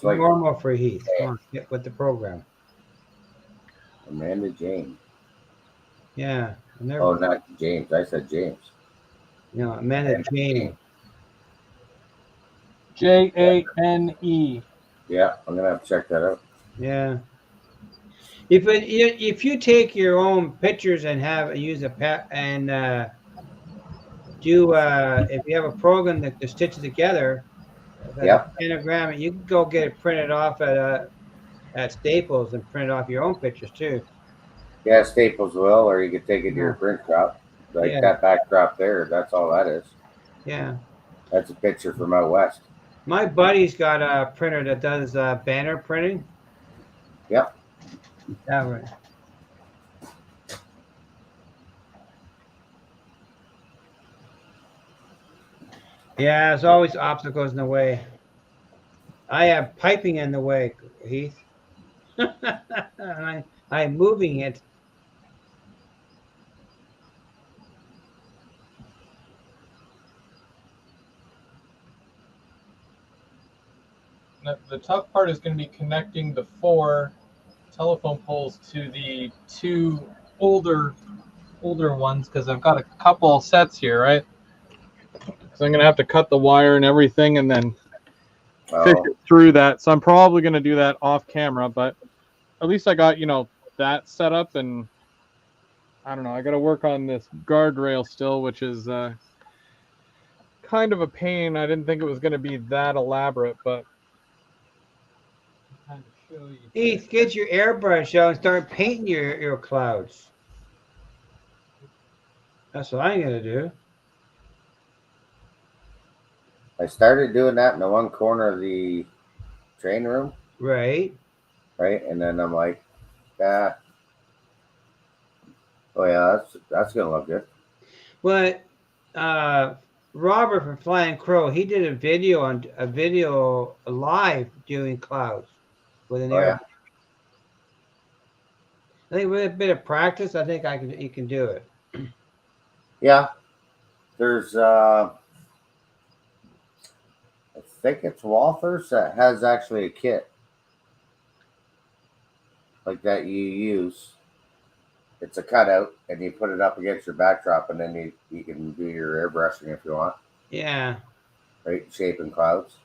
normal like for Heath. Come on, get with the program. Amanda Jane. Yeah. Oh, not James. I said James. No, Amanda Jane. Jane. Yeah, I'm gonna have to check that out. Yeah. If you take your own pictures and use a pet and do if you have a program that to stitch it together, That's Yep. a pentagram. You can go get it printed off at Staples and print off your own pictures too. Yeah, Staples will, or you could take it to your Yeah. print shop. Like Yeah. that backdrop there, that's all that is. Yeah. That's a picture from out west. My buddy's got a printer that does banner printing. Yep. Yeah, right. Yeah, there's always obstacles in the way. I have piping in the way, Heath. I'm moving it. The tough part is going to be connecting the 4 telephone poles to the 2 older ones, because I've got a couple sets here, right? So I'm going to have to cut the wire and everything and then fish Oh, it through that. So I'm probably going to do that off camera, but at least I got, that set up. And I don't know, I got to work on this guardrail still, which is kind of a pain. I didn't think it was going to be that elaborate, but kind of show you here. Heath, get your airbrush out and start painting your clouds. That's what I'm gonna do. I started doing that in the one corner of the train room, Right. right? And then I'm like, ah, oh yeah, that's gonna look good. But Robert from Flying Crow, he did a video live doing clouds with an Oh yeah, airbrush. I think with a bit of practice, I think you can do it. yeah. There's I think it's Walthers that has actually a kit like that you use. It's a cutout, and you put it up against your backdrop, and then you can do your airbrushing if you want, Yeah. right? Shaping clouds.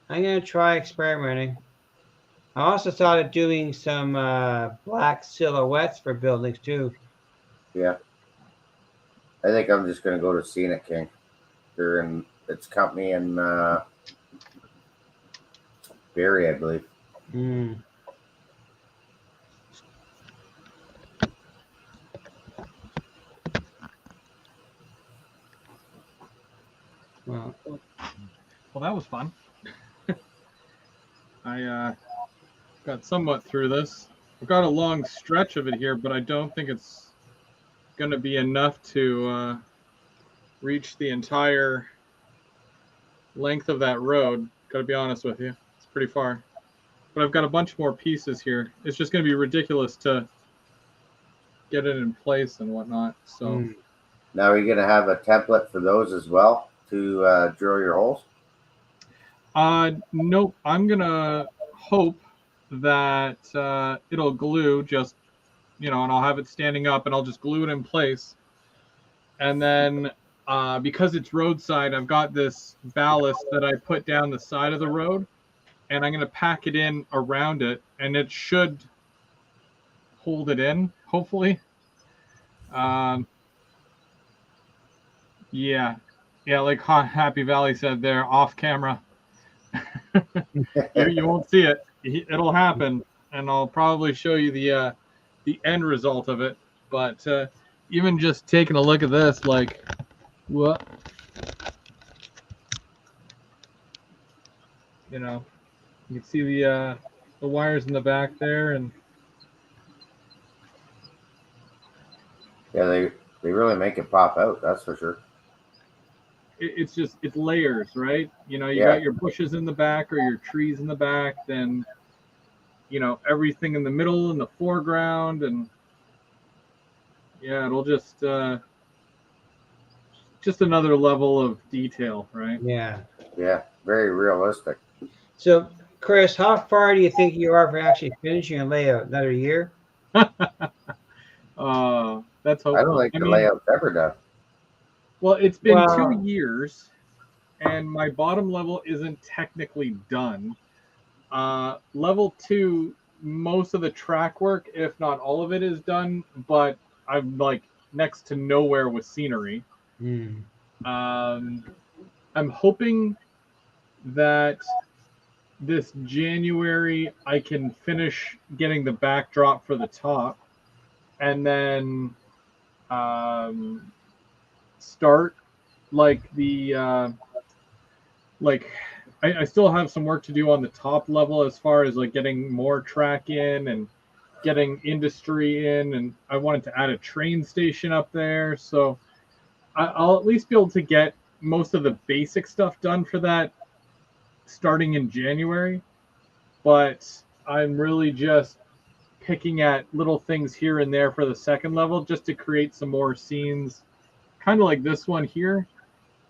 I'm gonna try experimenting. I also thought of doing some black silhouettes for buildings too. Yeah, I think I'm just gonna go to Scenic King. They're in its company in Barrie, I believe. Mm. Well, Well, that was fun. I got somewhat through this. I've got a long stretch of it here, but I don't think it's going to be enough to reach the entire length of that road. Got to be honest with you. It's pretty far. But I've got a bunch more pieces here. It's just going to be ridiculous to get it in place and whatnot. So, Now, are you gonna have a template for those as well to drill your holes? nope. I'm going to hope that it'll glue just, and I'll have it standing up and I'll just glue it in place. And then because it's roadside, I've got this ballast that I put down the side of the road, and I'm going to pack it in around it, and it should hold it in, hopefully. Yeah, like Happy Valley said there, off camera. you won't see it. It'll happen, and I'll probably show you the end result of it. But even just taking a look at this, like, what? You can see the wires in the back there, and Yeah, they really make it pop out. That's for sure. it's layers, right? You Yeah. got your bushes in the back or your trees in the back, then everything in the middle and the foreground, and yeah, it'll just another level of detail, right? yeah. Yeah, very realistic. So, Chris, how far do you think you are for actually finishing a layout? Another year? That's I don't hopeful. think I the mean, layout's ever done. well, it's been Well, 2 years, and my bottom level isn't technically done. Level 2, most of the track work, if not all of it, is done, but I'm like next to nowhere with scenery. hmm. I'm hoping that this January I can finish getting the backdrop for the top, and then um, start like the like I still have some work to do on the top level as far as like getting more track in and getting industry in, and I wanted to add a train station up there, so I'll at least be able to get most of the basic stuff done for that starting in January. But I'm really just picking at little things here and there for the second level just to create some more scenes, kind of like this one here,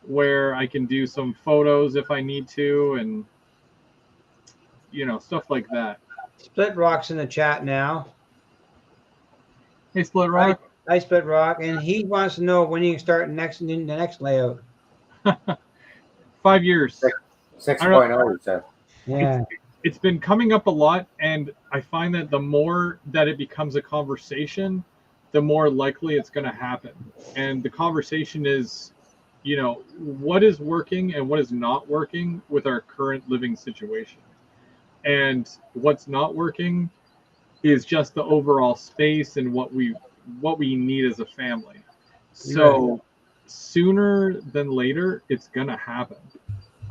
where I can do some photos if I need to, and stuff like that. Split Rock's in the chat now. Hey, Split Hi, Rock. hi, Split Rock, and he wants to know when you can start the next layout. 5 years. 6.0, he said. Yeah, It's been coming up a lot, and I find that the more that it becomes a conversation, the more likely it's going to happen. And the conversation is, what is working and what is not working with our current living situation. And what's not working is just the overall space and what we need as a family. So sooner than later, it's going to happen.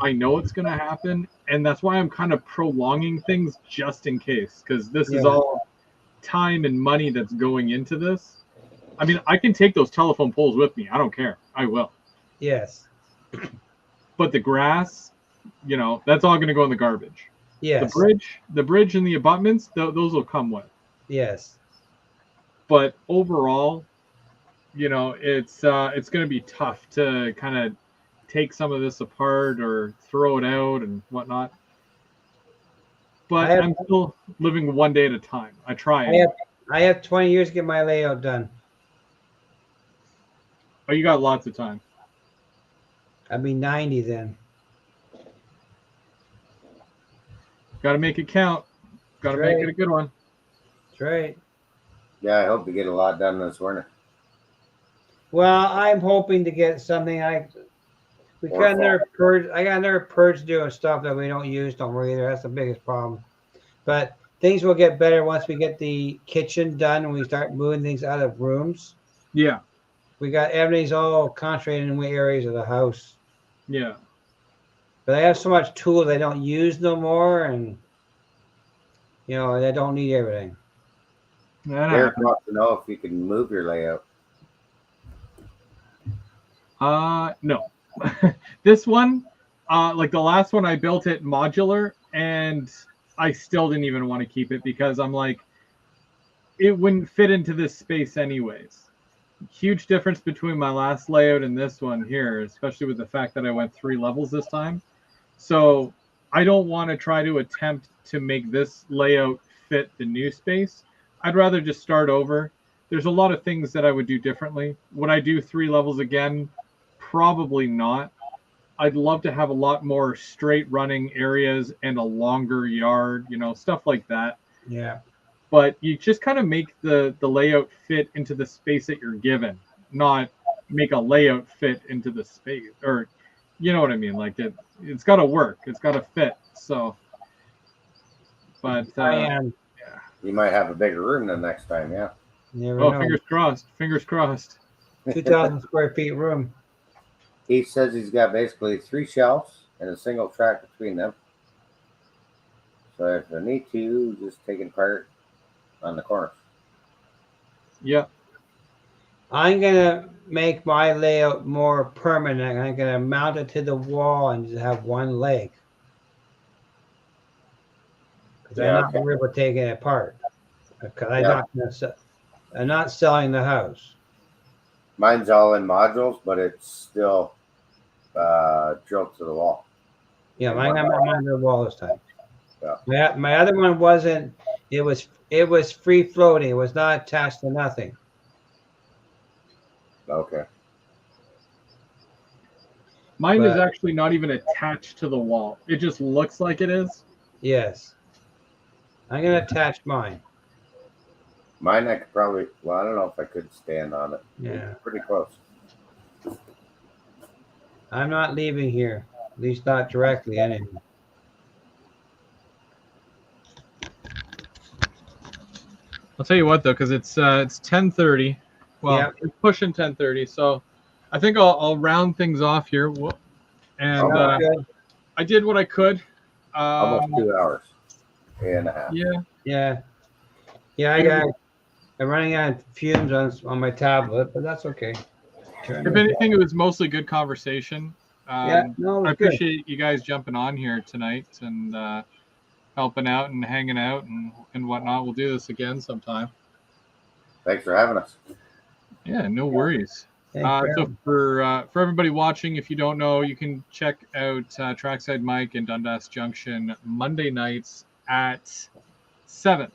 I know it's going to happen, and that's why I'm kind of prolonging things just in case, because this is all time and money that's going into this. I mean, I can take those telephone poles with me. I don't care. I will. yes, But the grass, that's all going to go in the garbage. yes, The bridge and the abutments, those will come with. yes. But overall, it's going to be tough to kind of take some of this apart or throw it out and whatnot. But I'm still living one day at a time. I try. I have 20 years to get my layout done. Oh, you got lots of time. I'll be 90 then. Got to make it count. Got to make it a good one. That's right. Yeah, I hope to get a lot done this winter. Well, I'm hoping to get something. I got another purge doing stuff that we don't use no more either. That's the biggest problem. But things will get better once we get the kitchen done and we start moving things out of rooms. Yeah. We got everything's all concentrated in areas of the house. Yeah. But I have so much tools I don't use no more, and I don't need everything. Eric wants to know if you can move your layout. No. This one, like the last one, I built it modular, and I still didn't even want to keep it because I'm like, it wouldn't fit into this space anyways. Huge difference between my last layout and this one here, especially with the fact that I went 3 levels this time. So I don't want to try to attempt to make this layout fit the new space. I'd rather just start over. There's a lot of things that I would do differently. Would I do 3 levels again? Probably not. I'd love to have a lot more straight running areas and a longer yard, stuff like that. Yeah. But you just kind of make the layout fit into the space that you're given, not make a layout fit into the space, or you know what I mean? Like it's got to work. It's got to fit. So, but yeah. You might have a bigger room the next time. Yeah. Never know. Fingers crossed. Fingers crossed. 2,000 square feet room. He says he's got basically 3 shelves and a single track between them. So if I need to, just take it apart on the corners. Yeah. I'm going to make my layout more permanent. I'm going to mount it to the wall and just have one leg. Because I'm not worried about taking it apart. Because I'm not selling the house. Mine's all in modules, but it's still drilled to the wall. Yeah, mine got mine to the wall this time. Yeah. My other one wasn't. It was free floating. It was not attached to nothing. Okay. Mine is actually not even attached to the wall. It just looks like it is. Yes. I'm going to attach mine. Mine, I could probably, I don't know if I could stand on it. Yeah. It's pretty close. I'm not leaving here. At least not directly, anyway. I'll tell you what though, because it's 10:30. Well, Yeah. it's pushing 10:30, so I think I'll round things off here. And Sounds good. I did what I could. Almost 2 hours and a half. Yeah. Yeah. Yeah, I'm running out of fumes on my tablet, but that's okay. If anything, it was mostly good conversation. Yeah, no, it was I good. appreciate you guys jumping on here tonight and helping out and hanging out and whatnot. We'll do this again sometime. Thanks for having us. Yeah, no worries. Thanks, So for everybody watching, if you don't know, you can check out Trackside Mike and Dundas Junction Monday nights at 7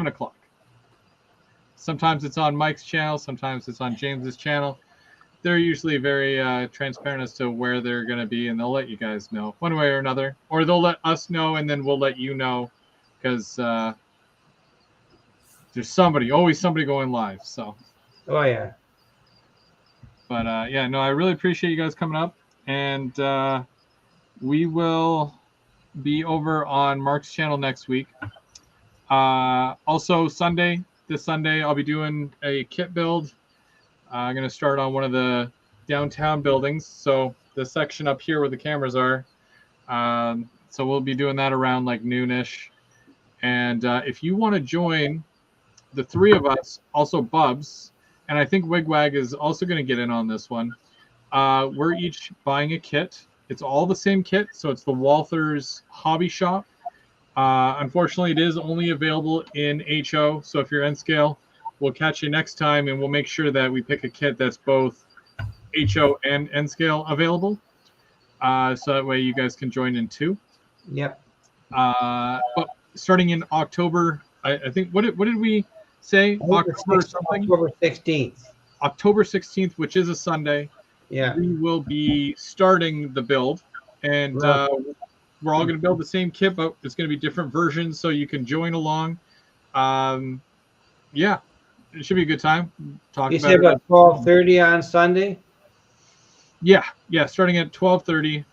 o'clock. Sometimes it's on Mike's channel, sometimes it's on James's channel. They're usually very transparent as to where they're going to be, and they'll let you guys know one way or another, or they'll let us know, and then we'll let you know, because there's always somebody going live. So. Oh yeah. But yeah, no, I really appreciate you guys coming up, and we will be over on Mark's channel next week. Also, this Sunday, I'll be doing a kit build. I'm going to start on one of the downtown buildings, so the section up here where the cameras are. So we'll be doing that around like noonish. And if you want to join the three of us, also Bubs, and I think Wigwag is also going to get in on this one. We're each buying a kit. It's all the same kit, so it's the Walther's Hobby Shop. Unfortunately, it is only available in HO, so if you're N scale, we'll catch you next time, and we'll make sure that we pick a kit that's both HO and N scale available, so that way you guys can join in too. Yep. But starting in October, I think what did we say? October 16th. October 16th, which is a Sunday. Yeah. We will be starting the build, and we're all going to build the same kit, but it's going to be different versions, so you can join along. Yeah, it should be a good time. You said about 12:30 on Sunday? Yeah, starting at 12:30.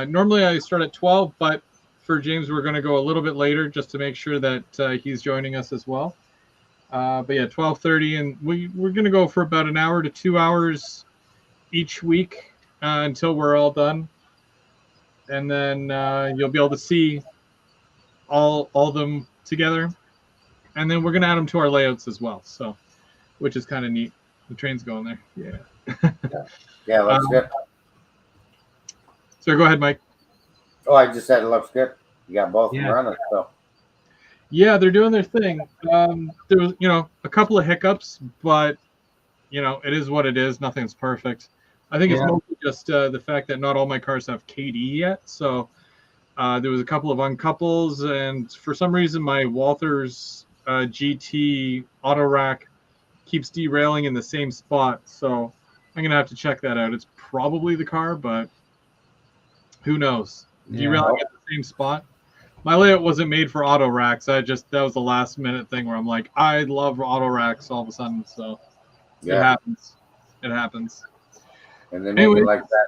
Normally I start at 12, but for James, we're going to go a little bit later just to make sure that he's joining us as well. But yeah, 12:30, and we're going to go for about an hour to 2 hours each week until we're all done. And then you'll be able to see all of them together. And then we're going to add them to our layouts as well, so which is kind of neat. The train's going there. Yeah. Yeah, looks good. So go ahead, Mike. Oh, I just said it looks good. You got both of them running, so. Yeah, they're doing their thing. There was, a couple of hiccups, but it is what it is. Nothing's perfect. I think it's mostly just the fact that not all my cars have KD yet. So there was a couple of uncouples, and for some reason my Walther's GT auto rack keeps derailing in the same spot. So I'm gonna have to check that out. It's probably the car, but who knows? Derailing at the same spot. My layout wasn't made for auto racks. That was the last minute thing where I'm like, I love auto racks all of a sudden. So it happens. It happens. And then maybe like that,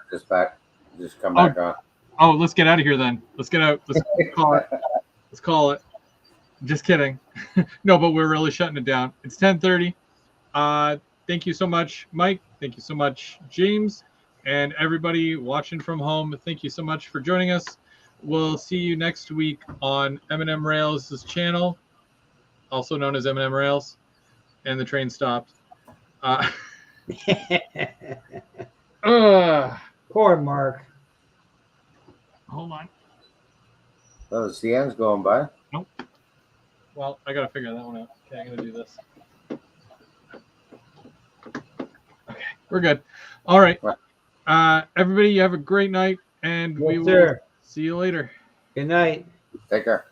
just come back on. Oh, let's get out of here then. Let's get out. Let's call it. Let's call it. Just kidding. No, but we're really shutting it down. It's 10:30. Thank you so much, Mike. Thank you so much, James, and everybody watching from home. Thank you so much for joining us. We'll see you next week on M&M Rails' channel, also known as M&M Rails, and the train stopped. Poor Mark. Hold on. Oh, the CN's going by. Nope. Well, I gotta figure that one out. Okay, I'm gonna do this. Okay, we're good. All right. Everybody, you have a great night, and we will see you later. Good night. Take care.